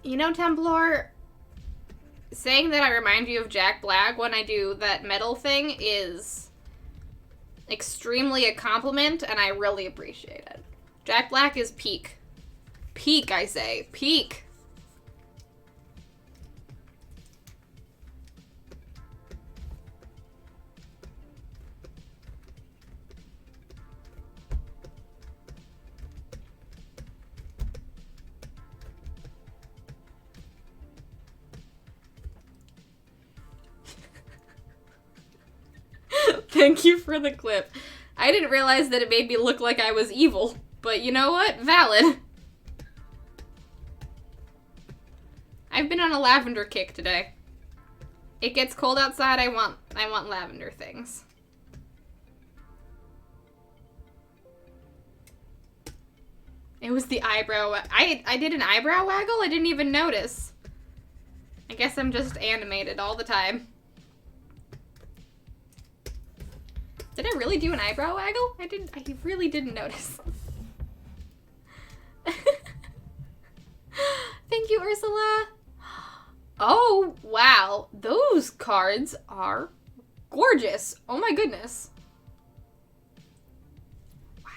You know, Templar, saying that I remind you of Jack Black when I do that metal thing is extremely a compliment, and I really appreciate it. Jack Black is peak. Peak, I say. Peak. Thank you for the clip. I didn't realize that it made me look like I was evil, but you know what? Valid. I've been on a lavender kick today. It gets cold outside, I want lavender things. It was the eyebrow. I did an eyebrow waggle? I didn't even notice. I guess I'm just animated all the time. Did I really do an eyebrow waggle? I really didn't notice. Thank you, Ursula. Oh, wow. Those cards are gorgeous. Oh my goodness. Wow.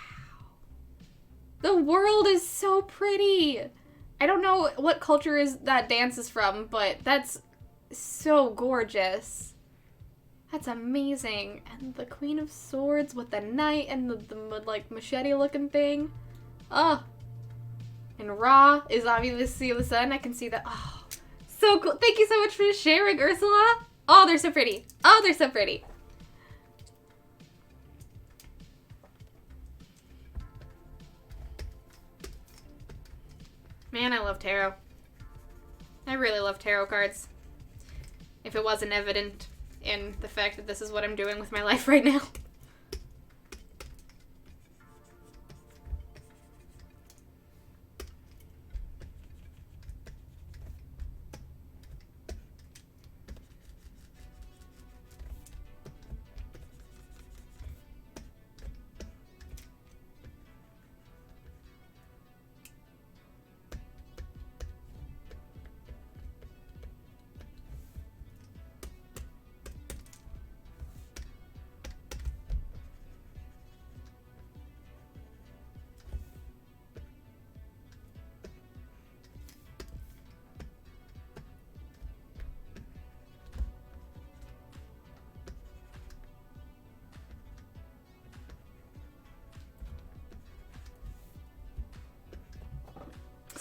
The world is so pretty. I don't know what culture that dance is from, but that's so gorgeous. That's amazing. And the Queen of Swords with the knight and the like machete looking thing. Oh. And Ra is obviously the sun. I can see that. Oh, so cool. Thank you so much for sharing, Ursula. Oh, they're so pretty. Oh, they're so pretty. Man, I love tarot. I really love tarot cards. If it wasn't evident in the fact that this is what I'm doing with my life right now.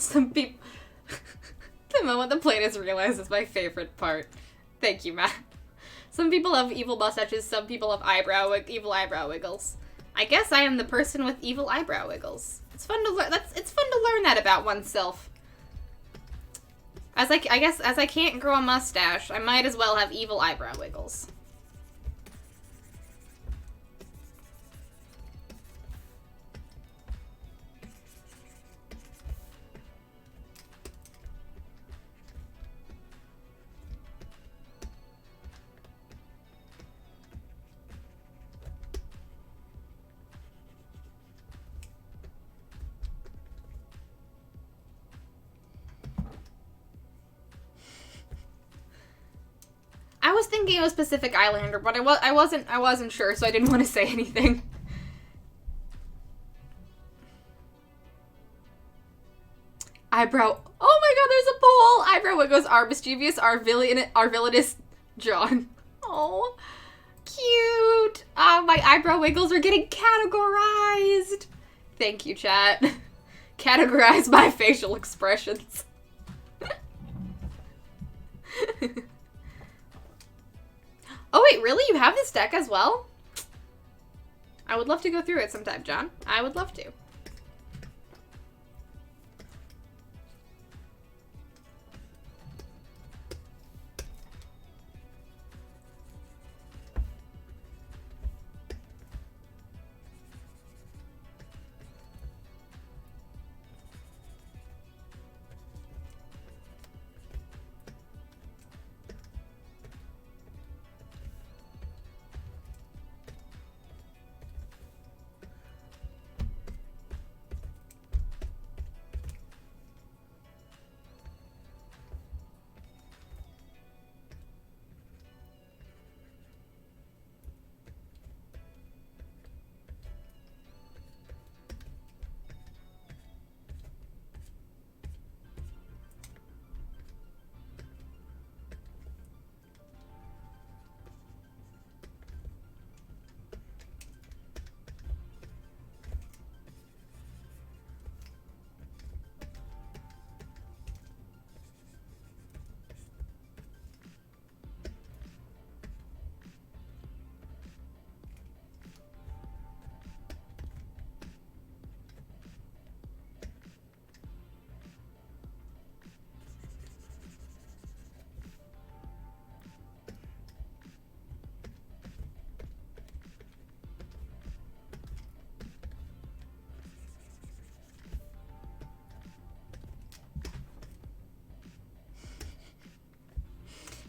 Some people... The moment the playlist realizes my favorite part. Thank you, Matt. Some people have evil mustaches, some people have evil eyebrow wiggles. I guess I am the person with evil eyebrow wiggles. It's fun to learn. It's fun to learn that about oneself. I guess as I can't grow a mustache, I might as well have evil eyebrow wiggles. I was thinking it was Pacific Islander, but I wasn't sure, so I didn't want to say anything. Eyebrow. Oh my god, there's a poll! Eyebrow wiggles are mischievous, are villainous John. Oh, cute. My eyebrow wiggles are getting categorized. Thank you, chat. Categorize my facial expressions. Oh wait, really? You have this deck as well? I would love to go through it sometime, John. I would love to.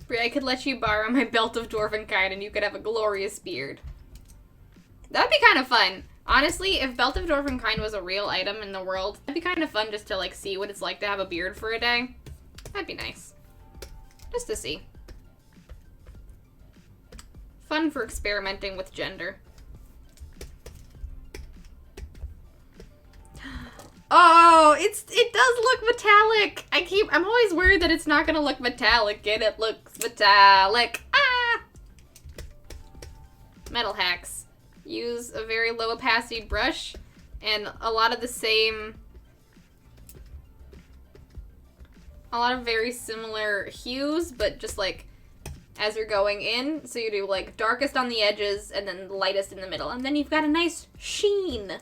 Bri, I could let you borrow my belt of Dwarvenkind and you could have a glorious beard. That'd be kind of fun. Honestly, if Belt of Dwarvenkind was a real item in the world, that'd be kind of fun just to, like, see what it's like to have a beard for a day. That'd be nice. Just to see. Fun for experimenting with gender. Oh, it does look metallic. I'm always worried that it's not gonna look metallic, and it looks metallic. Ah! Metal hacks. Use a very low opacity brush, and a lot of very similar hues, but just like as you're going in, so you do like darkest on the edges, and then lightest in the middle, and then you've got a nice sheen.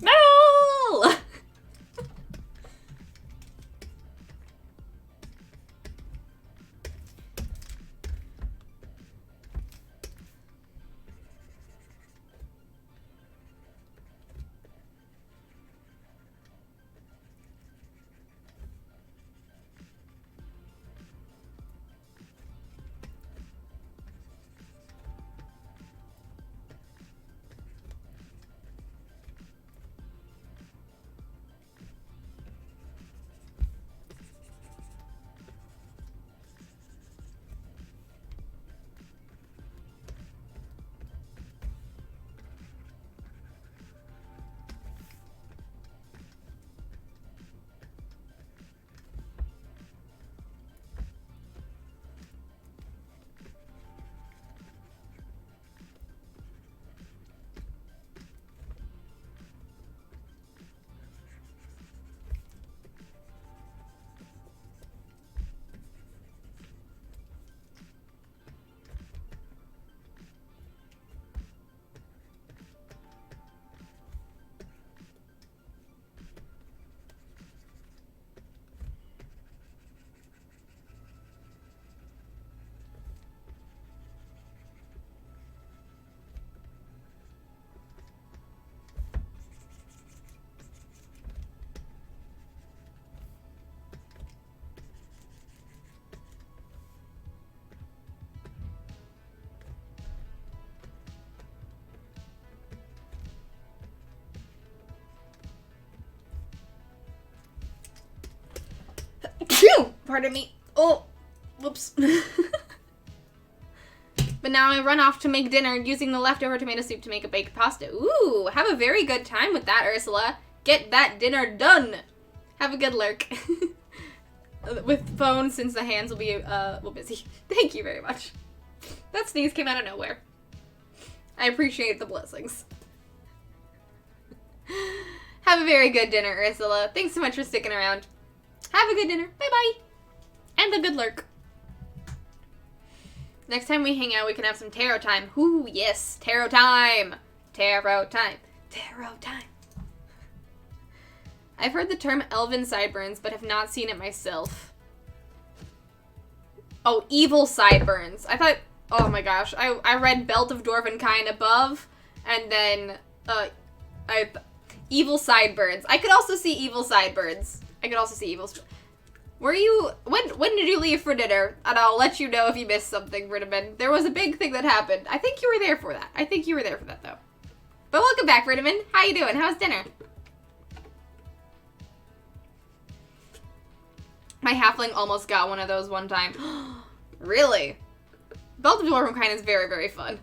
No! Pardon me. Oh, whoops. But now I run off to make dinner using the leftover tomato soup to make a baked pasta. Ooh, have a very good time with that, Ursula. Get that dinner done. Have a good lurk. With phone, since the hands will be busy. Thank you very much. That sneeze came out of nowhere. I appreciate the blessings. Have a very good dinner, Ursula. Thanks so much for sticking around. Have a good dinner. Bye-bye. And a good lurk. Next time we hang out, we can have some tarot time. Ooh, yes. Tarot time. Tarot time. Tarot time. I've heard the term elven sideburns, but have not seen it myself. Oh, evil sideburns. I thought, oh my gosh. I read Belt of Dwarvenkind above, and then, evil sideburns. I could also see evil sideburns. Were you, when did you leave for dinner? And I'll let you know if you missed something, Rittiman. There was a big thing that happened. I think you were there for that. Though. But welcome back, Rittiman. How you doing? How's dinner? My halfling almost got one of those one time. Really? Belt of Dwarvenkind is very, very fun.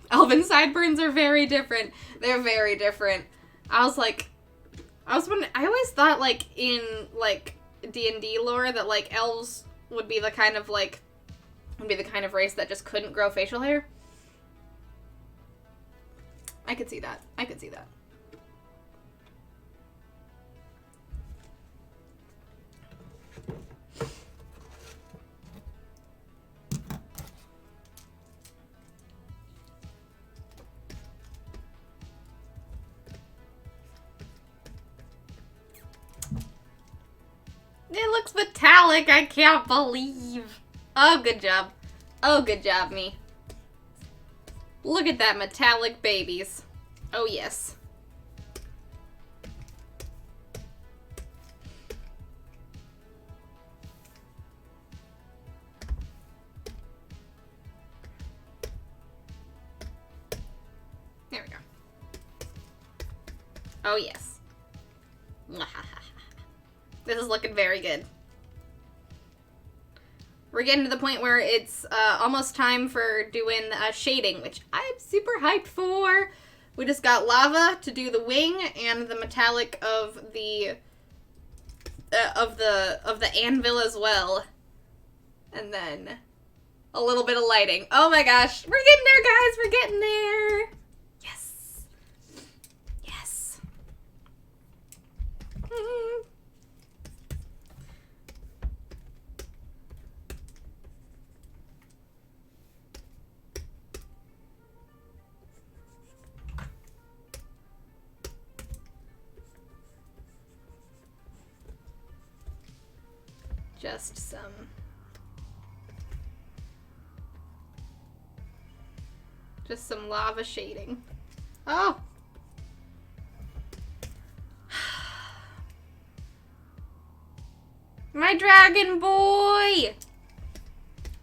Elven sideburns are very different. They're very different. I always thought, like, in, like, D&D lore that, like, elves would be the kind of race that just couldn't grow facial hair. I could see that. It looks metallic, I can't believe. Oh, good job. Me. Look at that metallic babies. Oh, yes. There we go. Oh, yes. This is looking very good. We're getting to the point where it's almost time for doing shading, which I'm super hyped for. We just got lava to do the wing and the metallic of the anvil as well, and then a little bit of lighting. Oh my gosh, we're getting there, guys. We're getting there. Yes. Yes. Just some lava shading. Oh! My dragon boy!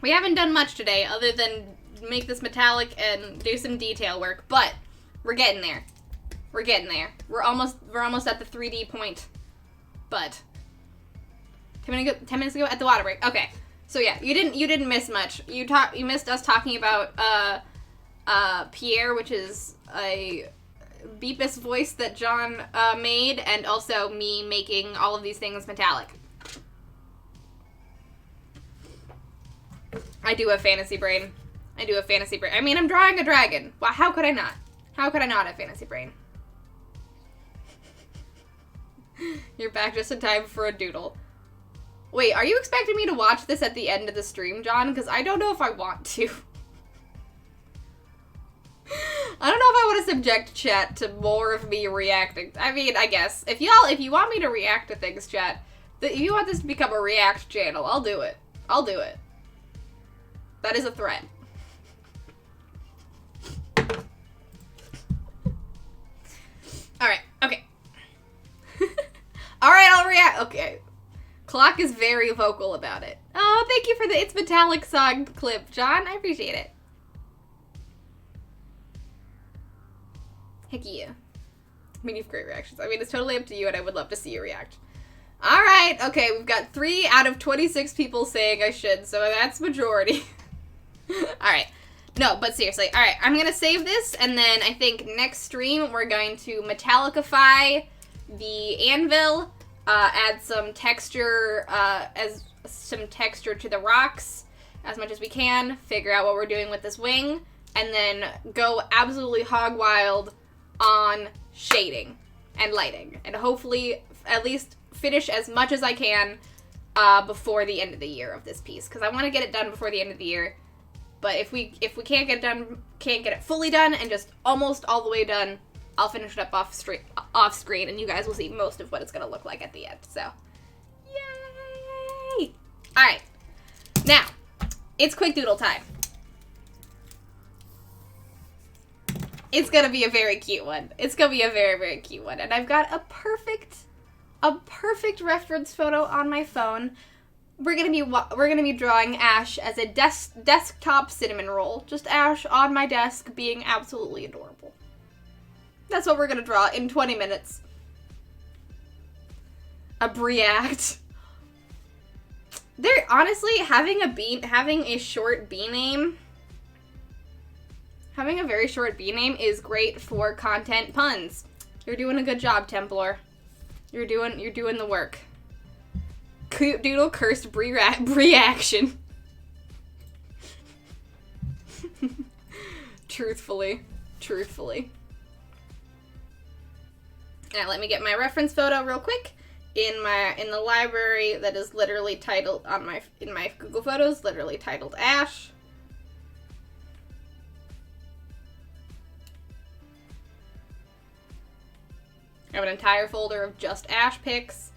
We haven't done much today other than make this metallic and do some detail work, but we're getting there. We're almost at the 3D point. But 10 minutes ago at the water break. Okay. So yeah, you didn't miss much. You missed us talking about Pierre, which is a Beepus voice that John made, and also me making all of these things metallic. I do have fantasy brain. I mean, I'm drawing a dragon. Wow, how could I not? How could I not have fantasy brain? You're back just in time for a doodle. Wait, are you expecting me to watch this at the end of the stream, John? Because I don't know if I want to. I don't know if I want to subject chat to more of me reacting. I mean, I guess. If you want me to react to things, chat, if you want this to become a react channel, I'll do it. That is a threat. Alright, okay. Alright, I'll react. Okay. Clock is very vocal about it. Oh, thank you for the It's Metallic song clip, John. I appreciate it. Heck yeah. I mean, you have great reactions. I mean, it's totally up to you, and I would love to see you react. Alright, okay, we've got 3 out of 26 people saying I should, so that's majority. Alright. No, but seriously. Alright, I'm gonna save this, and then I think next stream we're going to Metallicify the anvil, add some texture, to the rocks as much as we can, figure out what we're doing with this wing, and then go absolutely hog wild on shading and lighting, and hopefully at least finish as much as I can before the end of the year of this piece, because I want to get it done before the end of the year. But if we can't get it done, can't get it fully done and just almost all the way done, I'll finish it up off screen, and you guys will see most of what it's gonna look like at the end. So, yay! All right, now it's quick doodle time. It's gonna be a very cute one. It's gonna be a very, very cute one, and I've got a perfect reference photo on my phone. We're gonna be drawing Ash as a desktop cinnamon roll. Just Ash on my desk being absolutely adorable. That's what we're gonna draw in 20 minutes. A Briact. They're honestly having a short B name. Having a very short B name is great for content puns. You're doing a good job, Templar. You're doing the work. Cute doodle cursed Briaction. Truthfully. Now let me get my reference photo real quick in the library that is literally titled in my Google Photos, literally titled Ash. I have an entire folder of just Ash pics,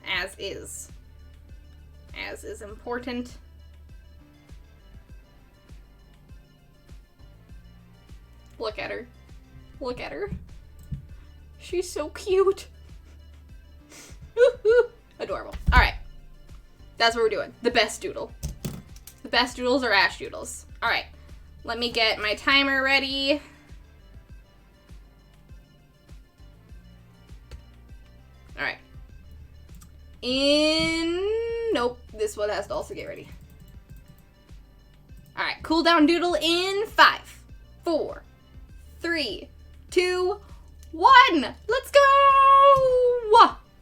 as is important. Look at her. She's so cute. Adorable. Alright. That's what we're doing. The best doodle. The best doodles are Ash doodles. Alright. Let me get my timer ready. Alright. Nope. This one has to also get ready. Alright. Cooldown doodle in 5, 4, 3, 2, 1. Let's go!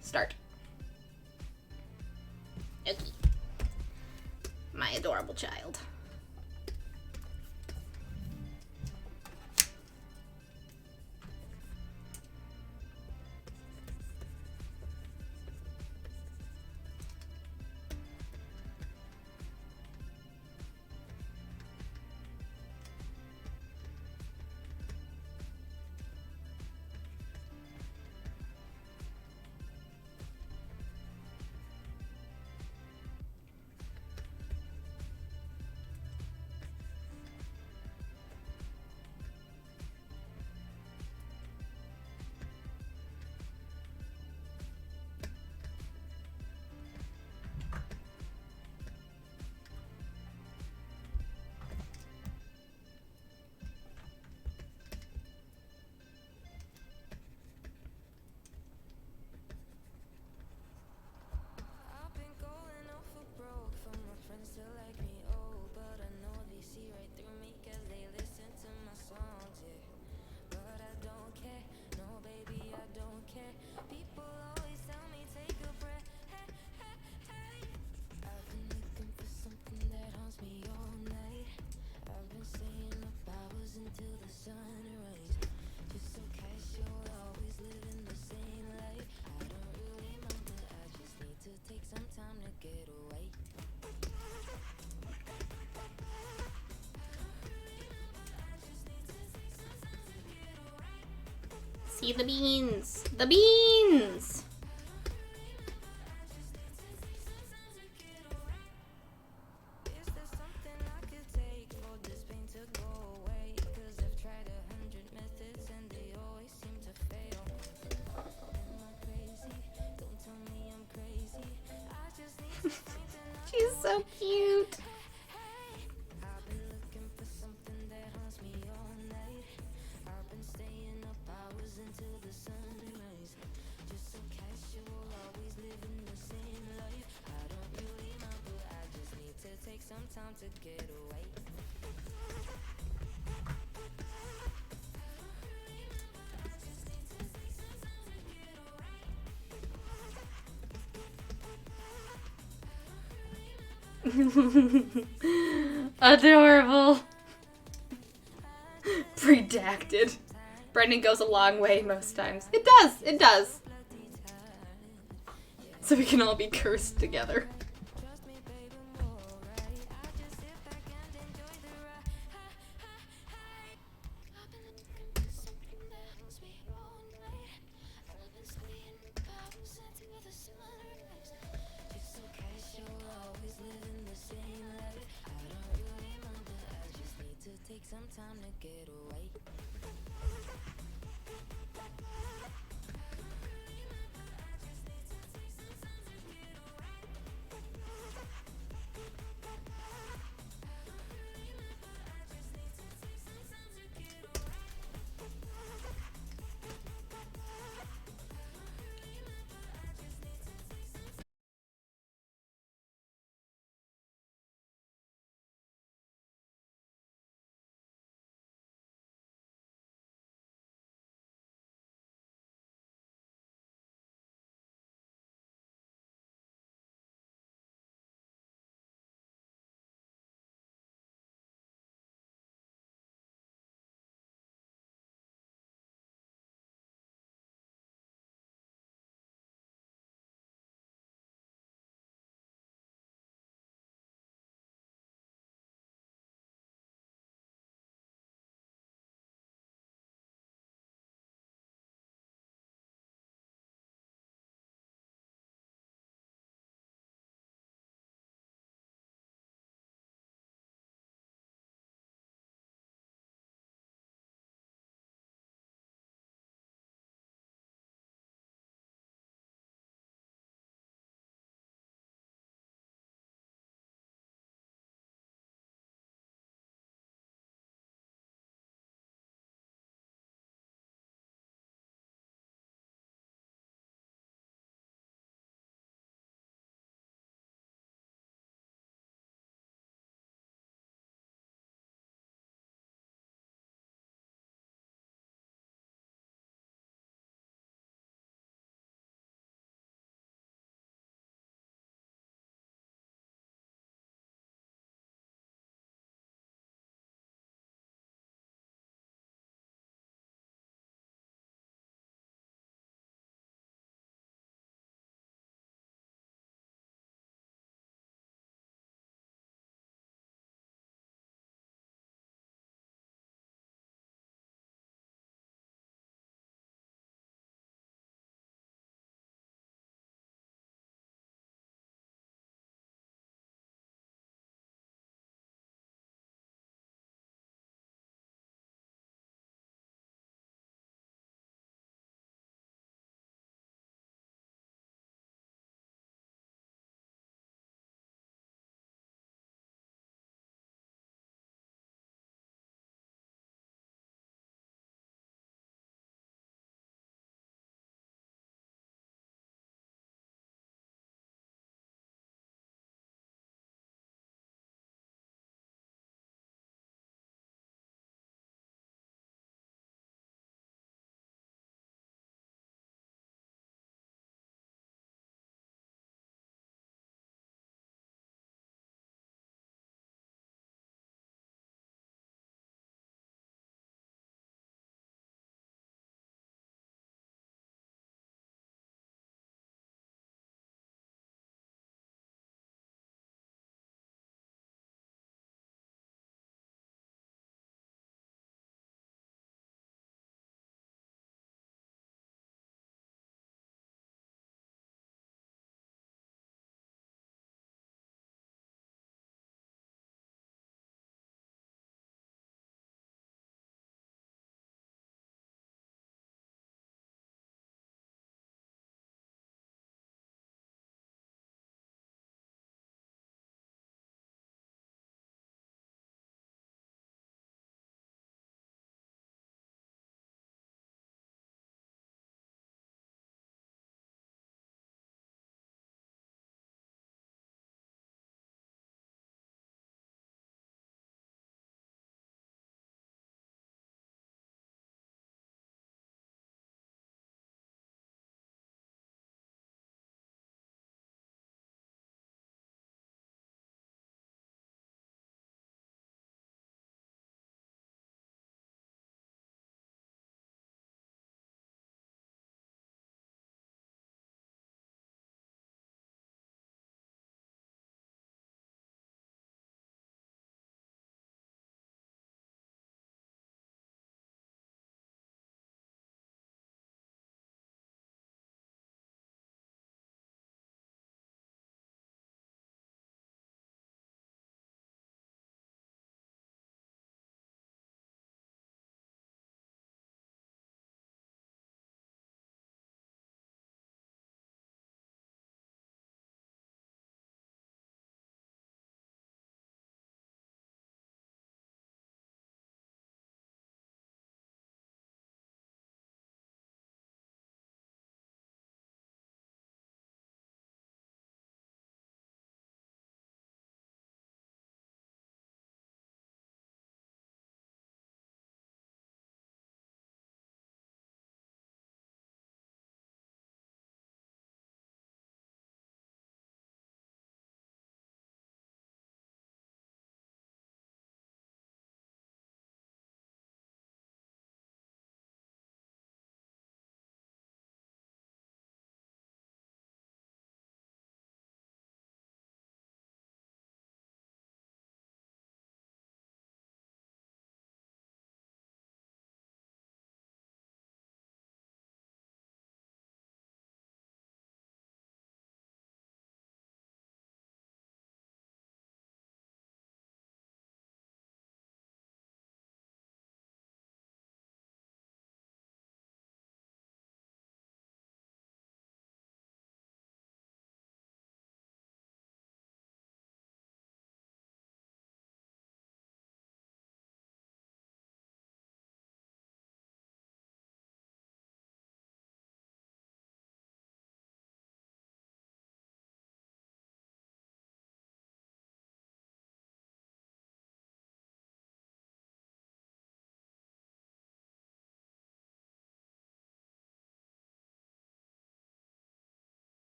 Start. Okay. My adorable child. See the beans. The beans! She's so cute. Adorable. Redacted. Brendan goes a long way most times. It does. It does. So we can all be cursed together. Take some time to get away.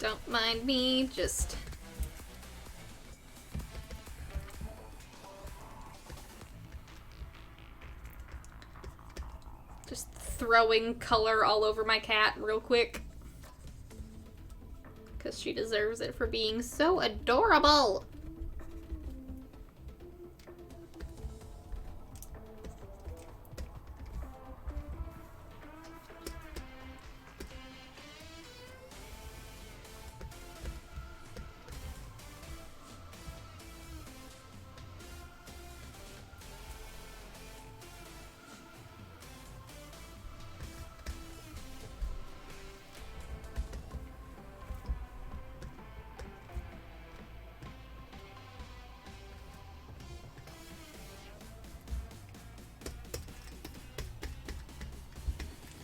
Don't mind me, just... Just throwing color all over my cat real quick. Because she deserves it for being so adorable.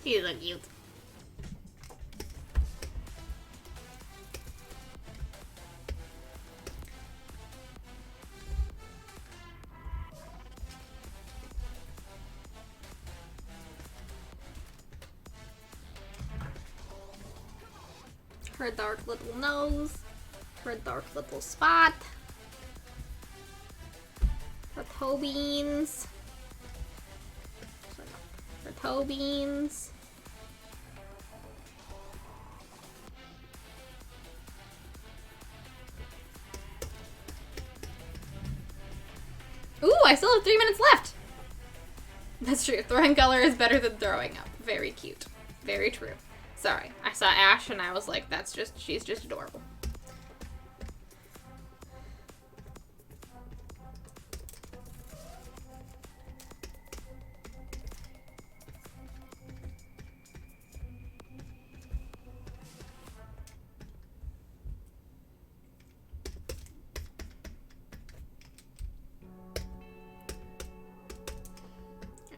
He's so cute. Her dark little nose. Her dark little spot. Her toe beans. Her toe beans. Ooh, I still have 3 minutes left. That's true. Throwing color is better than throwing up. Very cute. Very true. Sorry. I saw Ash and I was like, she's just adorable.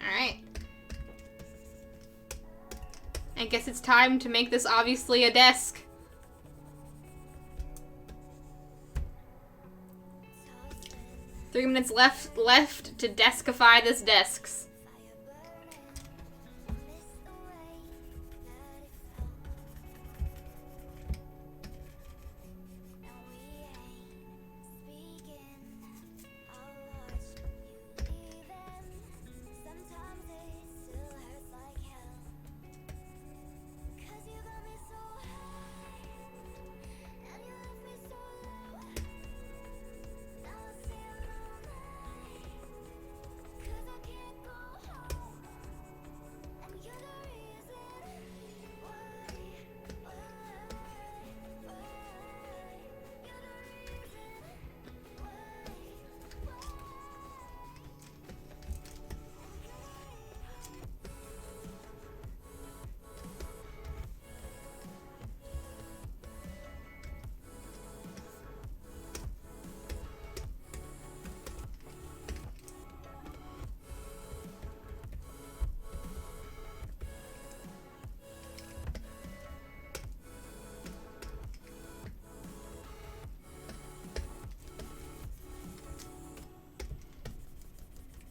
Alright. I guess it's time to make this obviously a desk. Three minutes left to deskify this desks.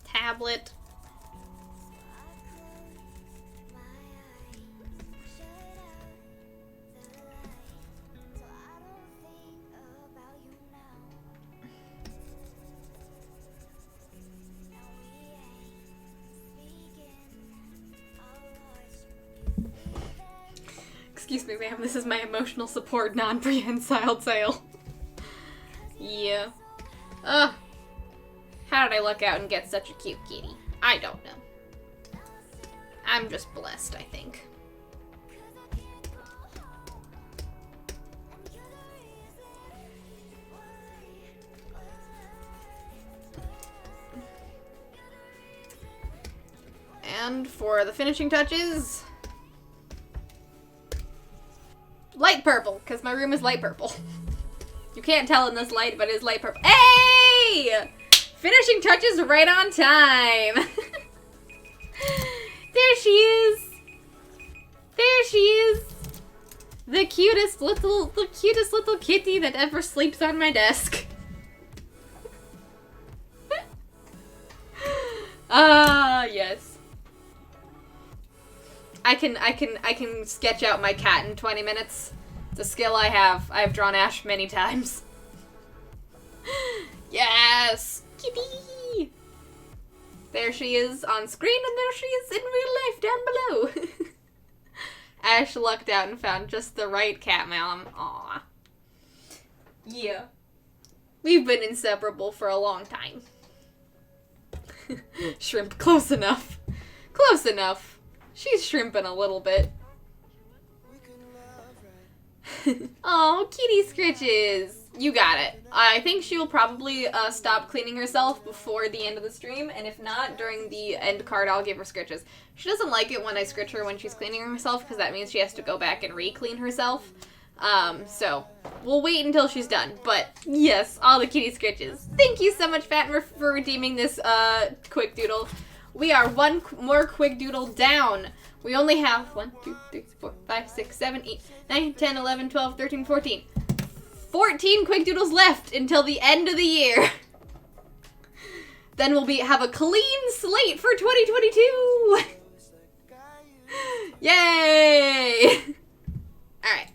Tablet. Excuse me, ma'am. This is my emotional support non-prehensile tail. Yeah. Ugh. How did I luck out and get such a cute kitty? I don't know. I'm just blessed, I think. And for the finishing touches, light purple, because my room is light purple. You can't tell in this light, but it is light purple. Hey! Finishing touches right on time. There she is. There she is. The cutest little kitty that ever sleeps on my desk. Ah, yes. I can sketch out my cat in 20 minutes. It's a skill I have. I've drawn Ash many times. Yes! Kitty! There she is on screen, and there she is in real life down below. Ash lucked out and found just the right cat mom. Aw. Yeah. We've been inseparable for a long time. Shrimp, close enough. Close enough. She's shrimping a little bit. Oh, kitty scritches. You got it. I think she will probably stop cleaning herself before the end of the stream, and if not, during the end card, I'll give her scritches. She doesn't like it when I scritch her when she's cleaning herself, because that means she has to go back and re-clean herself. So we'll wait until she's done. But yes, all the kitty scritches. Thank you so much, Fatmer, for redeeming this quick doodle. We are one more quick doodle down. We only have 1, 2, 3, 4, 5, 6, 7, 8, 9, 10, 11, 12, 13, 14. 14 quick doodles left until the end of the year. Then we'll have a clean slate for 2022. Yay! Alright,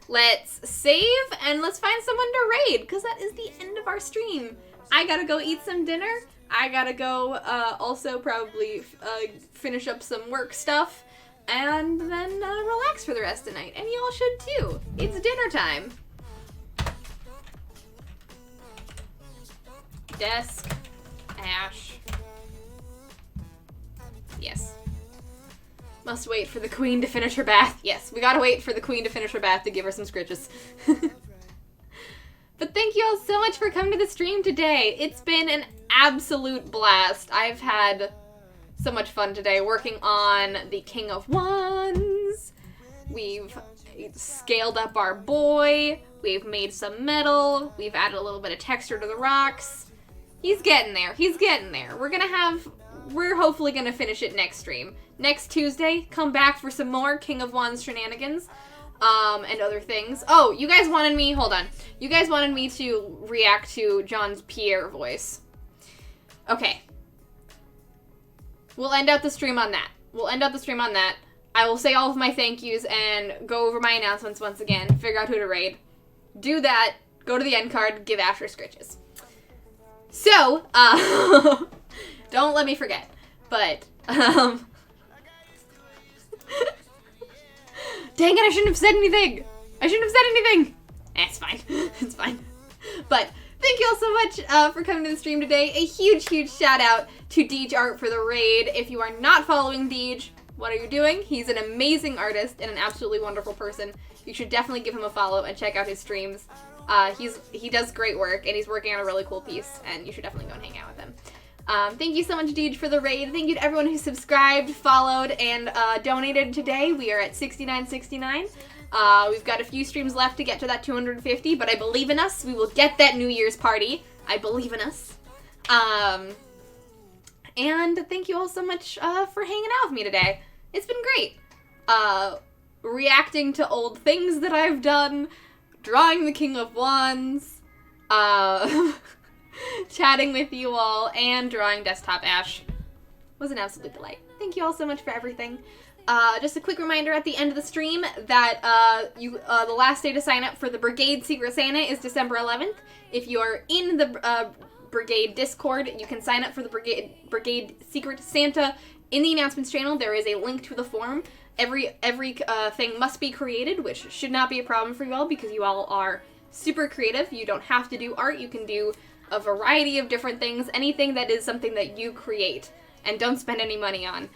let's save and let's find someone to raid, because that is the end of our stream. I gotta go eat some dinner. I gotta go also probably finish up some work stuff and then relax for the rest of the night. And y'all should too. It's dinner time. Desk. Ash. Yes. Must wait for the queen to finish her bath. Yes, we gotta wait for the queen to finish her bath to give her some scritches. But thank you all so much for coming to the stream today. It's been an absolute blast. I've had so much fun today working on the King of Wands. We've scaled up our boy. We've made some metal. We've added a little bit of texture to the rocks. He's getting there. He's getting there. We're hopefully gonna finish it next stream. Next Tuesday, come back for some more King of Wands shenanigans. And other things. Oh, you guys wanted me, hold on. You guys wanted me to react to John's Pierre voice. Okay. We'll end out the stream on that. I will say all of my thank yous and go over my announcements once again. Figure out who to raid. Do that. Go to the end card. Give Asher scritches. So, don't let me forget. But, dang it, I shouldn't have said anything. It's fine. It's fine. But thank you all so much for coming to the stream today. A huge, huge shout out to Deej Art for the raid. If you are not following Deej, what are you doing? He's an amazing artist and an absolutely wonderful person. You should definitely give him a follow and check out his streams. He does great work, and he's working on a really cool piece, and you should definitely go and hang out with him. Thank you so much, Deej, for the raid. Thank you to everyone who subscribed, followed, and donated today. We are at $69.69. We've got a few streams left to get to that 250, but I believe in us. We will get that New Year's party. I believe in us. And thank you all so much for hanging out with me today. It's been great. Reacting to old things that I've done, drawing the King of Wands, chatting with you all, and drawing Desktop Ash was an absolute delight. Thank you all so much for everything. Just a quick reminder at the end of the stream that the last day to sign up for the Brigade Secret Santa is December 11th. If you are in the Brigade Discord, you can sign up for the Brigade Secret Santa in the announcements channel. There is a link to the form. Every thing must be created, which should not be a problem for you all because you all are super creative. You don't have to do art. You can do a variety of different things. Anything that is something that you create and don't spend any money on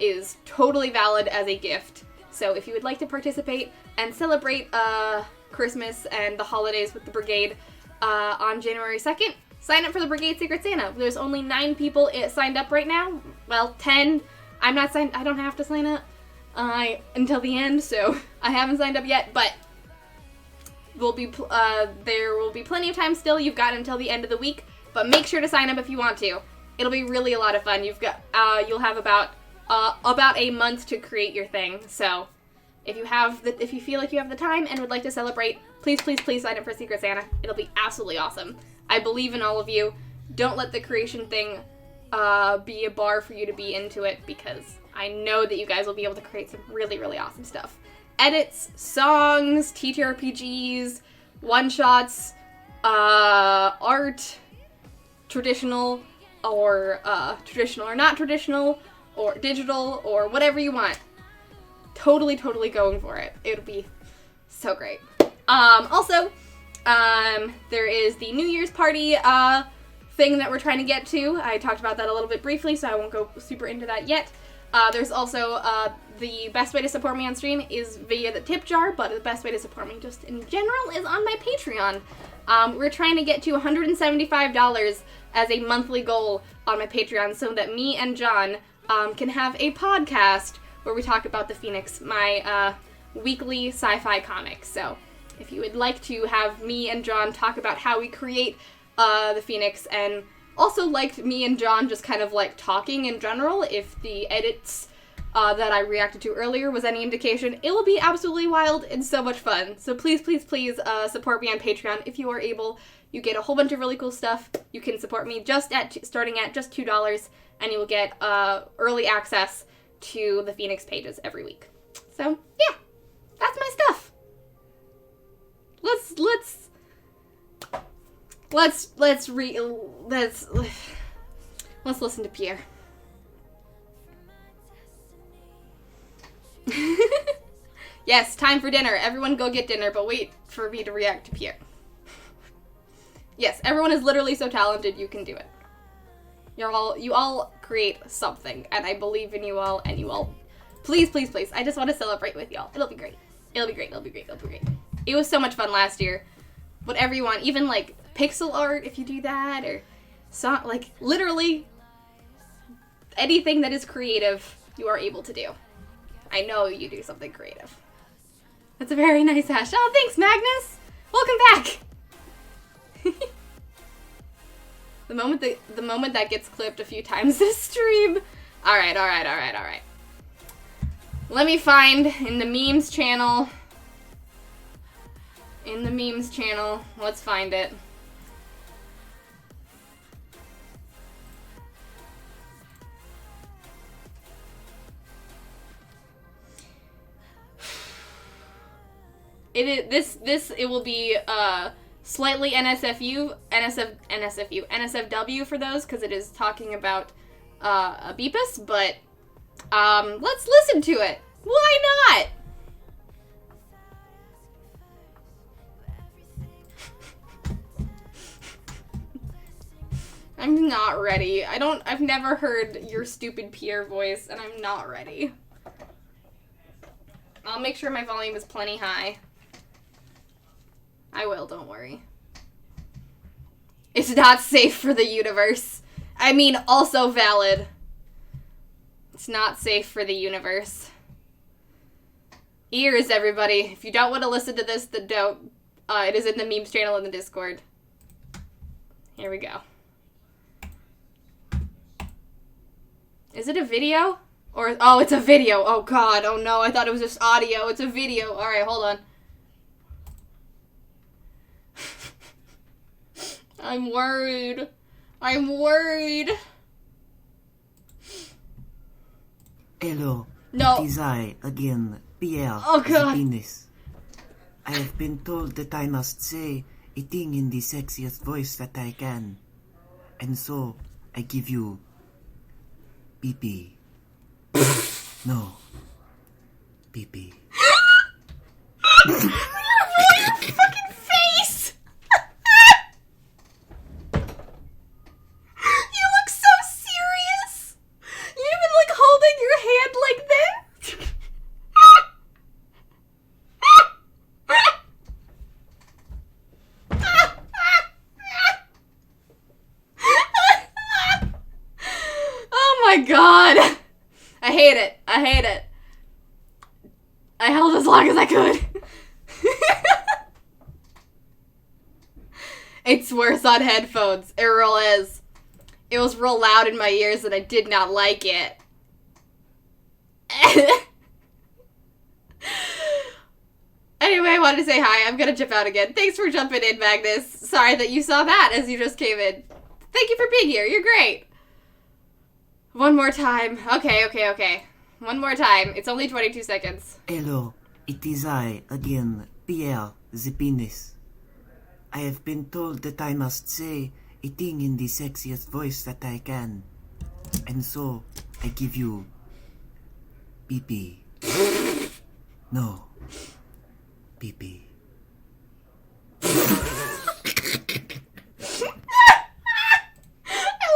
is totally valid as a gift. So if you would like to participate and celebrate Christmas and the holidays with the Brigade on January 2nd, sign up for the Brigade Secret Santa. There's only 9 people signed up right now. Well, 10. I'm not signed. I don't have to sign up until the end, so I haven't signed up yet, but there will be plenty of time still. You've got until the end of the week, but make sure to sign up if you want to. It'll be really a lot of fun. You'll have about a month to create your thing. So if you feel like you have the time and would like to celebrate, please sign up for Secret Santa. It'll be absolutely awesome. I believe in all of you. Don't let the creation thing be a bar for you to be into it, because I know that you guys will be able to create some really, really awesome stuff. edits, songs, TTRPGs, one-shots, art, traditional or not traditional, or digital, or whatever you want. Totally going for it. It would be so great. Also, there is the New Year's party thing that we're trying to get to. I talked about that a little bit briefly, so I won't go super into that yet. There's also the best way to support me on stream is via the tip jar, but the best way to support me just in general is on my Patreon. We're trying to get to $175 as a monthly goal on my Patreon so that me and John can have a podcast where we talk about The Phoenix, my weekly sci-fi comic. So if you would like to have me and John talk about how we create The Phoenix, and also liked me and John just kind of like talking in general, if the edits that I reacted to earlier was any indication, it will be absolutely wild and so much fun. So please support me on Patreon if you are able. You get a whole bunch of really cool stuff. You can support me starting at just $2, and you will get early access to the Phoenix pages every week. So yeah, that's my stuff. Let's listen to Pierre. Yes, time for dinner. Everyone go get dinner, but wait for me to react to Pierre. Yes, everyone is literally so talented, you can do it. You all create something, and I believe in you all, and you all, please, I just want to celebrate with y'all. It'll be great. It was so much fun last year. Whatever you want, even like pixel art if you do that, or like literally anything that is creative, you are able to do. I know you do something creative. That's a very nice hash. Oh, thanks, Magnus. Welcome back. The moment that gets clipped a few times this stream. All right. Let me find in the memes channel. Let's find it. It will be slightly NSFW for those, because it is talking about a Beepus, but let's listen to it. Why not? I'm not ready. I've never heard your stupid Pierre voice, and I'm not ready. I'll make sure my volume is plenty high. I will, don't worry. It's not safe for the universe. I mean, also valid. It's not safe for the universe. Ears, everybody. If you don't want to listen to this, then don't. It is in the memes channel in the Discord. Here we go. Is it a video? Or, oh, it's a video. Oh, God. Oh, no. I thought it was just audio. It's a video. All right, hold on. I'm worried. Hello. No. It is I again, Pierre. Oh, God. The penis. I have been told that I must say a thing in the sexiest voice that I can. And so, I give you... pee-pee. No. Pee-pee. Your fucking face! You look so serious! You've been like holding your hand like this? Oh my god! I hate it. I held as long as I could. It's worse on headphones. It real is. It was real loud in my ears and I did not like it. Anyway, I wanted to say hi. I'm gonna jump out again. Thanks for jumping in, Magnus. Sorry that you saw that as you just came in. Thank you for being here. You're great. One more time. Okay. One more time. It's only 22 seconds. Hello. It is I, again, Pierre the Penis. I have been told that I must say a thing in the sexiest voice that I can. And so, I give you... pee-pee. No. Pee-pee. I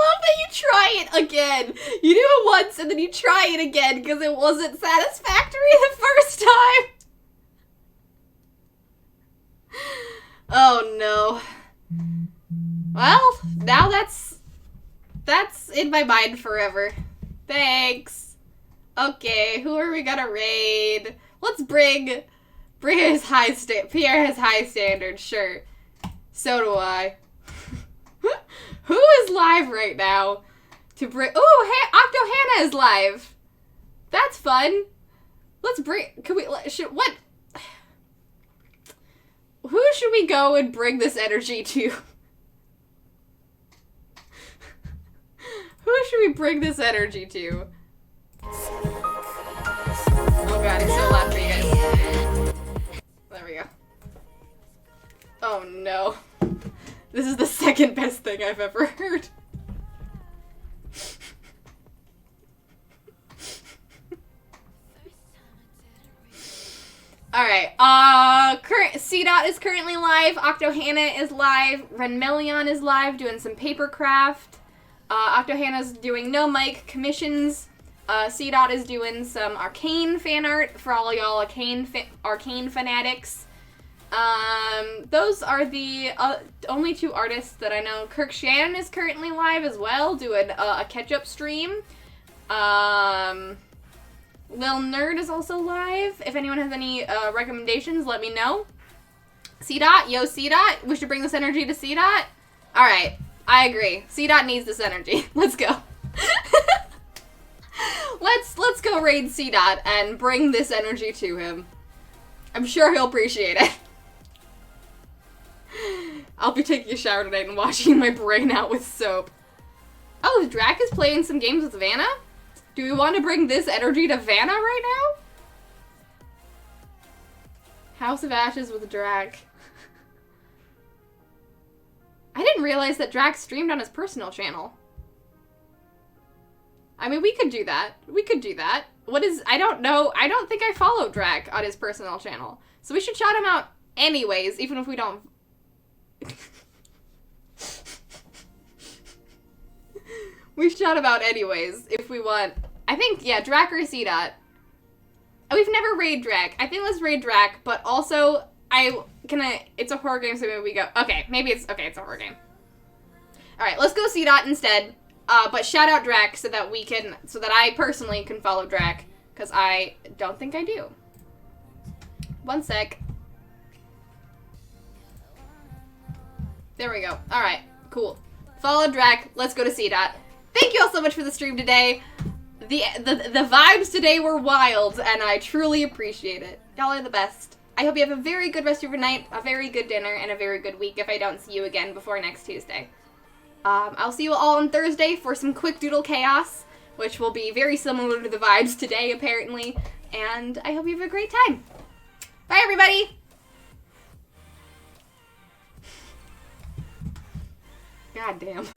love that you try it again. You do it once and then you try it again because it wasn't satisfactory the first time. Oh no. Well, now that's in my mind forever. Thanks. Okay, who are we gonna raid? Let's bring his Pierre has high standards, sure. So do I. Who is live right now? To bring Octohannah is live. That's fun. Let's bring who should we go and bring this energy to? Who should we bring this energy to? Oh god, it's so loud for you guys. There we go. Oh no. This is the second best thing I've ever heard. Alright, C-Dot is currently live, Octohannah is live, Renmelion is live doing some papercraft, Octohannah's doing no mic commissions, C-Dot is doing some Arcane fan art for all y'all Arcane fanatics. Those are the only two artists that I know. Kirk Shannon is currently live as well, doing a catch-up stream. Lil Nerd is also live. If anyone has any recommendations, let me know. C-Dot, yo C-Dot, we should bring this energy to C-Dot. Alright, I agree. C-Dot needs this energy. Let's go. Let's go raid C-Dot and bring this energy to him. I'm sure he'll appreciate it. I'll be taking a shower tonight and washing my brain out with soap. Oh, Drac is playing some games with Vanna? Do we want to bring this energy to Vanna right now? House of Ashes with Drac. I didn't realize that Drac streamed on his personal channel. I mean, we could do that. We could do that. I don't know. I don't think I follow Drac on his personal channel. So we should shout him out anyways, even if we don't... We shout him out anyways, if we want. I think, yeah, Drac or C-Dot. We've never raid Drac. I think let's raid Drac, but also, it's a horror game, so maybe we go, it's a horror game. Alright, let's go C-Dot instead, but shout out Drac so that I personally can follow Drac, because I don't think I do. One sec. There we go. Alright, cool. Follow Drac, let's go to C-Dot. Thank you all so much for the stream today. The vibes today were wild, and I truly appreciate it. Y'all are the best. I hope you have a very good rest of your night, a very good dinner, and a very good week if I don't see you again before next Tuesday. I'll see you all on Thursday for some quick doodle chaos, which will be very similar to the vibes today, apparently, and I hope you have a great time. Bye, everybody! God damn.